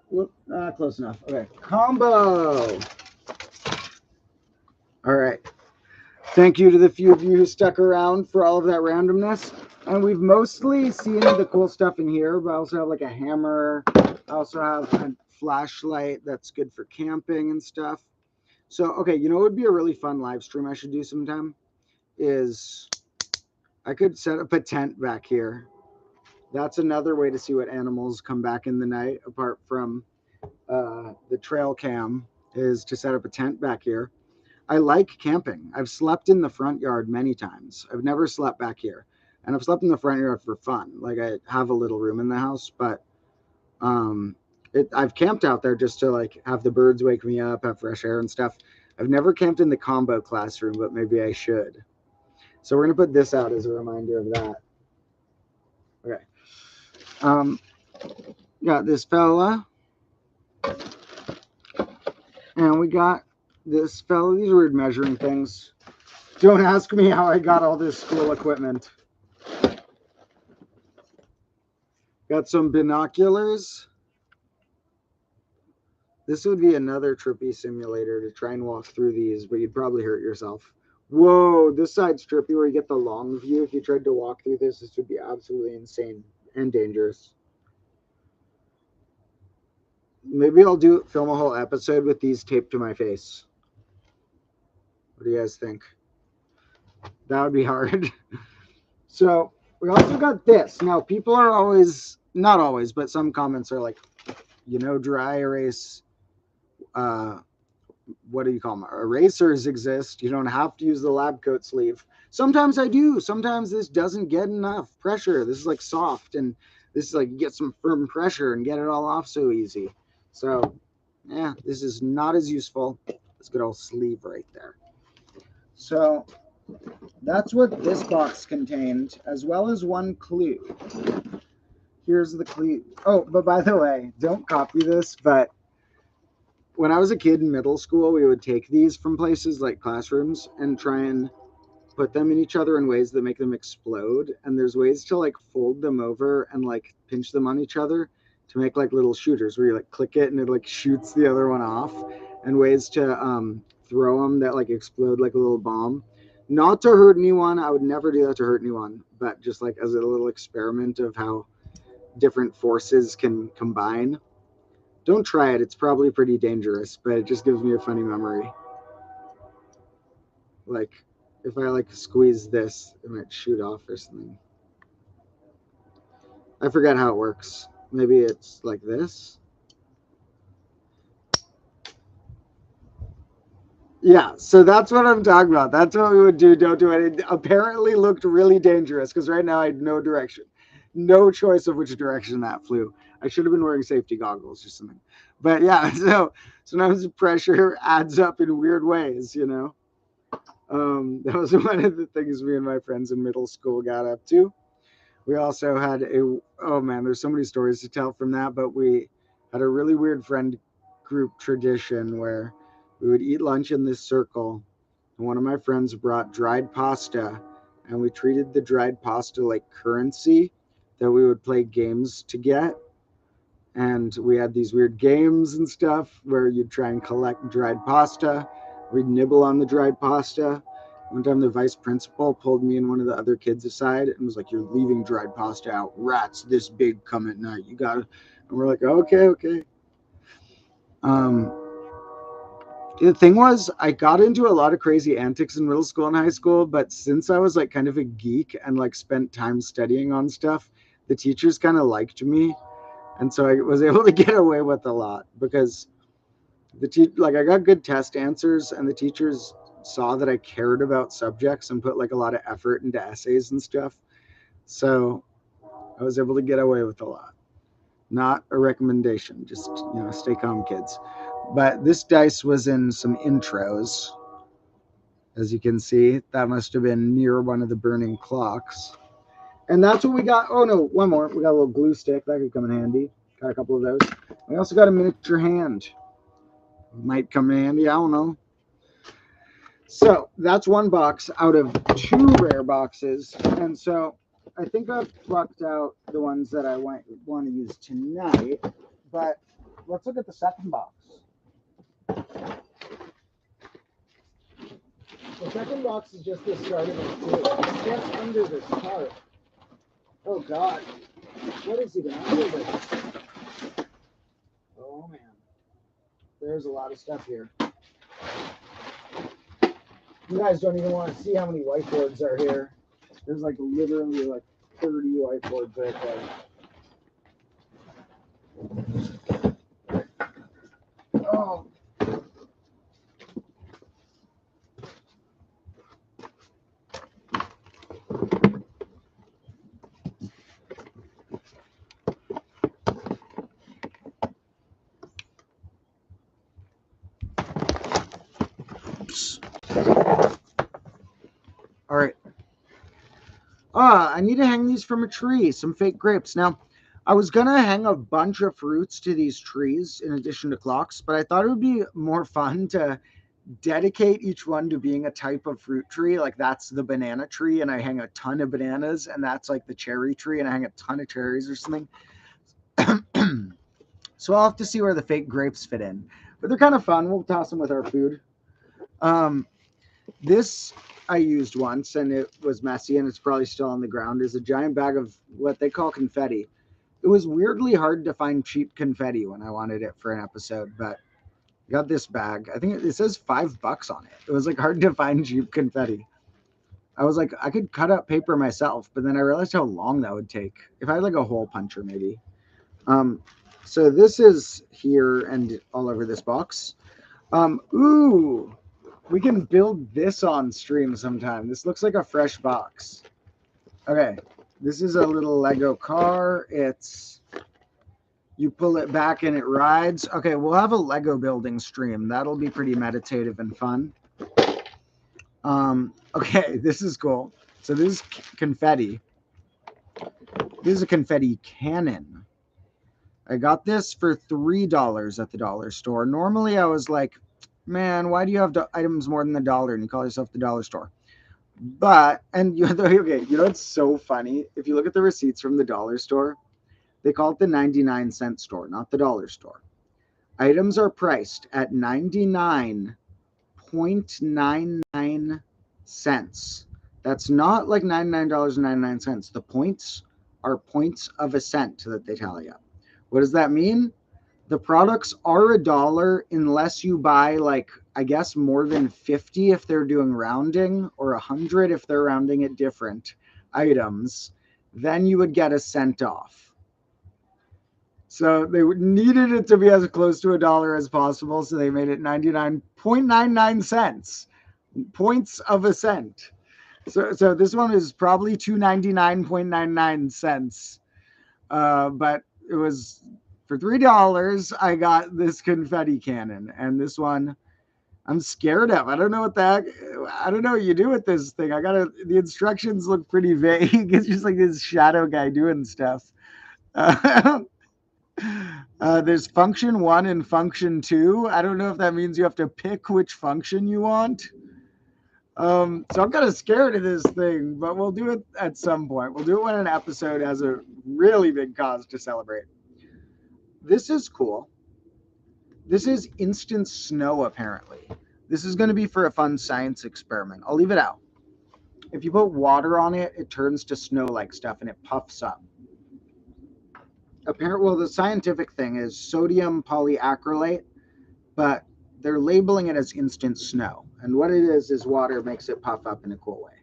[SPEAKER 2] Whoop, close enough. Okay, combo. All right. Thank you to the few of you who stuck around for all of that randomness. And we've mostly seen the cool stuff in here, but I also have like a hammer. I also have a flashlight that's good for camping and stuff. So, okay, you know what would be a really fun live stream I should do sometime? Is I could set up a tent back here. That's another way to see what animals come back in the night, apart from the trail cam, is to set up a tent back here. I like camping. I've slept in the front yard many times. I've never slept back here. And I've slept in the front yard for fun. Like I have a little room in the house, but um I've camped out there just to like have the birds wake me up, have fresh air and stuff. I've never camped in the combo classroom, but maybe I should. So we're gonna put this out as a reminder of that. Okay. Um got this fella, and we got this fella. These weird measuring things. Don't ask me how I got all this school equipment. Got some binoculars. This would be another trippy simulator to try and walk through these, but you'd probably hurt yourself. Whoa, this side's trippy where you get the long view. If you tried to walk through this would be absolutely insane and dangerous. Maybe I'll film a whole episode with these taped to my face. What do you guys think? That would be hard. So we also got this. Now, people are always, not always, but some comments are like, dry erase, what do you call them? Erasers exist. You don't have to use the lab coat sleeve. Sometimes I do. Sometimes this doesn't get enough pressure. This is like soft, and this is like get some firm pressure and get it all off so easy. So, yeah, this is not as useful. This good old sleeve right there. So that's what this box contained, as well as one clue. Here's the clue. Oh, but by the way, don't copy this, but when I was a kid in middle school, we would take these from places like classrooms and try and put them in each other in ways that make them explode. And there's ways to like fold them over and like pinch them on each other to make like little shooters where you like click it and it like shoots the other one off, and ways to throw them that like explode like a little bomb. Not to hurt anyone. I would never do that to hurt anyone, but just like as a little experiment of how different forces can combine. Don't try it. It's probably pretty dangerous, but it just gives me a funny memory. Like, if I like squeeze this, it might shoot off or something. I forget how it works. Maybe it's like this. Yeah, so that's what I'm talking about. That's what we would do. Don't do it. It apparently looked really dangerous because right now I had no direction, no choice of which direction that flew. I should have been wearing safety goggles or something. But yeah, so sometimes the pressure adds up in weird ways, That was one of the things me and my friends in middle school got up to. We also had oh man, there's so many stories to tell from that, but we had a really weird friend group tradition where we would eat lunch in this circle. And one of my friends brought dried pasta, and we treated the dried pasta like currency that we would play games to get. And we had these weird games and stuff where you'd try and collect dried pasta. We'd nibble on the dried pasta. One time, the vice principal pulled me and one of the other kids aside and was like, "You're leaving dried pasta out. Rats this big come at night. You got to." And we're like, "Okay, okay." Um, the thing was, I got into a lot of crazy antics in middle school and high school, but since I was like kind of a geek and like spent time studying on stuff, the teachers kind of liked me, and so I was able to get away with a lot because like I got good test answers, and the teachers saw that I cared about subjects and put like a lot of effort into essays and stuff. So I was able to get away with a lot. Not a recommendation, just stay calm, kids. But this dice was in some intros. As you can see, that must have been near one of the burning clocks. And that's what we got. Oh no, one more. We got a little glue stick. That could come in handy. Got a couple of those. We also got a miniature hand. Might come in handy. I don't know. So that's one box out of two rare boxes. And so I think I've plucked out the ones that I want to use tonight. But let's look at the second box. The second box is just the start of it too. Get under this tarp. Oh God, what is even under this? Oh man, there's a lot of stuff here. You guys don't even want to see how many whiteboards are here. There's like literally like 30 whiteboards right there. Oh. All right. I need to hang these from a tree, some fake grapes. Now, I was going to hang a bunch of fruits to these trees in addition to clocks, but I thought it would be more fun to dedicate each one to being a type of fruit tree. Like that's the banana tree, and I hang a ton of bananas, and that's like the cherry tree, and I hang a ton of cherries or something. So I'll have to see where the fake grapes fit in, but they're kind of fun. We'll toss them with our food. This I used once and it was messy and it's probably still on the ground, is a giant bag of what they call confetti. It was weirdly hard to find cheap confetti when I wanted it for an episode, but I got this bag. I think it says $5 on it. It was like hard to find cheap confetti. I was like, I could cut up paper myself, but then I realized how long that would take. If I had like a hole puncher, maybe. So this is here and all over this box. Ooh, we can build this on stream sometime. This looks like a fresh box. Okay, this is a little Lego car. You pull it back and it rides. Okay, we'll have a Lego building stream. That'll be pretty meditative and fun. Okay, this is cool. So this is confetti. This is a confetti cannon. I got this for $3 at the dollar store. Normally I was like, man, why do you have items more than $1 and you call yourself the dollar store? But, and you okay, you know what's so funny? If you look at the receipts from the dollar store, they call it the 99-cent store, not the dollar store. Items are priced at 99.99 cents. That's not like $99.99. The points are points of a cent that they tally up. What does that mean? The products are $1 unless you buy like, I guess more than 50 if they're doing rounding, or 100 if they're rounding at different items. Then you would get a cent off. So they needed it to be as close to $1 as possible, so they made it 99.99 cents, points of a cent. So this one is probably 299.99 cents, but it was for $3. I got this confetti cannon, and this one I'm scared of. I don't know what you do with this thing. The instructions look pretty vague. It's just like this shadow guy doing stuff. There's function 1 and function 2. I don't know if that means you have to pick which function you want. So I'm kind of scared of this thing, but we'll do it at some point. We'll do it when an episode has a really big cause to celebrate. This is cool. This is instant snow, apparently. This is going to be for a fun science experiment. I'll leave it out. If you put water on it, it turns to snow-like stuff and it puffs up. Well, the scientific thing is sodium polyacrylate, but they're labeling it as instant snow. And what it is water makes it puff up in a cool way.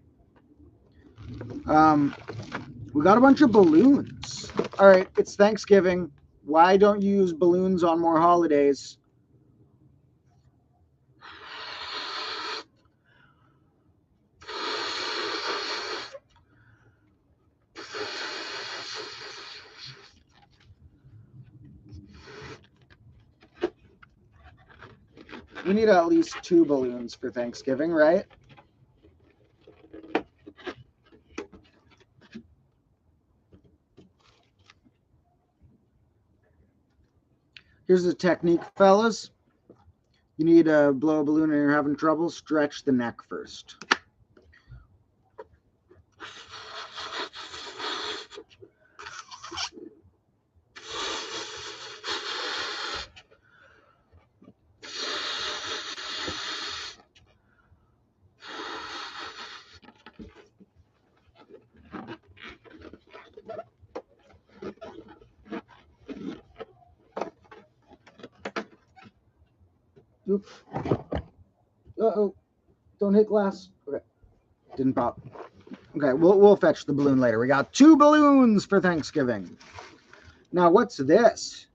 [SPEAKER 2] We got a bunch of balloons. All right, it's Thanksgiving. Why don't you use balloons on more holidays? We need at least 2 balloons for Thanksgiving, right? Here's the technique, fellas. You need to blow a balloon and you're having trouble, stretch the neck first. Oop. Uh-oh. Don't hit glass. Okay. Didn't pop. Okay, we'll fetch the balloon later. We got 2 balloons for Thanksgiving. Now, what's this?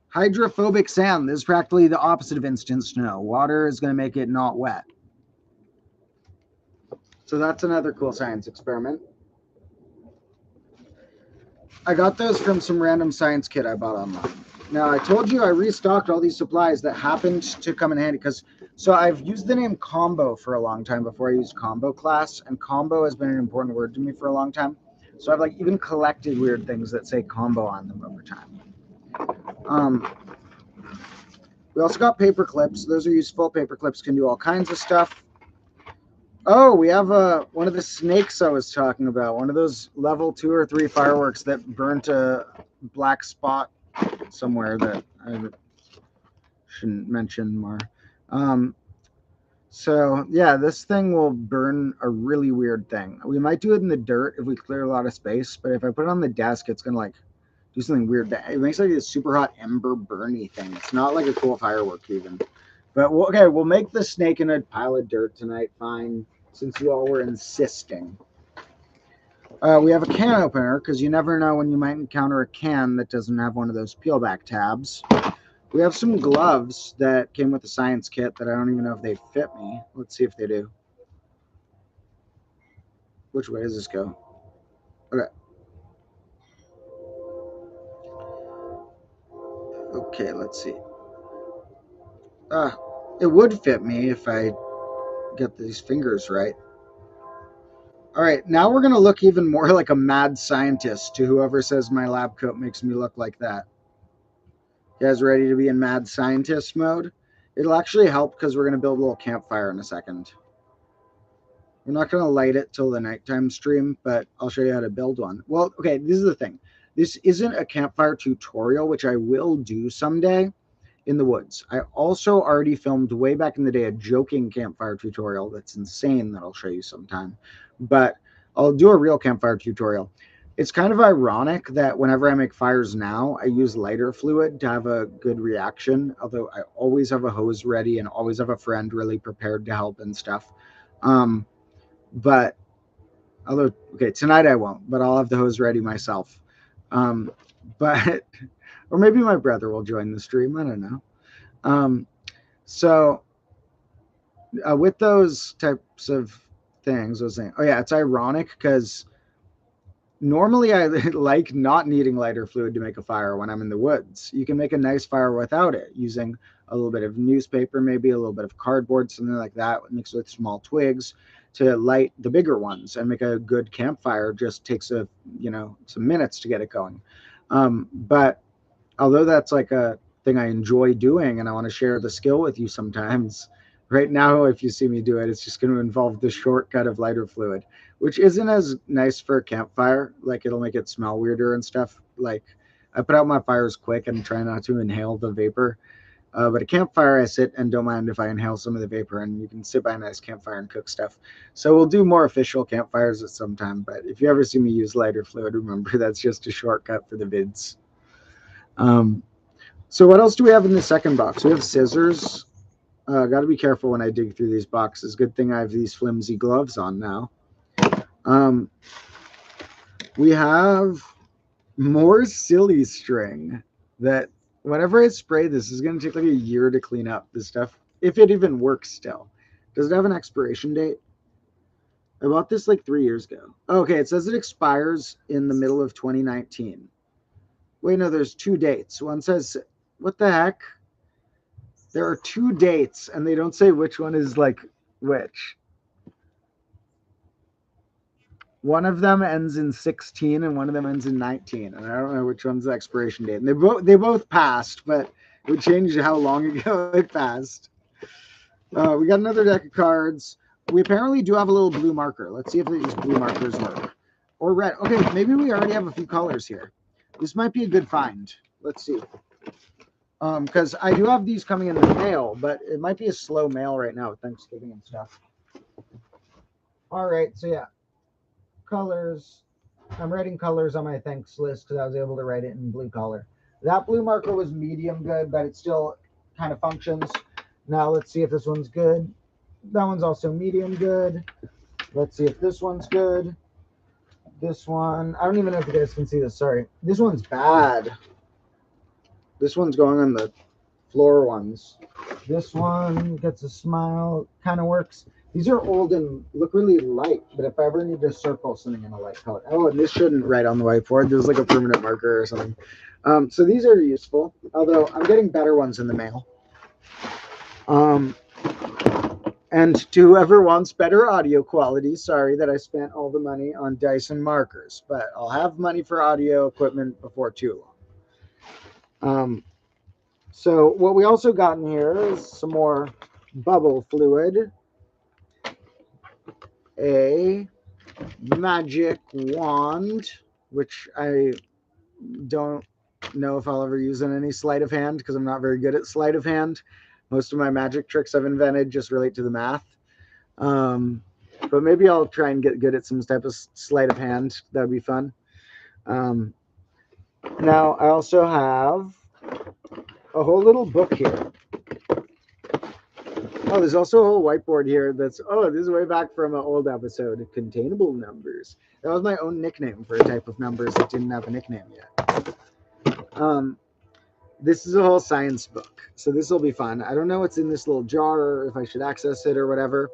[SPEAKER 2] Hydrophobic sand. This is practically the opposite of instant snow. Water is going to make it not wet. So that's another cool science experiment. I got those from some random science kit I bought online. Now, I told you I restocked all these supplies that happened to come in handy because, so I've used the name combo for a long time before I used combo class, and combo has been an important word to me for a long time. So I've like even collected weird things that say combo on them over time. We also got paper clips. Those are useful. Paper clips can do all kinds of stuff. Oh, we have one of the snakes I was talking about. One of those level 2 or 3 fireworks that burnt a black spot somewhere that I shouldn't mention more. So yeah, this thing will burn a really weird thing. We might do it in the dirt if we clear a lot of space, but if I put it on the desk, it's gonna like do something weird. It makes like a super hot ember burny thing. It's not like a cool firework even. But we'll make the snake in a pile of dirt tonight. Fine, since you all were insisting. We have a can opener because you never know when you might encounter a can that doesn't have one of those peel back tabs. We have some gloves that came with the science kit that I don't even know if they fit me. Let's see if they do. Which way does this go? Okay. Okay, let's see. It would fit me if I get these fingers right. All right, now we're going to look even more like a mad scientist to whoever says my lab coat makes me look like that. You guys ready to be in mad scientist mode? It'll actually help because we're going to build a little campfire in a second. We're not going to light it till the nighttime stream, but I'll show you how to build one. Well, okay, this is the thing. This isn't a campfire tutorial, which I will do someday in the woods. I also already filmed way back in the day a joking campfire tutorial that's insane that I'll show you sometime. But I'll do a real campfire tutorial. It's kind of ironic that whenever I make fires now, I use lighter fluid to have a good reaction, although I always have a hose ready and always have a friend really prepared to help and stuff. But although, okay, tonight I won't, but I'll have the hose ready myself. But, or maybe my brother will join the stream. I don't know. So with those types of things, I was saying, oh yeah, it's ironic because normally I like not needing lighter fluid to make a fire when I'm in the woods. You can make a nice fire without it using a little bit of newspaper, maybe a little bit of cardboard, something like that, mixed with small twigs to light the bigger ones and make a good campfire. Just takes some minutes to get it going. But although that's like a thing I enjoy doing and I want to share the skill with you sometimes, right now, if you see me do it, it's just going to involve the shortcut of lighter fluid, which isn't as nice for a campfire. Like it'll make it smell weirder and stuff. Like I put out my fires quick and try not to inhale the vapor. But a campfire, I sit and don't mind if I inhale some of the vapor, and you can sit by a nice campfire and cook stuff. So we'll do more official campfires at some time. But if you ever see me use lighter fluid, remember that's just a shortcut for the vids. So what else do we have in the second box? We have scissors. Got to be careful when I dig through these boxes. Good thing I have these flimsy gloves on now. We have more silly string that whenever I spray this is going to take like a year to clean up this stuff, if it even works still. Does it have an expiration date? I bought this like 3 years ago. Okay, it says it expires in the middle of 2019. Wait, no, there's 2 dates. One says, what the heck? There are 2 dates and they don't say which one is like which. One of them ends in 16 and one of them ends in 19, and I don't know which one's the expiration date. And they both passed, but it would change how long ago it passed. We got another deck of cards. We apparently do have a little blue marker. Let's see if these blue markers work. Or red. Okay, maybe we already have a few colors here. This might be a good find. Let's see. Because I do have these coming in the mail, but it might be a slow mail right now with Thanksgiving and stuff. All right, so yeah. Colors. I'm writing colors on my thanks list because I was able to write it in blue color. That blue marker was medium good, but it still kind of functions. Now let's see if this one's good. That one's also medium good. Let's see if this one's good. This one, I don't even know if you guys can see this. Sorry. This one's bad. This one's going on the floor ones. This one gets a smile, kind of works. These are old and look really light, but if I ever need to circle something in a light color, oh, and this shouldn't write on the whiteboard. There's like a permanent marker or something. So these are useful, although I'm getting better ones in the mail. And to whoever wants better audio quality, sorry that I spent all the money on Dyson markers, but I'll have money for audio equipment before too long. So what we also got in here is some more bubble fluid, a magic wand, which I don't know if I'll ever use in any sleight of hand because I'm not very good at sleight of hand. Most of my magic tricks I've invented just relate to the math. But maybe I'll try and get good at some type of sleight of hand. That would be fun. Now I also have a whole little book here. Oh, there's also a whole whiteboard here that's, oh, this is way back from an old episode, Containable Numbers. That was my own nickname for a type of numbers that didn't have a nickname yet. This is a whole science book, so this will be fun. I don't know what's in this little jar or if I should access it or whatever,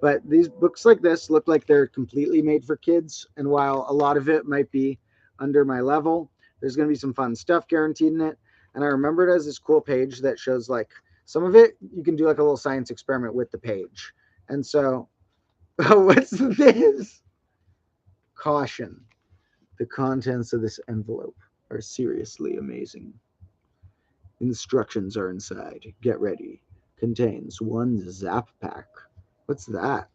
[SPEAKER 2] but these books like this look like they're completely made for kids, and while a lot of it might be under my level, there's going to be some fun stuff guaranteed in it. And I remember it as this cool page that shows like some of it you can do like a little science experiment with the page. And so, oh, what's this? Caution. The contents of this envelope are seriously amazing. Instructions are inside. Get ready. Contains one zap pack. What's that?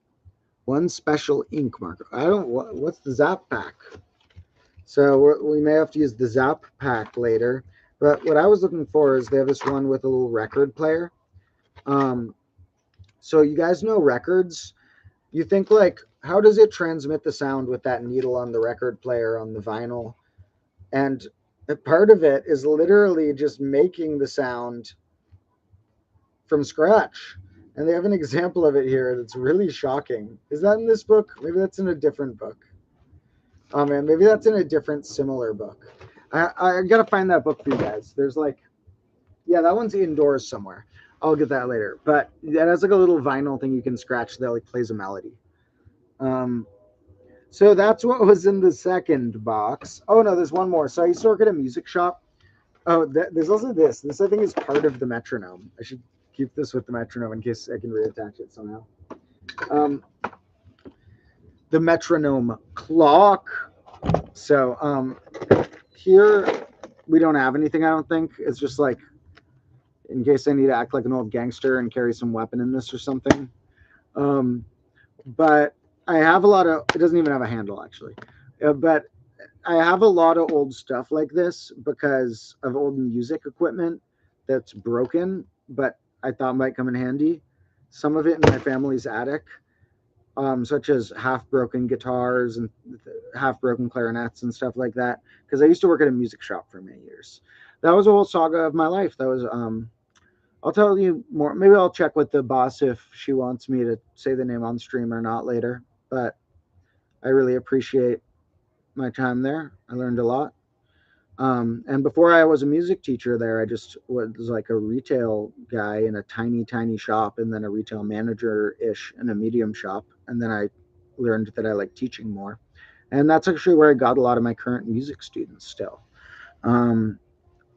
[SPEAKER 2] One special ink marker. What's the zap pack? So we may have to use the zap pack later. But what I was looking for is they have this one with a little record player. So you guys know records. You think like, how does it transmit the sound with that needle on the record player on the vinyl? And part of it is literally just making the sound from scratch. And they have an example of it here that's really shocking. Is that in this book? Maybe that's in a different book. Oh man, maybe that's in a different similar book. I gotta find that book for you guys. There's like, yeah, that one's indoors somewhere. I'll get that later. But it has like a little vinyl thing you can scratch that like plays a melody. So that's what was in the second box. Oh no, there's one more. So I used to work at a music shop. Oh, there's also this. This I think is part of the metronome. I should keep this with the metronome in case I can reattach it somehow. The metronome clock. So here we don't have anything, I don't think. It's just like in case I need to act like an old gangster and carry some weapon in this or something. But I have a lot of, it doesn't even have a handle actually. But I have a lot of old stuff like this because of old music equipment that's broken, but I thought might come in handy. Some of it in my family's attic, such as half-broken guitars and half-broken clarinets and stuff like that, because I used to work at a music shop for many years. That was a whole saga of my life. That was, I'll tell you more. Maybe I'll check with the boss if she wants me to say the name on stream or not later, but I really appreciate my time there. I learned a lot. And before I was a music teacher there, I just was like a retail guy in a tiny, tiny shop, and then a retail manager-ish in a medium shop. And then I learned that I like teaching more. And that's actually where I got a lot of my current music students still.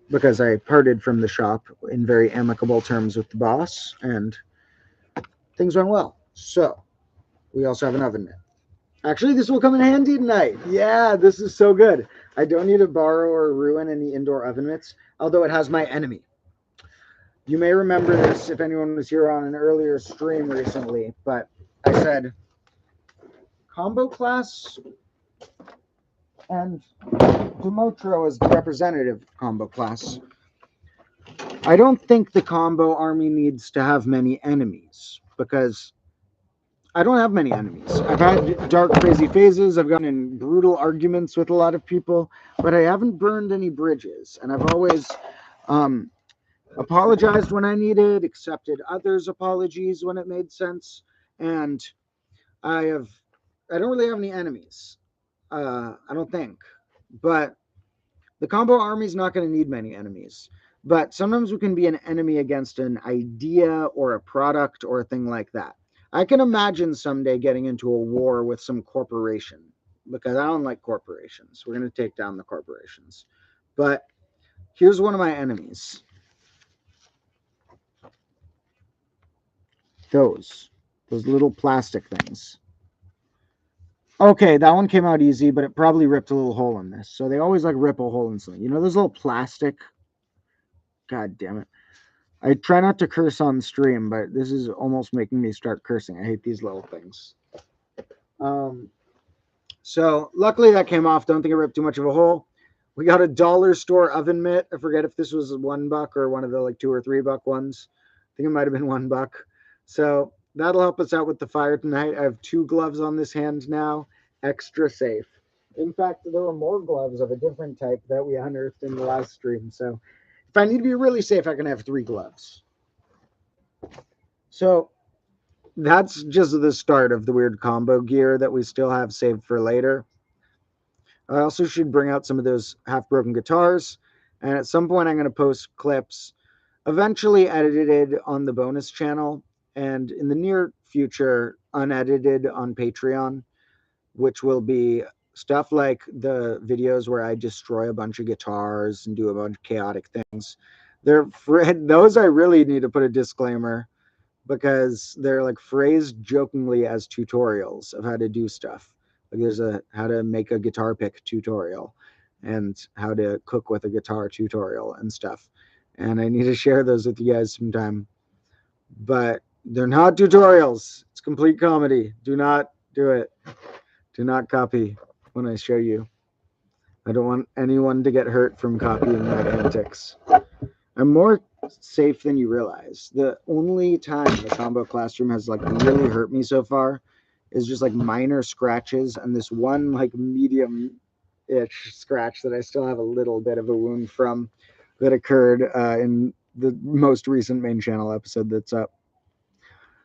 [SPEAKER 2] Because I parted from the shop in very amicable terms with the boss, and things went well. So we also have an oven mitt. Actually, this will come in handy tonight. Yeah, this is so good. I don't need to borrow or ruin any indoor oven mitts, although it has my enemy. You may remember this if anyone was here on an earlier stream recently, but I said combo class and Domotro is the representative combo class. I don't think the combo army needs to have many enemies because I don't have many enemies. I've had dark, crazy phases. I've gotten in brutal arguments with a lot of people, but I haven't burned any bridges. And I've always apologized when I needed, accepted others' apologies when it made sense, and I have I don't really have any enemies. I don't think, but the combo army is not going to need many enemies. But sometimes we can be an enemy against an idea or a product or a thing like that. I can imagine someday getting into a war with some corporation because I don't like corporations. We're going to take down the corporations. But here's one of my enemies. Those little plastic things. Okay, that one came out easy, but it probably ripped a little hole in this. So they always like rip a hole in something. You know those little plastic. God damn it. I try not to curse on stream, but this is almost making me start cursing. I hate these little things. Um, so luckily that came off. Don't think it ripped too much of a hole. We got a dollar store oven mitt. I forget if this was $1 or one of the like $2 or $3 ones. I think it might have been $1. So that'll help us out with the fire tonight. I have 2 gloves on this hand now, extra safe. In fact, there were more gloves of a different type that we unearthed in the last stream. So if I need to be really safe, I can have 3 gloves. So that's just the start of the weird combo gear that we still have saved for later. I also should bring out some of those half broken guitars. And at some point, I'm going to post clips eventually edited on the bonus channel and in the near future, unedited on Patreon, which will be stuff like the videos where I destroy a bunch of guitars and do a bunch of chaotic things. Those I really need to put a disclaimer because they're like phrased jokingly as tutorials of how to do stuff. Like there's a how to make a guitar pick tutorial and how to cook with a guitar tutorial and stuff. And I need to share those with you guys sometime. But they're not tutorials. It's complete comedy. Do not do it. Do not copy when I show you. I don't want anyone to get hurt from copying my antics. I'm more safe than you realize. The only time the combo classroom has like really hurt me so far is just like minor scratches and this one like medium itch scratch that I still have a little bit of a wound from that occurred in the most recent main channel episode that's up.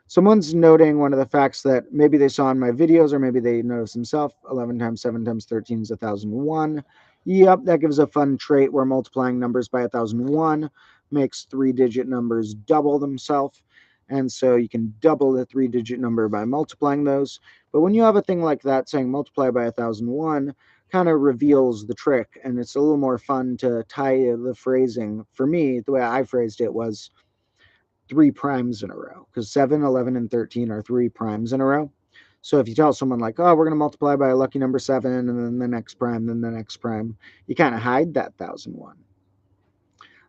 [SPEAKER 2] Someone's noting one of the facts that maybe they saw in my videos or maybe they noticed themselves. 11 times 7 times 13 is 1001. Yep, that gives a fun trait where multiplying numbers by 1001 makes 3-digit numbers double themselves. And so you can double the 3-digit number by multiplying those. But when you have a thing like that saying multiply by 1001, kind of reveals the trick. And it's a little more fun to tie the phrasing. For me, the way I phrased it was 3 primes in a row because 7, 11, and 13 are 3 primes in a row. So if you tell someone like, oh, we're going to multiply by a lucky number 7 and then the next prime, then the next prime, you kind of hide that 1001.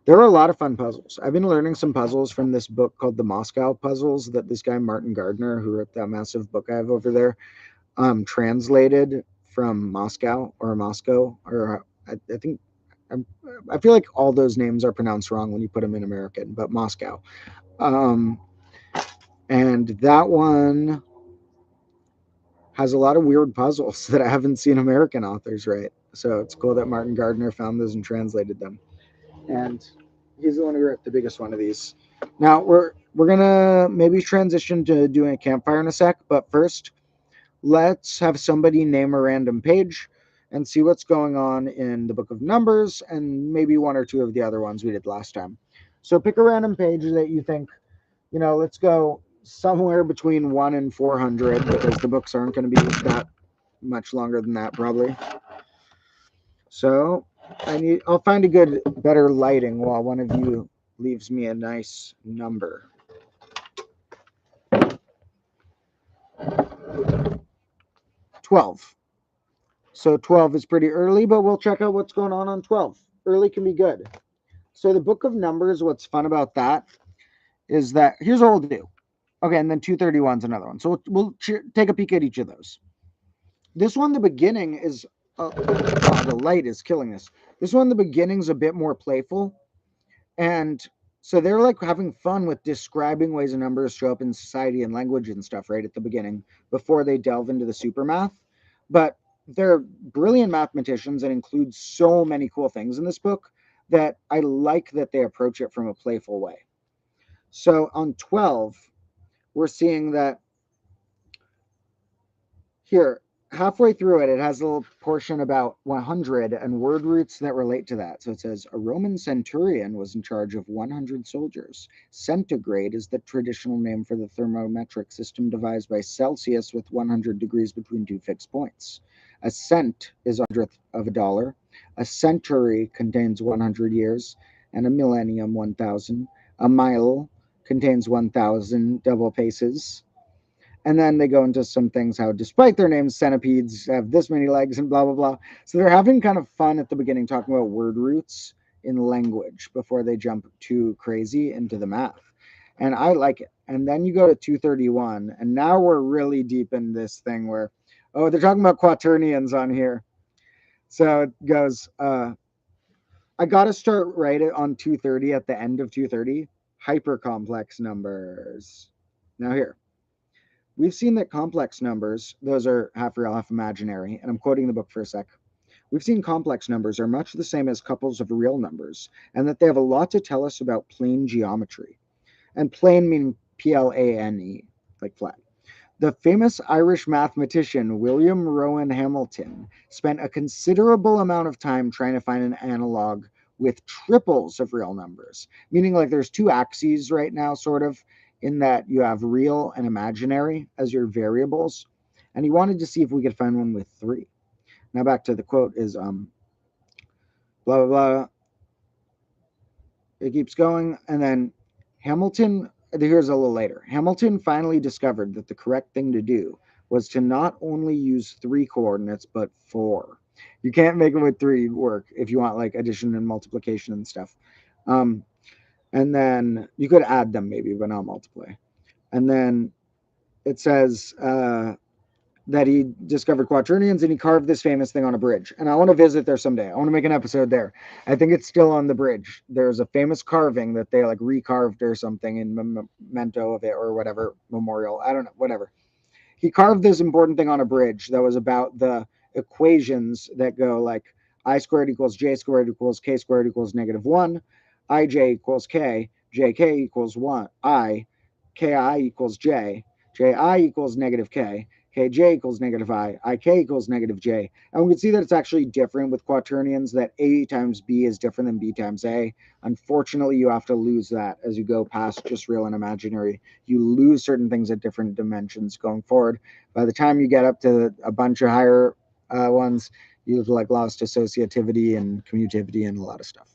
[SPEAKER 2] There are a lot of fun puzzles. I've been learning some puzzles from this book called The Moscow Puzzles that this guy, Martin Gardner, who wrote that massive book I have over there, translated from Moscow or Moscow, or I think, I feel like all those names are pronounced wrong when you put them in American, but Moscow. And that one has a lot of weird puzzles that I haven't seen American authors write. So it's cool that Martin Gardner found those and translated them. And he's the one who wrote the biggest one of these. Now we're gonna maybe transition to doing a campfire in a sec, but first let's have somebody name a random page and see what's going on in the Book of Numbers and maybe 1 or 2 of the other ones we did last time. So pick a random page that you think, let's go somewhere between 1 and 400 because the books aren't going to be that much longer than that probably. So I'll find a good, better lighting while one of you leaves me a nice number. 12. So 12 is pretty early, but we'll check out what's going on 12. Early can be good. So the Book of Numbers, what's fun about that is that here's what we'll do. Okay, and then 231 is another one. So we'll take a peek at each of those. This one, the beginning is, the light is killing this. This one, the beginning's a bit more playful. And so they're like having fun with describing ways a numbers show up in society and language and stuff right at the beginning before they delve into the super math. But they're brilliant mathematicians and include so many cool things in this book that I like that they approach it from a playful way. So on 12, we're seeing that here, halfway through it, it has a little portion about 100 and word roots that relate to that. So it says a Roman centurion was in charge of 100 soldiers. Centigrade is the traditional name for the thermometric system devised by Celsius with 100 degrees between two fixed points. A cent is a hundredth of a dollar. A century contains 100 years, and a millennium 1,000. A mile contains 1,000 double paces. And then they go into some things how, despite their names, centipedes have this many legs and blah, blah, blah. So they're having kind of fun at the beginning talking about word roots in language before they jump too crazy into the math. And I like it. And then you go to 231, and now we're really deep in this thing where, oh, they're talking about quaternions on here. So it goes, I got to start right on 230 at the end of 230, hypercomplex numbers. Now here. We've seen that complex numbers, those are half real, half imaginary, and I'm quoting the book for a sec. We've seen complex numbers are much the same as couples of real numbers, and that they have a lot to tell us about plane geometry. And plane meaning Plane, like flat. The famous Irish mathematician William Rowan Hamilton spent a considerable amount of time trying to find an analog with triples of real numbers, meaning like there's two axes right now, sort of, in that you have real and imaginary as your variables. And he wanted to see if we could find one with three. Now back to the quote is blah, blah, blah. It keeps going. And then Hamilton, here's a little later. Hamilton finally discovered that the correct thing to do was to not only use 3 coordinates, but 4. You can't make it with 3 work if you want like addition and multiplication and stuff. And then you could add them maybe, but not multiply. And then it says that he discovered quaternions and he carved this famous thing on a bridge. And I want to visit there someday. I want to make an episode there. I think it's still on the bridge. There's a famous carving that they like recarved or something in memento of it or whatever, memorial. I don't know, whatever. He carved this important thing on a bridge that was about the equations that go like I squared equals j squared equals k squared equals -1, ij equals k, jk equals 1, I, ki equals j, ji equals -k, kj equals -I, ik equals -j. And we can see that it's actually different with quaternions, that a times b is different than b times a. Unfortunately, you have to lose that as you go past just real and imaginary. You lose certain things at different dimensions going forward. By the time you get up to a bunch of higher ones, you've like lost associativity and commutativity and a lot of stuff.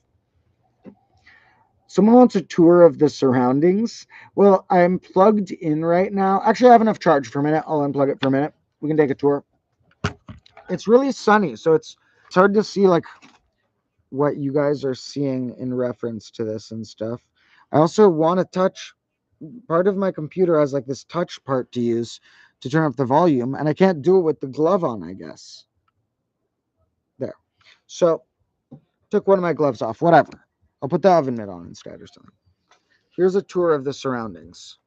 [SPEAKER 2] Someone wants a tour of the surroundings. Well, I'm plugged in right now. Actually, I have enough charge for a minute. I'll unplug it for a minute. We can take a tour. It's really sunny, so it's hard to see like what you guys are seeing in reference to this and stuff. I also want to touch. Part of my computer has like this touch part to use to turn up the volume, and I can't do it with the glove on, I guess. There. So took one of my gloves off. Whatever. I'll put the oven mitt on instead or something. Here's a tour of the surroundings.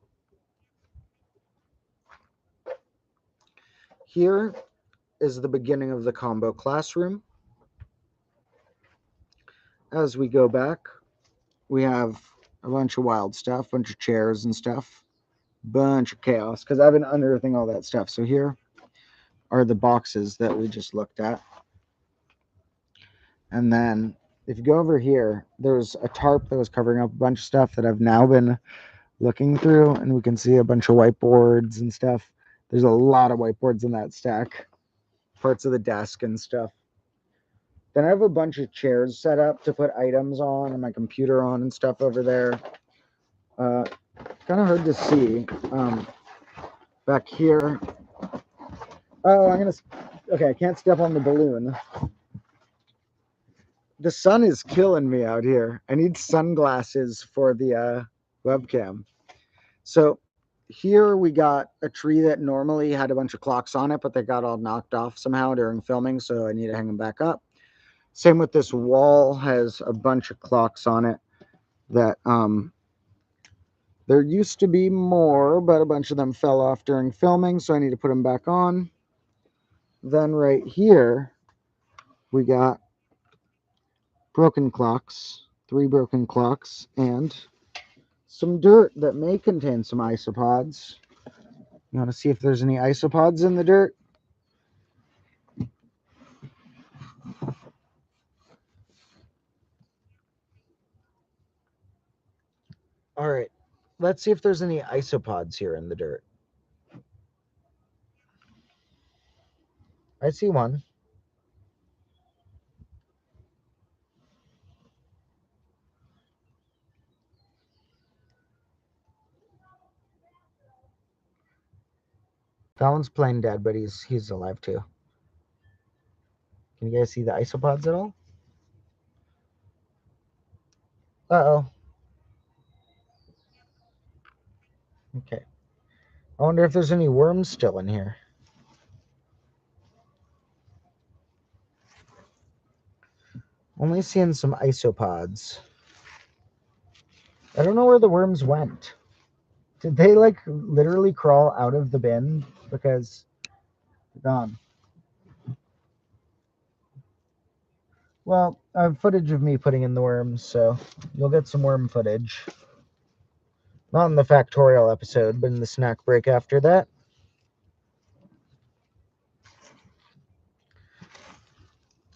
[SPEAKER 2] Here is the beginning of the combo classroom. As we go back, we have a bunch of wild stuff, bunch of chairs and stuff, bunch of chaos, because I've been unearthing all that stuff. So here are the boxes that we just looked at. And then if you go over here, there's a tarp that was covering up a bunch of stuff that I've now been looking through, and we can see a bunch of whiteboards and stuff. There's a lot of whiteboards in that stack, parts of the desk and stuff. Then I have a bunch of chairs set up to put items on and my computer on and stuff over there. Kind of hard to see. Back here. Oh, okay, I can't step on the balloon. The sun is killing me out here. I need sunglasses for the webcam. So here we got a tree that normally had a bunch of clocks on it, but they got all knocked off somehow during filming, so I need to hang them back up. Same with this wall, has a bunch of clocks on it that there used to be more, but a bunch of them fell off during filming, so I need to put them back on. Then right here, we got broken clocks, 3 broken clocks, and some dirt that may contain some isopods. You want to see if there's any isopods in the dirt? All right, let's see if there's any isopods here in the dirt. I see one. That one's plain dead, but he's alive too. Can you guys see the isopods at all? Uh-oh. Okay. I wonder if there's any worms still in here. Only seeing some isopods. I don't know where the worms went. Did they like literally crawl out of the bin? Because they're gone. Well, I have footage of me putting in the worms, so you'll get some worm footage. Not in the Factorial episode, but in the snack break after that.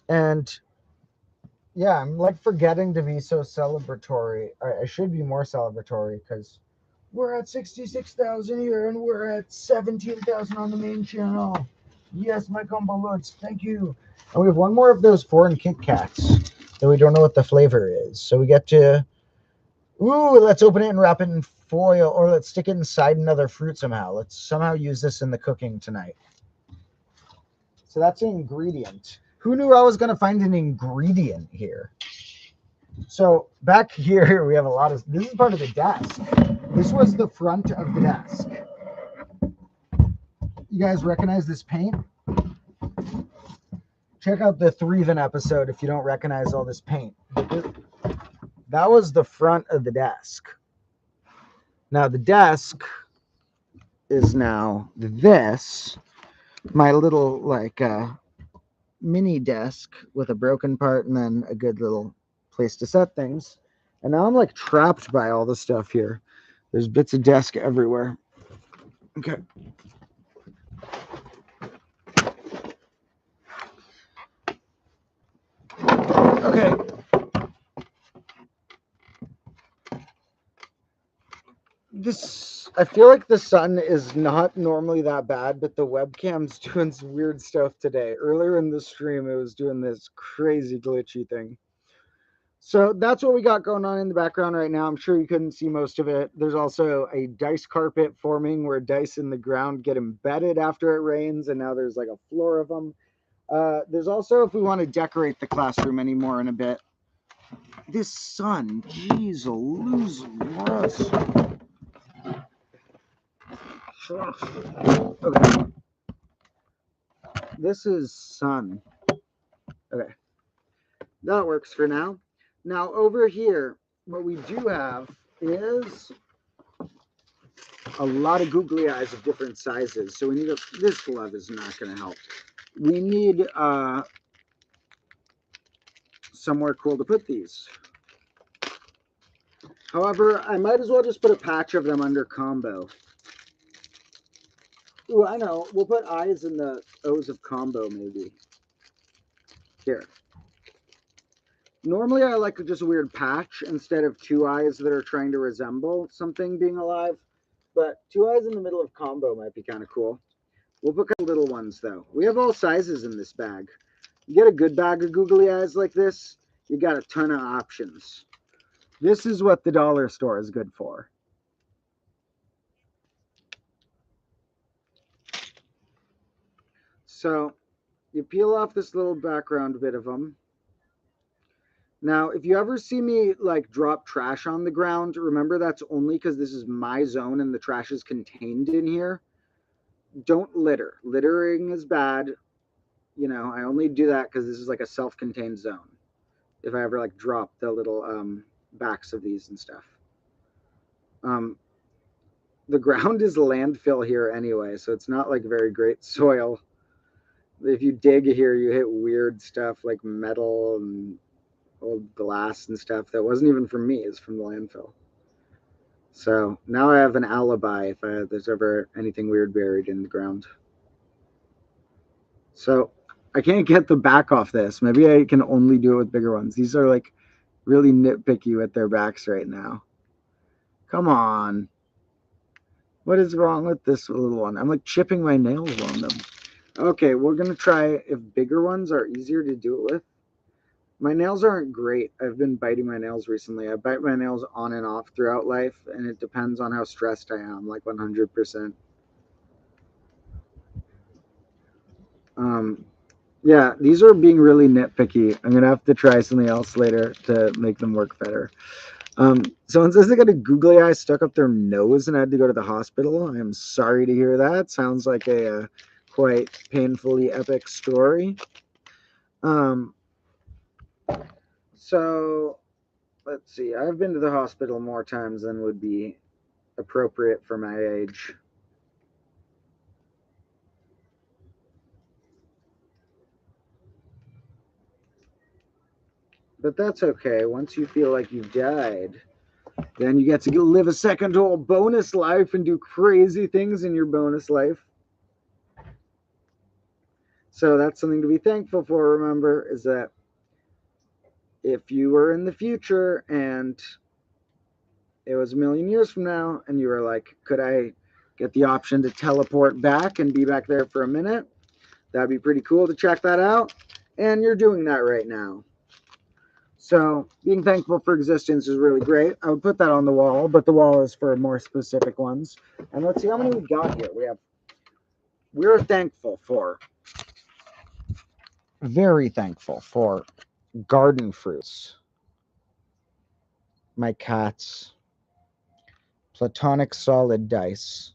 [SPEAKER 2] And yeah, I'm like forgetting to be so celebratory. I should be more celebratory because we're at 66,000 here and we're at 17,000 on the main channel. Yes, my combo lords, thank you. And we have one more of those foreign Kit Kats that we don't know what the flavor is. So we get to, ooh, let's open it and wrap it in foil, or let's stick it inside another fruit somehow. Let's somehow use this in the cooking tonight. So that's an ingredient. Who knew I was going to find an ingredient here? So back here, we have a lot of, this is part of the desk. This was the front of the desk. You guys recognize this paint? Check out the Threven episode if you don't recognize all this paint. That was the front of the desk. Now the desk is now this, my little like mini desk with a broken part and then a good little place to set things. And now I'm like trapped by all the stuff here. There's bits of desk everywhere. Okay. Okay. This, I feel like the sun is not normally that bad, but the webcam's doing some weird stuff today. Earlier in the stream, it was doing this crazy glitchy thing. So that's what we got going on in the background right now. I'm sure you couldn't see most of it. There's also a dice carpet forming where dice in the ground get embedded after it rains, and now there's like a floor of them. There's also, if we want to decorate the classroom anymore in a bit, this sun, geez, Louise. Okay. This is sun. Okay. That works for now. Now over here, what we do have is a lot of googly eyes of different sizes. So we need this glove is not going to help. We need somewhere cool to put these. However, I might as well just put a patch of them under combo. Ooh, I know. We'll put eyes in the O's of combo maybe. Here. Normally I like just a weird patch instead of two eyes that are trying to resemble something being alive. But two eyes in the middle of combo might be kind of cool. We'll put little ones though. We have all sizes in this bag. You get a good bag of googly eyes like this, you got a ton of options. This is what the dollar store is good for. So you peel off this little background bit of them. Now, if you ever see me like drop trash on the ground, remember that's only because this is my zone and the trash is contained in here. Don't litter. Littering is bad. You know, I only do that because this is like a self-contained zone. If I ever like drop the little backs of these and stuff. The ground is landfill here anyway, so it's not like very great soil. If you dig here, you hit weird stuff like metal and old glass and stuff that wasn't even from me, it's from the landfill. So now I have an alibi if there's ever anything weird buried in the ground. So I can't get the back off this. Maybe I can only do it with bigger ones. These are like really nitpicky with their backs right now. Come on. What is wrong with this little one? I'm like chipping my nails on them. Okay, we're going to try if bigger ones are easier to do it with. My nails aren't great. I've been biting my nails recently. I bite my nails on and off throughout life, and it depends on how stressed I am, like 100%. Yeah, these are being really nitpicky. I'm going to have to try something else later to make them work better. Someone says they got a googly eye stuck up their nose and had to go to the hospital. I am sorry to hear that. Sounds like a quite painfully epic story. So let's see. I've been to the hospital more times than would be appropriate for my age. But that's okay. Once you feel like you've died, then you get to live a second whole bonus life and do crazy things in your bonus life. So that's something to be thankful for, remember, is that if you were in the future and it was a million years from now and you were like, could I get the option to teleport back and be back there for a minute? That'd be pretty cool to check that out. And you're doing that right now. So being thankful for existence is really great. I would put that on the wall, but the wall is for more specific ones. And let's see how many we got here. We're thankful for, very thankful for garden fruits, my cats, platonic solid dice,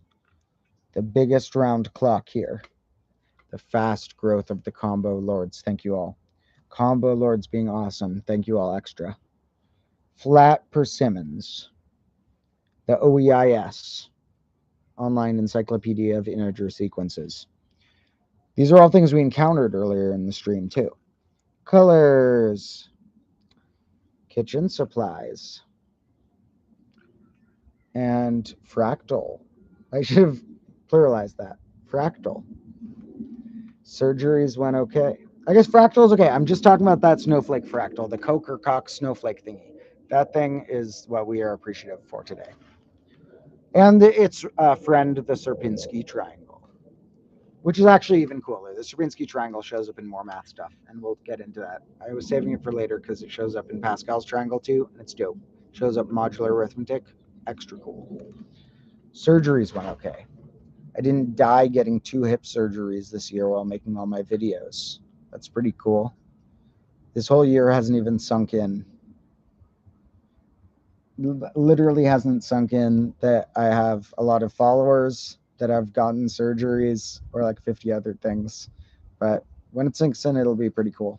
[SPEAKER 2] the biggest round clock here, the fast growth of the combo lords. Thank you all. Combo lords being awesome. Thank you all extra. Flat persimmons, the OEIS, Online Encyclopedia of Integer Sequences. These are all things we encountered earlier in the stream too. Colors, kitchen supplies, and fractal. I should have pluralized that. Fractal. Surgeries went okay. I guess fractal is okay. I'm just talking about that snowflake fractal, the Coker Cox snowflake thingy. That thing is what we are appreciative for today. And its friend, the Sierpinski triangle, which is actually even cooler. The Sierpinski triangle shows up in more math stuff, and we'll get into that. I was saving it for later because it shows up in Pascal's triangle too, and it's dope. It shows up in modular arithmetic, extra cool. Surgeries went okay. I didn't die getting 2 hip surgeries this year while making all my videos. That's pretty cool. This whole year hasn't even sunk in. Literally hasn't sunk in that I have a lot of followers, that I've gotten surgeries, or like 50 other things. But when it sinks in, it'll be pretty cool.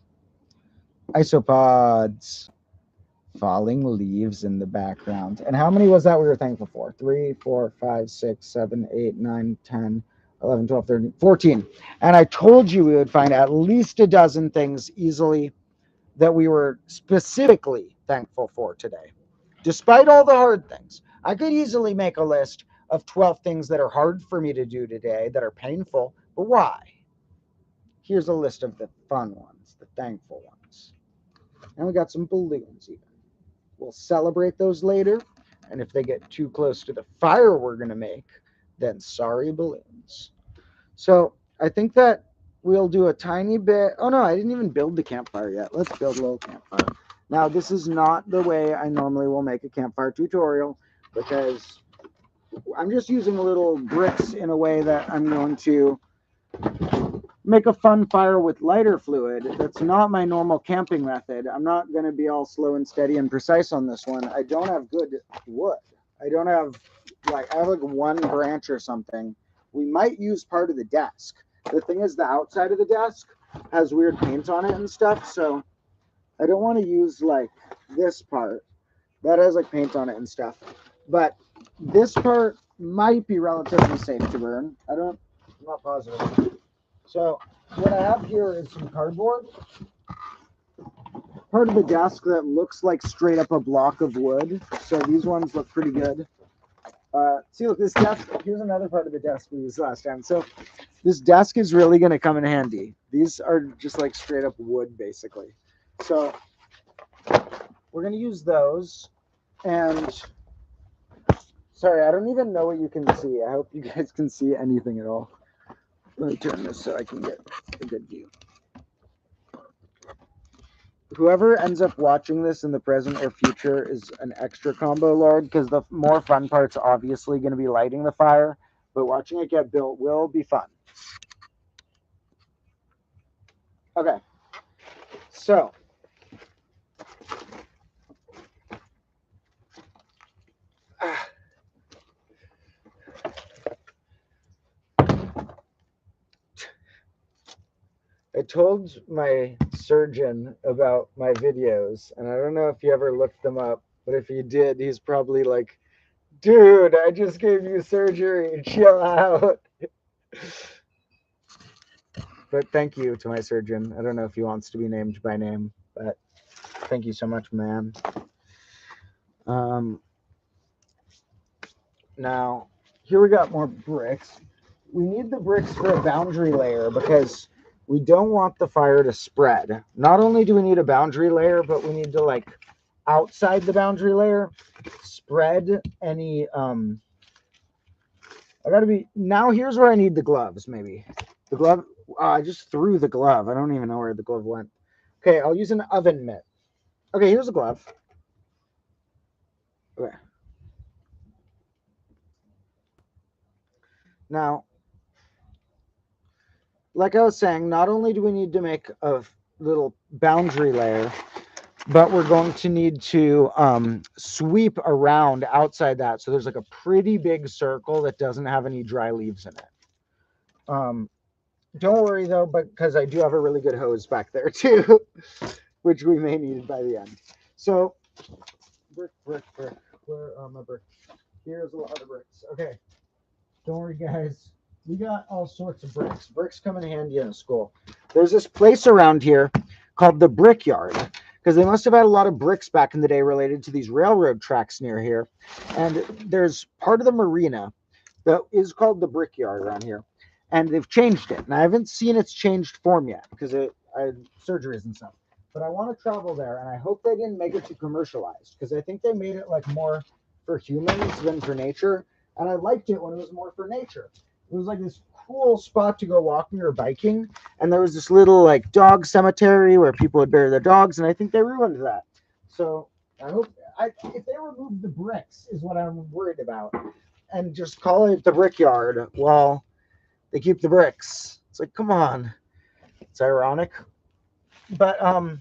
[SPEAKER 2] Isopods. Falling leaves in the background. And how many was that we were thankful for? 3, 4, 5, 6, 7, 8, 9, 10, 11, 12, 13, 14. And I told you we would find at least a dozen things easily that we were specifically thankful for today. Despite all the hard things, I could easily make a list of 12 things that are hard for me to do today, that are painful, but why? Here's a list of the fun ones, the thankful ones. And we got some balloons even. We'll celebrate those later. And if they get too close to the fire we're going to make, then sorry, balloons. So I think that we'll do a tiny bit. Oh, no, I didn't even build the campfire yet. Let's build a little campfire. Now, this is not the way I normally will make a campfire tutorial, because I'm just using little bricks in a way that I'm going to make a fun fire with lighter fluid. That's not my normal camping method. I'm not going to be all slow and steady and precise on this one. I don't have good wood. I have like 1 branch or something. We might use part of the desk. The thing is, the outside of the desk has weird paint on it and stuff, so I don't want to use like this part that has like paint on it and stuff. But this part might be relatively safe to burn. I'm not positive. So what I have here is some cardboard. part of the desk that looks like straight up a block of wood. So these ones look pretty good. See, look, this desk, here's another part of the desk we used last time. So this desk is really going to come in handy. These are just like straight up wood, basically. So we're going to use those. And sorry, I don't even know what you can see. I hope you guys can see anything at all. Let me turn this so I can get a good view. Whoever ends up watching this in the present or future is an extra combo lord, because the more fun part's obviously going to be lighting the fire, but watching it get built will be fun. Okay, so I told my surgeon about my videos, and I don't know if you ever looked them up, but if you did, he's probably like, dude, I just gave you surgery, chill out. But thank you to my surgeon. I don't know if he wants to be named by name, but thank you so much, man. Now, here we got more bricks. We need the bricks for a boundary layer because we don't want the fire to spread. Not only do we need a boundary layer, but we need to, like, outside the boundary layer, spread any, now here's where I need the gloves, maybe. The glove, I just threw the glove. I don't even know where the glove went. Okay, I'll use an oven mitt. Okay, here's a glove. Okay. Now, like I was saying, not only do we need to make a little boundary layer, but we're going to need to sweep around outside that. So there's like a pretty big circle that doesn't have any dry leaves in it. Don't worry though, because I do have a really good hose back there too, which we may need by the end. So, brick. Where are my bricks? Here's a lot of bricks. Okay. Don't worry, guys. We got all sorts of bricks. Bricks come in handy in a school. There's this place around here called the Brickyard, because they must have had a lot of bricks back in the day related to these railroad tracks near here. And there's part of the marina that is called the Brickyard around here. And they've changed it. And I haven't seen its changed form yet because I had surgeries and stuff. But I want to travel there, and I hope they didn't make it too commercialized, because I think they made it like more for humans than for nature. And I liked it when it was more for nature. It was like this cool spot to go walking or biking. And there was this little like dog cemetery where people would bury their dogs. And I think they ruined that. So I hope if they remove the bricks is what I'm worried about. And just call it the Brickyard while they keep the bricks. It's like, come on. It's ironic. But kind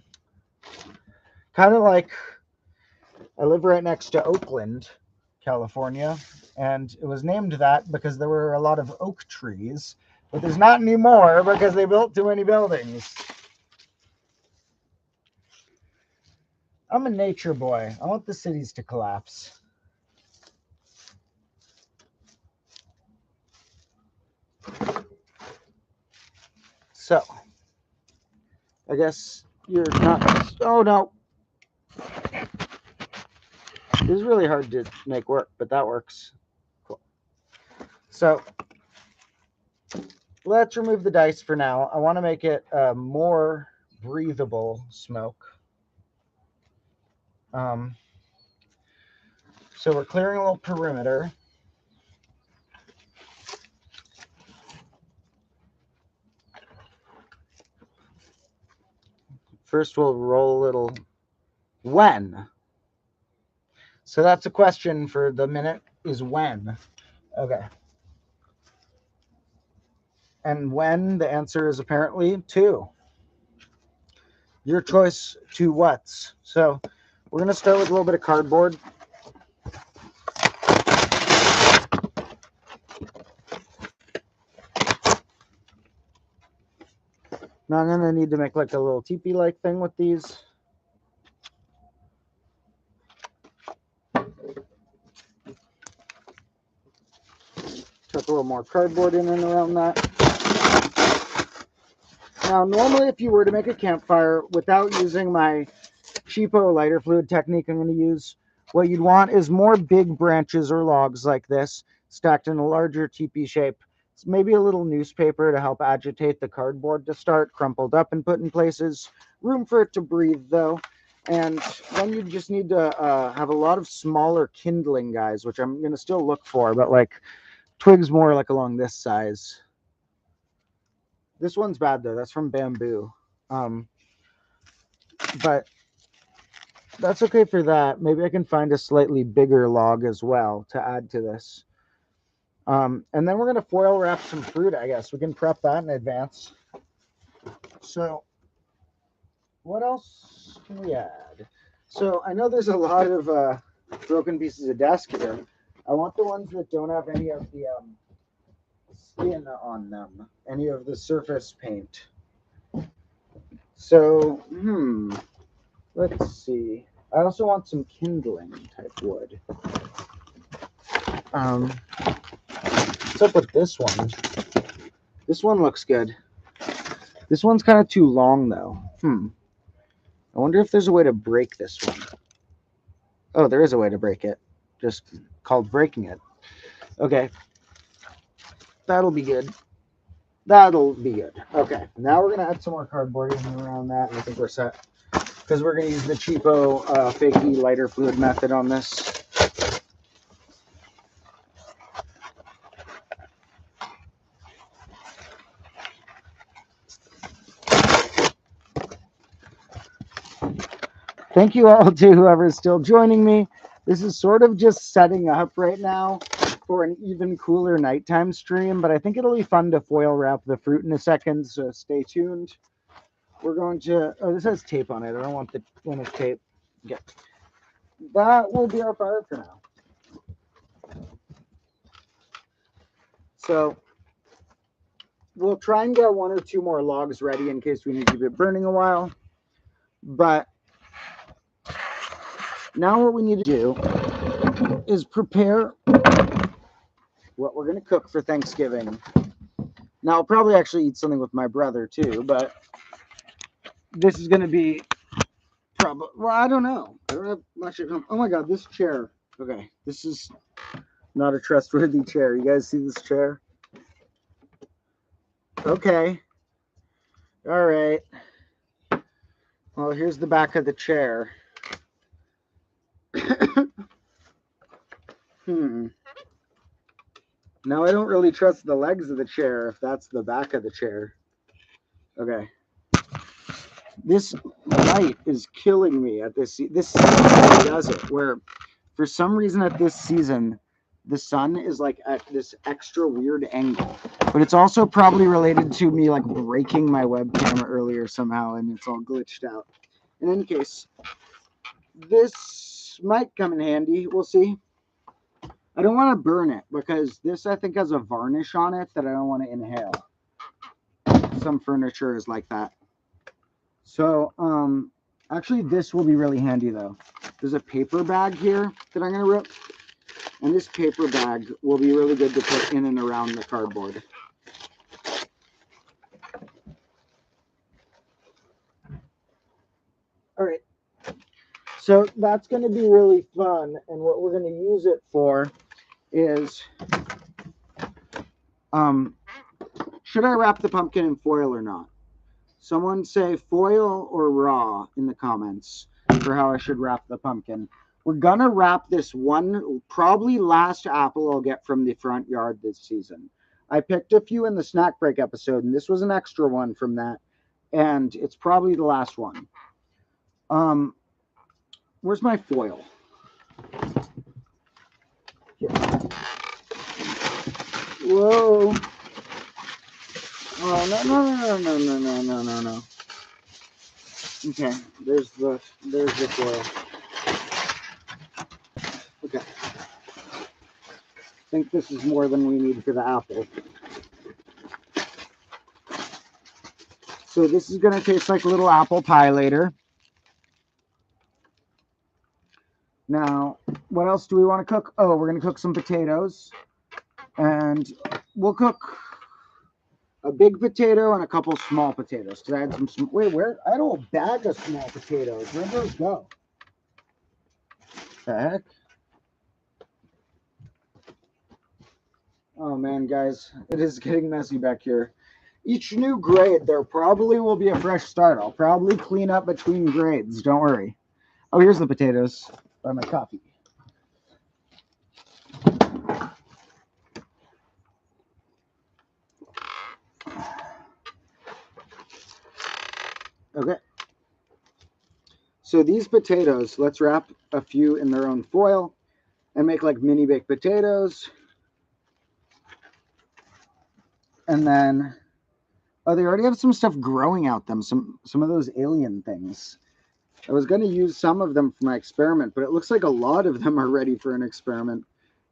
[SPEAKER 2] of like I live right next to Oakland, California, and it was named that because there were a lot of oak trees, but there's not anymore because they built too many buildings. I'm a nature boy. I want the cities to collapse. So, I guess you're not. Oh no. This is really hard to make work, but that works. Cool. So, let's remove the dice for now. I want to make it a more breathable smoke. So we're clearing a little perimeter. First, we'll roll a little when. So that's a question for the minute is when. Okay. And when, the answer is apparently 2. Your choice, 2 whats. So we're going to start with a little bit of cardboard. Now I'm going to need to make like a little teepee-like thing with these. Tuck a little more cardboard in and around that. Now, normally if you were to make a campfire without using my cheapo lighter fluid technique I'm going to use. What you'd want is more big branches or logs like this, stacked in a larger teepee shape. It's maybe a little newspaper to help agitate the cardboard to start, crumpled up and put in places. Room for it to breathe, though. And then you just need to have a lot of smaller kindling guys, which I'm going to still look for, but like twigs more like along this size. This one's bad, though. That's from bamboo. But that's okay for that. Maybe I can find a slightly bigger log as well to add to this. And then we're going to foil wrap some fruit, I guess. We can prep that in advance. So what else can we add? So I know there's a lot of broken pieces of desk here. I want the ones that don't have any of the skin on them, any of the surface paint. So, let's see. I also want some kindling type wood. What's up with this one? This one looks good. This one's kind of too long, though. I wonder if there's a way to break this one. Oh, there is a way to break it. Just called breaking it. Okay. That'll be good. That'll be good. Okay. Now we're going to add some more cardboard in around that, and I think we're set. Because we're going to use the cheapo fakey lighter fluid method on this. Thank you all to whoever's still joining me. This is sort of just setting up right now for an even cooler nighttime stream, but I think it'll be fun to foil wrap the fruit in a second, so stay tuned. We're going to, oh, this has tape on it. I don't want the one with tape. Okay. That will be our fire for now. So we'll try and get one or two more logs ready in case we need to keep it burning a while. But now what we need to do is prepare what we're going to cook for Thanksgiving. Now, I'll probably actually eat something with my brother too, but this is going to be probably, well, I don't know. I don't have much at home. Oh my God, this chair. Okay, this is not a trustworthy chair. You guys see this chair? Okay. All right. Well, here's the back of the chair. Now, I don't really trust the legs of the chair if that's the back of the chair. Okay. This light is killing me at this season does it, where for some reason at this season, the sun is like at this extra weird angle. But it's also probably related to me like breaking my webcam earlier somehow, and it's all glitched out. In any case, this might come in handy. We'll see. I don't want to burn it because this, I think, has a varnish on it that I don't want to inhale. Some furniture is like that. So, actually, this will be really handy, though. There's a paper bag here that I'm going to rip. And this paper bag will be really good to put in and around the cardboard. All right. So that's going to be really fun. And what we're going to use it for is, should I wrap the pumpkin in foil or not? Someone say foil or raw in the comments for how I should wrap the pumpkin. We're going to wrap this one, probably last apple I'll get from the front yard this season. I picked a few in the snack break episode, and this was an extra one from that. And it's probably the last one. Where's my foil? Here. Whoa. Oh, no. Okay, there's the foil. Okay. I think this is more than we need for the apple. So this is going to taste like a little apple pie later. Now, what else do we want to cook? Oh, we're going to cook some potatoes. And we'll cook a big potato and a couple small potatoes. Cause I had some wait, where? I had a whole bag of small potatoes. Where'd those go? The heck? Oh man, guys, it is getting messy back here. Each new grade, there probably will be a fresh start. I'll probably clean up between grades. Don't worry. Oh, here's the potatoes by my coffee. Okay. So these potatoes, let's wrap a few in their own foil and make like mini baked potatoes. And then, oh, they already have some stuff growing out them, some of those alien things. I was going to use some of them for my experiment, but it looks like a lot of them are ready for an experiment.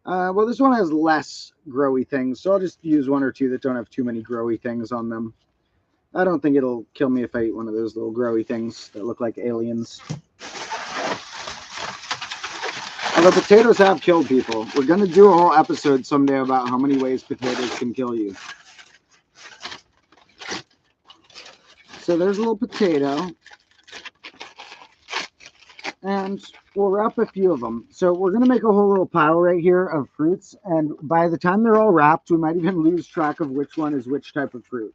[SPEAKER 2] Well, this one has less growy things, so I'll just use one or two that don't have too many growy things on them. I don't think it'll kill me if I eat one of those little growy things that look like aliens. Although potatoes have killed people. We're going to do a whole episode someday about how many ways potatoes can kill you. So there's a little potato. And we'll wrap a few of them. So we're going to make a whole little pile right here of fruits. And by the time they're all wrapped, we might even lose track of which one is which type of fruit.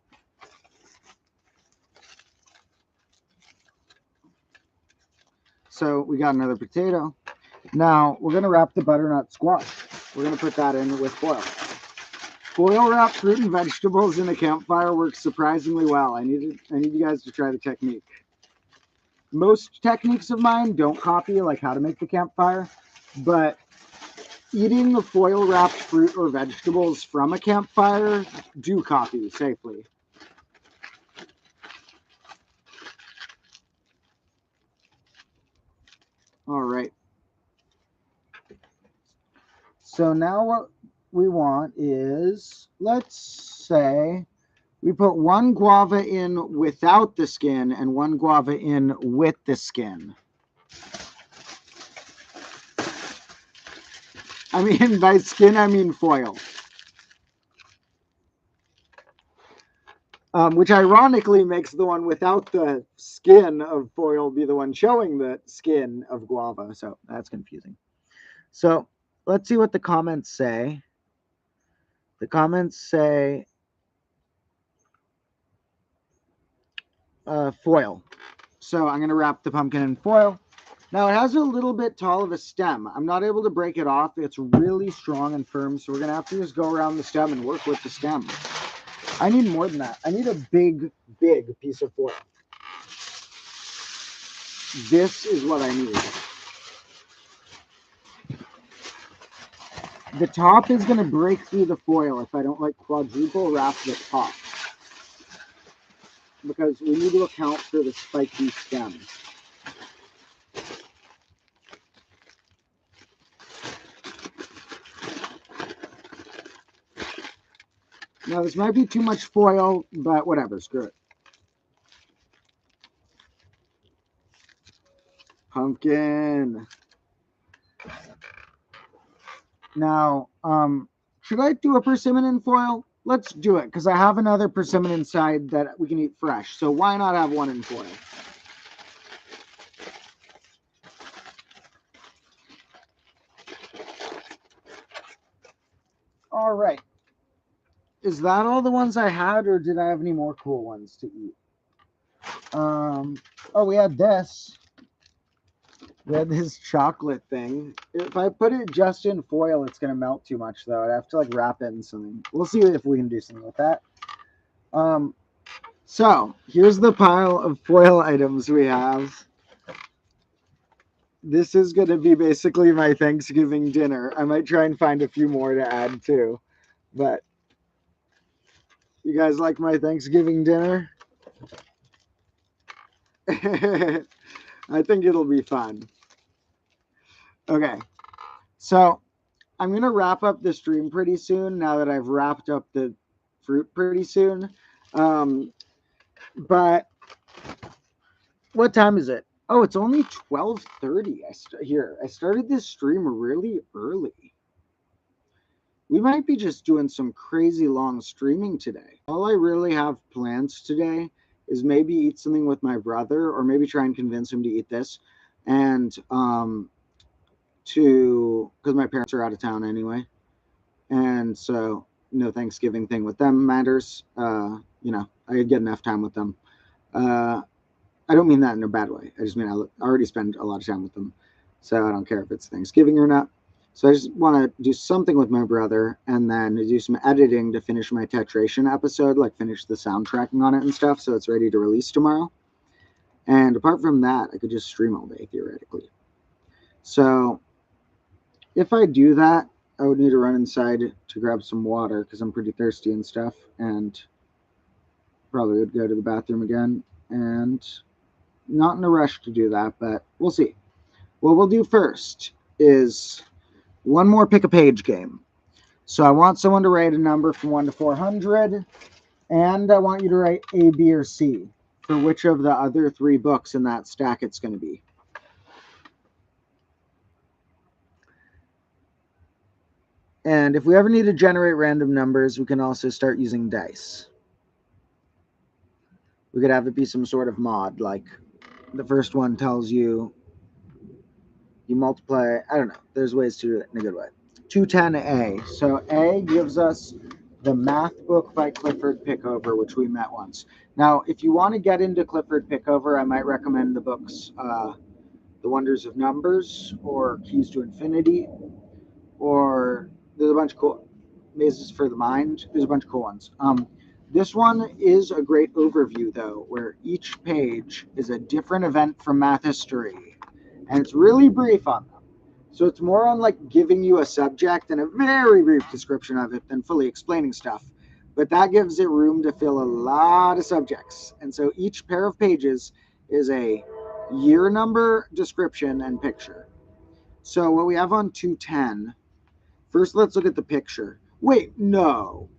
[SPEAKER 2] So we got another potato. Now we're going to wrap the butternut squash. We're going to put that in with foil. Foil wrapped fruit and vegetables in a campfire works surprisingly well. I need you guys to try the technique. Most techniques of mine don't copy, like how to make the campfire, but eating the foil wrapped fruit or vegetables from a campfire do copy safely. All right. So now what we want is, let's say we put one guava in without the skin and one guava in with the skin. I mean, by skin, I mean foil. Which ironically makes the one without the skin of foil be the one showing the skin of guava. So that's confusing. So let's see what the comments say. The comments say foil. So I'm going to wrap the pumpkin in foil. Now it has a little bit tall of a stem. I'm not able to break it off. It's really strong and firm. So we're going to have to just go around the stem and work with the stem. I need more than that. I need a big, big piece of foil. This is what I need. The top is going to break through the foil if I don't like quadruple wrap the top. Because we need to account for the spiky stem. Now this might be too much foil, but whatever, screw it. Pumpkin. Now, should I do a persimmon in foil? Let's do it, because I have another persimmon inside that we can eat fresh. So why not have one in foil? All right. Is that all the ones I had, or did I have any more cool ones to eat? Oh, we had this. We had this chocolate thing. If I put it just in foil, it's going to melt too much, though. I'd have to, like, wrap it in something. We'll see if we can do something with that. So, here's the pile of foil items we have. This is going to be basically my Thanksgiving dinner. I might try and find a few more to add, too. But, you guys like my Thanksgiving dinner? I think it'll be fun. Okay, so I'm going to wrap up the stream pretty soon now that I've wrapped up the fruit pretty soon. But what time is it? Oh, it's only 12:30. I started this stream really early. We might be just doing some crazy long streaming today. All I really have plans today is maybe eat something with my brother, or maybe try and convince him to eat this, and to because my parents are out of town anyway, and so no Thanksgiving thing with them matters. I get enough time with them. Uh, I don't mean that in a bad way. I just mean I already spend a lot of time with them, so I don't care if it's Thanksgiving or not. So I just want to do something with my brother, and then do some editing to finish my titration episode, like finish the soundtracking on it and stuff, so it's ready to release tomorrow. And apart from that, I could just stream all day theoretically. So if I do that, I would need to run inside to grab some water because I'm pretty thirsty and stuff, and probably would go to the bathroom again. And not in a rush to do that, but we'll see. What we'll do first is one more pick a page game. So I want someone to write a number from 1 to 400, and I want you to write A, B, or C for which of the other 3 books in that stack it's going to be. And if we ever need to generate random numbers, we can also start using dice. We could have it be some sort of mod, like the first one tells you multiply, I don't know, there's ways to do it in a good way. 210A. So A gives us the math book by Clifford Pickover, which we met once. Now, if you want to get into Clifford Pickover, I might recommend the books The Wonders of Numbers or Keys to Infinity, or there's a bunch of cool Mazes for the Mind. There's a bunch of cool ones. This one is a great overview, though, where each page is a different event from math history, and it's really brief on them. So it's more on like giving you a subject and a very brief description of it than fully explaining stuff. But that gives it room to fill a lot of subjects. And so each pair of pages is a year number, description, and picture. So what we have on 210, first let's look at the picture. Wait, no.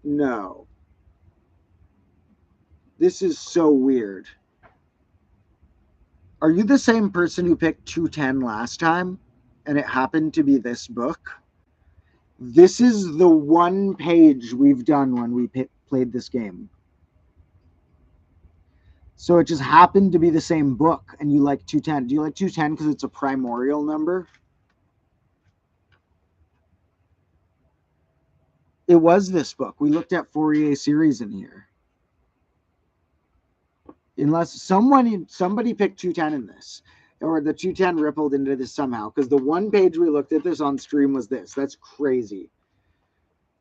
[SPEAKER 2] No. This is so weird. Are you the same person who picked 210 last time and it happened to be this book? This is the one page we've done when we played this game. So it just happened to be the same book, and you like 210. Do you like 210 because it's a primordial number? It was this book. We looked at Fourier series in here. Unless somebody picked 210 in this, or the 210 rippled into this somehow, because the one page we looked at this on stream was this. That's crazy.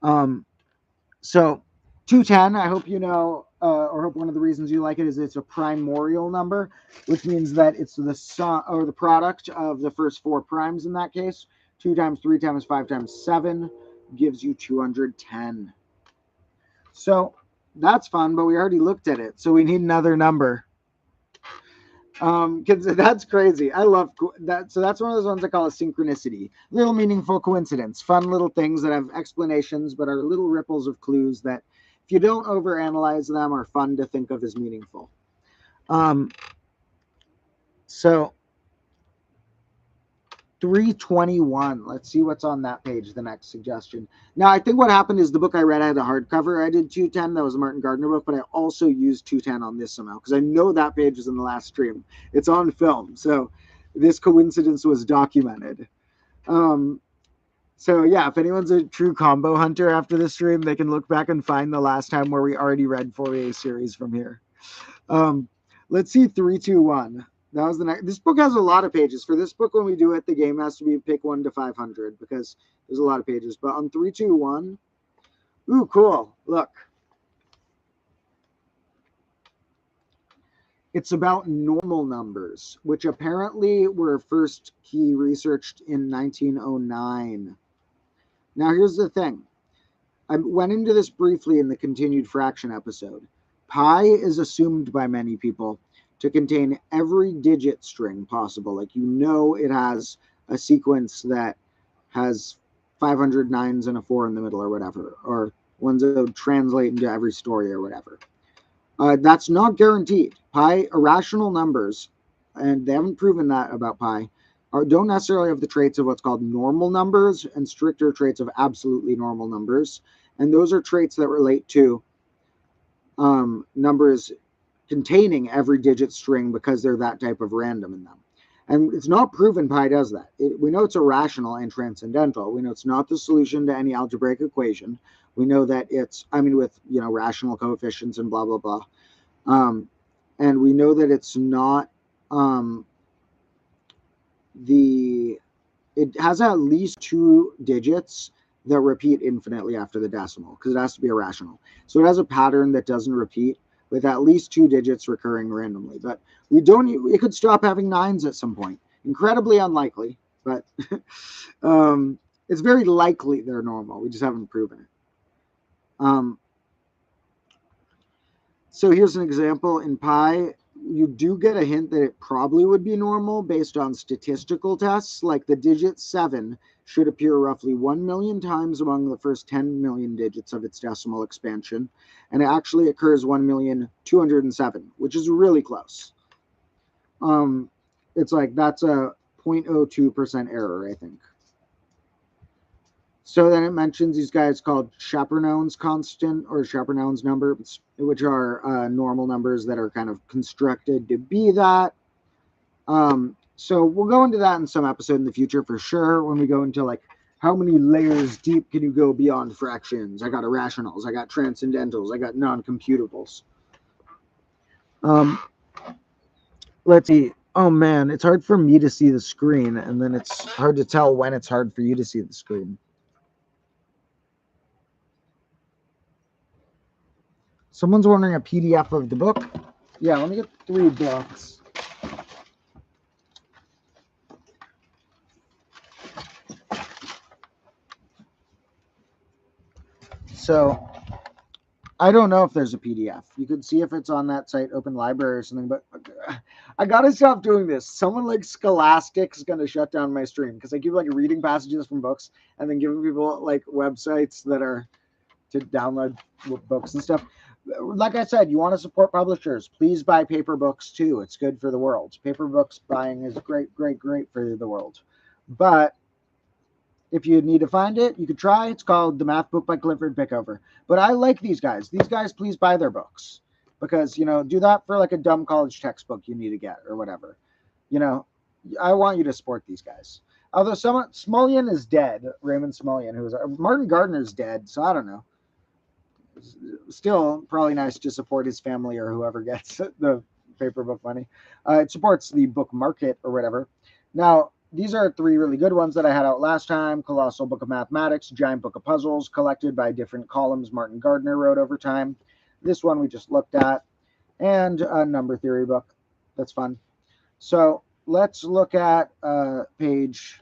[SPEAKER 2] So 210, I hope you know, or hope one of the reasons you like it is it's a primordial number, which means that it's the sum or the product of the first 4 primes in that case. 2 times 3 times 5 times 7 gives you 210. So that's fun, but we already looked at it, so we need another number. That's crazy. I love that. So that's one of those ones I call a synchronicity. Little meaningful coincidence. Fun little things that have explanations but are little ripples of clues that, if you don't overanalyze them, are fun to think of as meaningful. So 321. Let's see what's on that page, the next suggestion. Now, I think what happened is the book I read, I had a hardcover. I did 210. That was a Martin Gardner book, but I also used 210 on this somehow because I know that page was in the last stream. It's on film. So this coincidence was documented. So yeah, if anyone's a true combo hunter after this stream, they can look back and find the last time where we already read Fourier series from here. Let's see 321. That was the next. This book has a lot of pages. For this book, when we do it, the game has to be pick 1 to 500 because there's a lot of pages. But on 321, ooh, cool. Look. It's about normal numbers, which apparently were first key researched in 1909. Now, here's the thing. I went into this briefly in the continued fraction episode. Pi is assumed by many people to contain every digit string possible. Like, it has a sequence that has 500 nines and a 4 in the middle or whatever, or ones that would translate into every story or whatever. That's not guaranteed. Pi, irrational numbers, and they haven't proven that about pi, don't necessarily have the traits of what's called normal numbers and stricter traits of absolutely normal numbers. And those are traits that relate to numbers containing every digit string because they're that type of random in them. And it's not proven pi does that. We know it's irrational and transcendental. We know it's not the solution to any algebraic equation. We know that it's, with, rational coefficients and blah, blah, blah. And we know that it's not it has at least 2 digits that repeat infinitely after the decimal because it has to be irrational. So it has a pattern that doesn't repeat with at least 2 digits recurring randomly. But it could stop having 9s at some point. Incredibly unlikely, but it's very likely they're normal. We just haven't proven it. So here's an example in pi. You do get a hint that it probably would be normal based on statistical tests, like the digit 7 should appear roughly 1 million times among the first 10 million digits of its decimal expansion, and it actually occurs 1,207,000, which is really close. It's like that's a 0.02% error, I think. So then it mentions these guys called Chapernone's constant or Chapernone's number, which are normal numbers that are kind of constructed to be that. So we'll go into that in some episode in the future for sure, when we go into like how many layers deep can you go beyond fractions. I got irrationals, I got transcendentals, I got non-computables. Let's see. Oh man, it's hard for me to see the screen, and then it's hard to tell when it's hard for you to see the screen. Someone's ordering a PDF of the book. Yeah, let me get 3 books. So I don't know if there's a PDF. You could see if it's on that site, Open Library or something, but I gotta stop doing this. Someone like Scholastic's gonna shut down my stream because I keep like reading passages from books and then giving people like websites that are to download books and stuff. Like I said, you want to support publishers, please buy paper books too. It's good for the world. Paper books buying is great for the world. But if you need to find it, you could try. It's called The Math Book by Clifford Pickover. But I like these guys. These guys, please buy their books because, do that for like a dumb college textbook you need to get or whatever. I want you to support these guys. Although Smulyan is dead, Raymond Smulyan, Martin Gardner's dead, so I don't know. Still probably nice to support his family or whoever gets the paper book money. It supports the book market or whatever. Now, these are 3 really good ones that I had out last time. Colossal Book of Mathematics, Giant Book of Puzzles, collected by different columns Martin Gardner wrote over time. This one we just looked at. And a number theory book. That's fun. So let's look at page.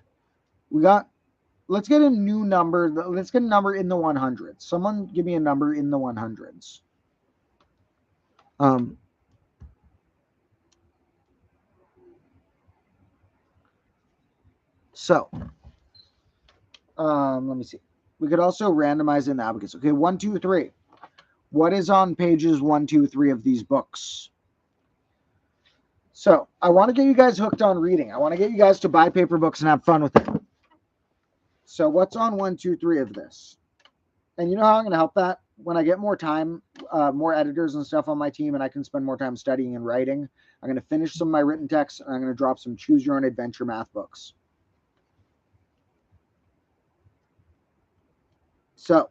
[SPEAKER 2] Let's get a new number. Let's get a number in the 100s. Someone give me a number in the 100s. So, let me see. We could also randomize in the abacus. Okay, 1, 2, 3. What is on pages 1, 2, 3 of these books? So, I want to get you guys hooked on reading. I want to get you guys to buy paper books and have fun with it. So, what's on 1, 2, 3 of this? And you know how I'm going to help that? When I get more time, more editors and stuff on my team, and I can spend more time studying and writing, I'm going to finish some of my written texts, and I'm going to drop some choose your own adventure math books. So,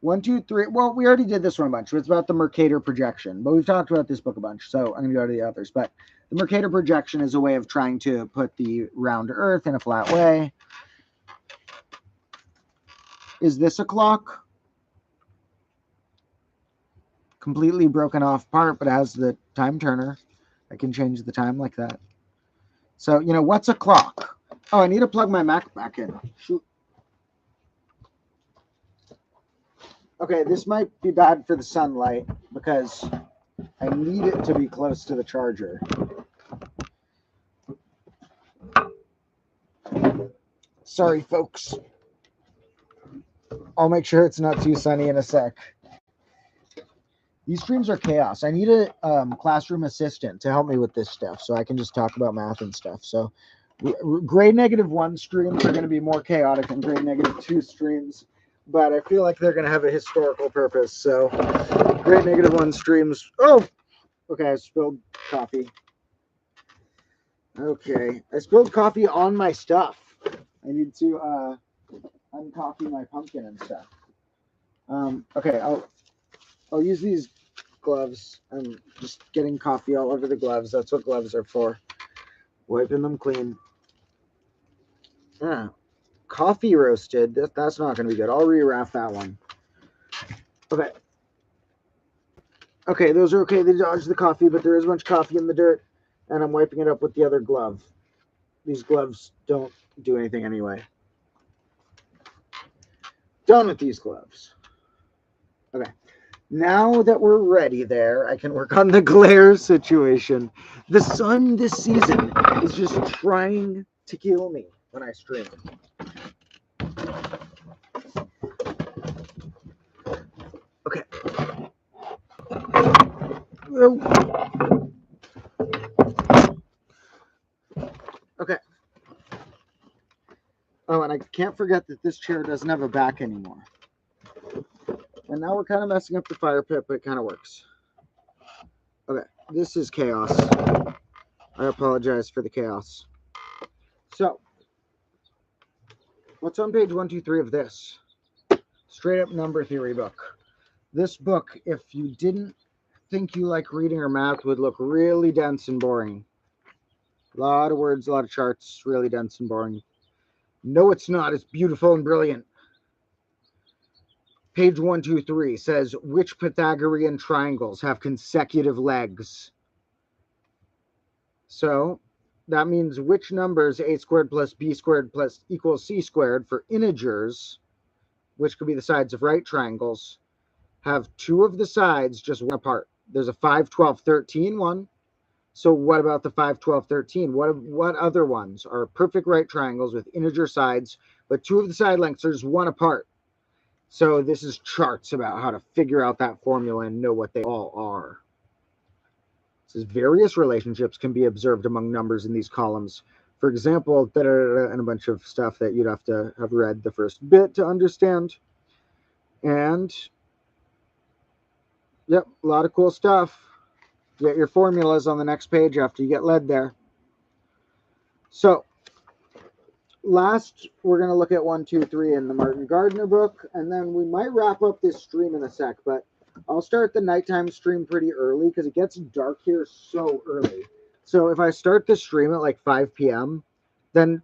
[SPEAKER 2] 1, 2, 3. Well, we already did this one a bunch. It's about the Mercator projection, but we've talked about this book a bunch, so I'm going to go to the others. But the Mercator projection is a way of trying to put the round Earth in a flat way. Is this a clock? Completely broken off part, but it has the time turner. I can change the time like that. So, what's a clock? Oh, I need to plug my Mac back in. Shoot. Okay, this might be bad for the sunlight because I need it to be close to the charger. Sorry, folks. I'll make sure it's not too sunny in a sec. These streams are chaos. I need a classroom assistant to help me with this stuff so I can just talk about math and stuff. So Grade -1 streams are going to be more chaotic than grade -2 streams, but I feel like they're going to have a historical purpose. So grade -1 streams. Oh, okay. I spilled coffee. Okay, I spilled coffee on my stuff. I need to uncoffee my pumpkin and stuff. Okay, I'll use these gloves. I'm just getting coffee all over the gloves. That's what gloves are for. Wiping them clean. Yeah, coffee roasted. That's not going to be good. I'll rewrap that one. Okay. Okay, those are okay. They dodged the coffee, but there is a bunch of coffee in the dirt, and I'm wiping it up with the other glove. These gloves don't do anything anyway. Done with these gloves. Okay. Now that we're ready there, I can work on the glare situation. The sun this season is just trying to kill me when I stream. Okay. Okay. Oh, and I can't forget that this chair doesn't have a back anymore. And now we're kind of messing up the fire pit, but it kind of works. Okay, this is chaos. I apologize for the chaos. So, what's on page 123 of this? Straight up number theory book. This book, if you didn't think you like reading or math, would look really dense and boring. A lot of words, a lot of charts, really dense and boring. No, it's not. It's beautiful and brilliant. Page 123 says, which Pythagorean triangles have consecutive legs? So that means which numbers a squared plus b squared plus equals c squared for integers, which could be the sides of right triangles, have two of the sides just one apart. There's a 5, 12, 13 one. So what about the 5, 12, 13? What other ones are perfect right triangles with integer sides, but two of the side lengths are just one apart? So this is charts about how to figure out that formula and know what they all are. It says various relationships can be observed among numbers in these columns. For example, and a bunch of stuff that you'd have to have read the first bit to understand. And yep, a lot of cool stuff. Get your formulas on the next page after you get led there. So last, we're going to look at 1, 2, 3 in the Martin Gardner book, and then we might wrap up this stream in a sec, but I'll start the nighttime stream pretty early because it gets dark here so early. So if I start the stream at like 5 p.m., then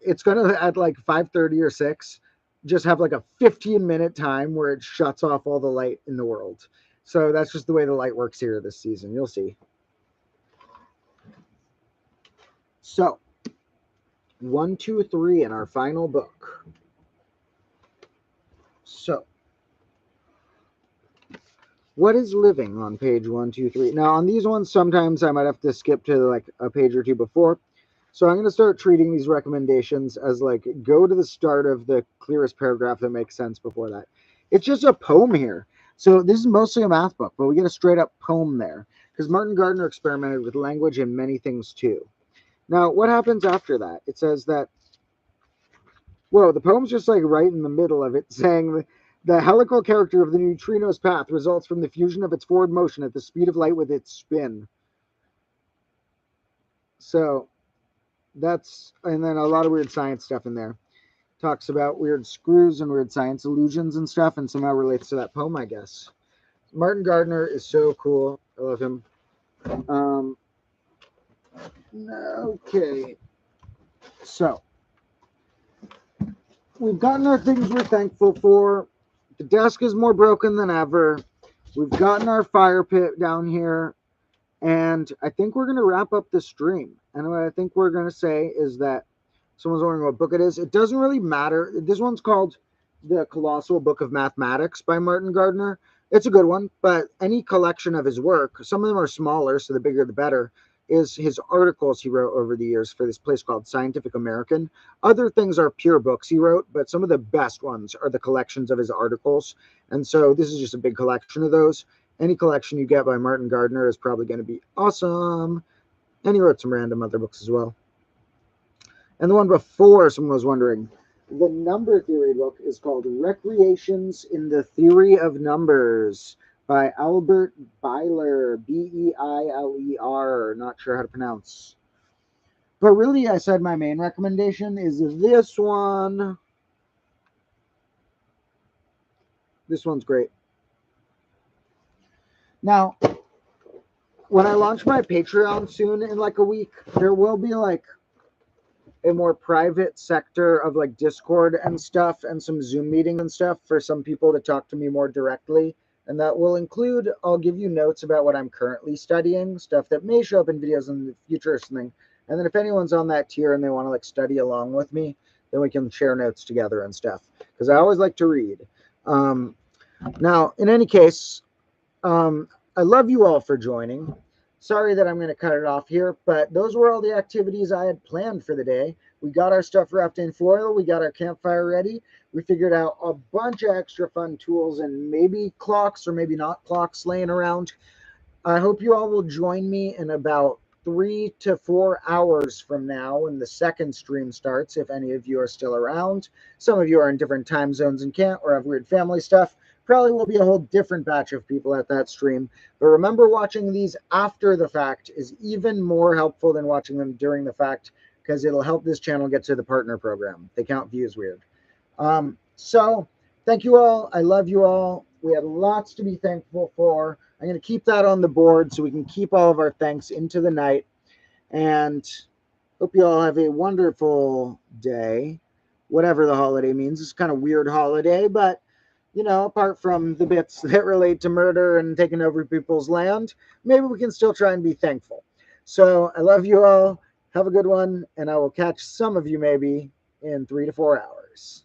[SPEAKER 2] it's going to, at like 5:30 or 6, just have like a 15-minute time where it shuts off all the light in the world. So that's just the way the light works here this season. You'll see. So 1, 2, 3 in our final book. So, what is living on page 1, 2, 3? Now, on these ones, sometimes I might have to skip to like a page or two before. So I'm going to start treating these recommendations as like go to the start of the clearest paragraph that makes sense before that. It's just a poem here. So this is mostly a math book, but we get a straight up poem there because Martin Gardner experimented with language and many things too. Now, what happens after that? It says that, whoa, the poem's just like right in the middle of it, saying the helical character of the neutrino's path results from the fusion of its forward motion at the speed of light with its spin. So that's, and then a lot of weird science stuff in there. Talks about weird screws and weird science illusions and stuff, and somehow relates to that poem, I guess. Martin Gardner is so cool. I love him. Okay. So we've gotten our things we're thankful for. The desk is more broken than ever. We've gotten our fire pit down here. And I think we're going to wrap up the stream. And what I think we're going to say is that someone's wondering what book it is. It doesn't really matter. This one's called The Colossal Book of Mathematics by Martin Gardner. It's a good one, but any collection of his work, some of them are smaller, so the bigger the better, is his articles he wrote over the years for this place called Scientific American. Other things are pure books he wrote, but some of the best ones are the collections of his articles. And so this is just a big collection of those. Any collection you get by Martin Gardner is probably going to be awesome. And he wrote some random other books as well. And the one before, someone was wondering, the number theory book is called Recreations in the Theory of Numbers by Albert Beiler, Beiler. Not sure how to pronounce. But really, I said my main recommendation is this one. This one's great. Now, when I launch my Patreon soon in like a week, there will be like a more private sector of like Discord and stuff and some Zoom meetings and stuff for some people to talk to me more directly. And that will include, I'll give you notes about what I'm currently studying, stuff that may show up in videos in the future or something. And then if anyone's on that tier and they want to like study along with me, then we can share notes together and stuff. Because I always like to read. Now, in any case, I love you all for joining. Sorry that I'm going to cut it off here, but those were all the activities I had planned for the day. We got our stuff wrapped in foil. We got our campfire ready. We figured out a bunch of extra fun tools and maybe clocks or maybe not clocks laying around. I hope you all will join me in about 3 to 4 hours from now when the second stream starts, if any of you are still around. Some of you are in different time zones and can't or have weird family stuff. Probably will be a whole different batch of people at that stream. But remember, watching these after the fact is even more helpful than watching them during the fact, because it'll help this channel get to the partner program. They count views weird. So thank you all. I love you all. We have lots to be thankful for. I'm going to keep that on the board so we can keep all of our thanks into the night. And hope you all have a wonderful day, whatever the holiday means. It's kind of weird holiday, but you know, apart from the bits that relate to murder and taking over people's land, maybe we can still try and be thankful. So I love you all. Have a good one, and I will catch some of you maybe in 3 to 4 hours.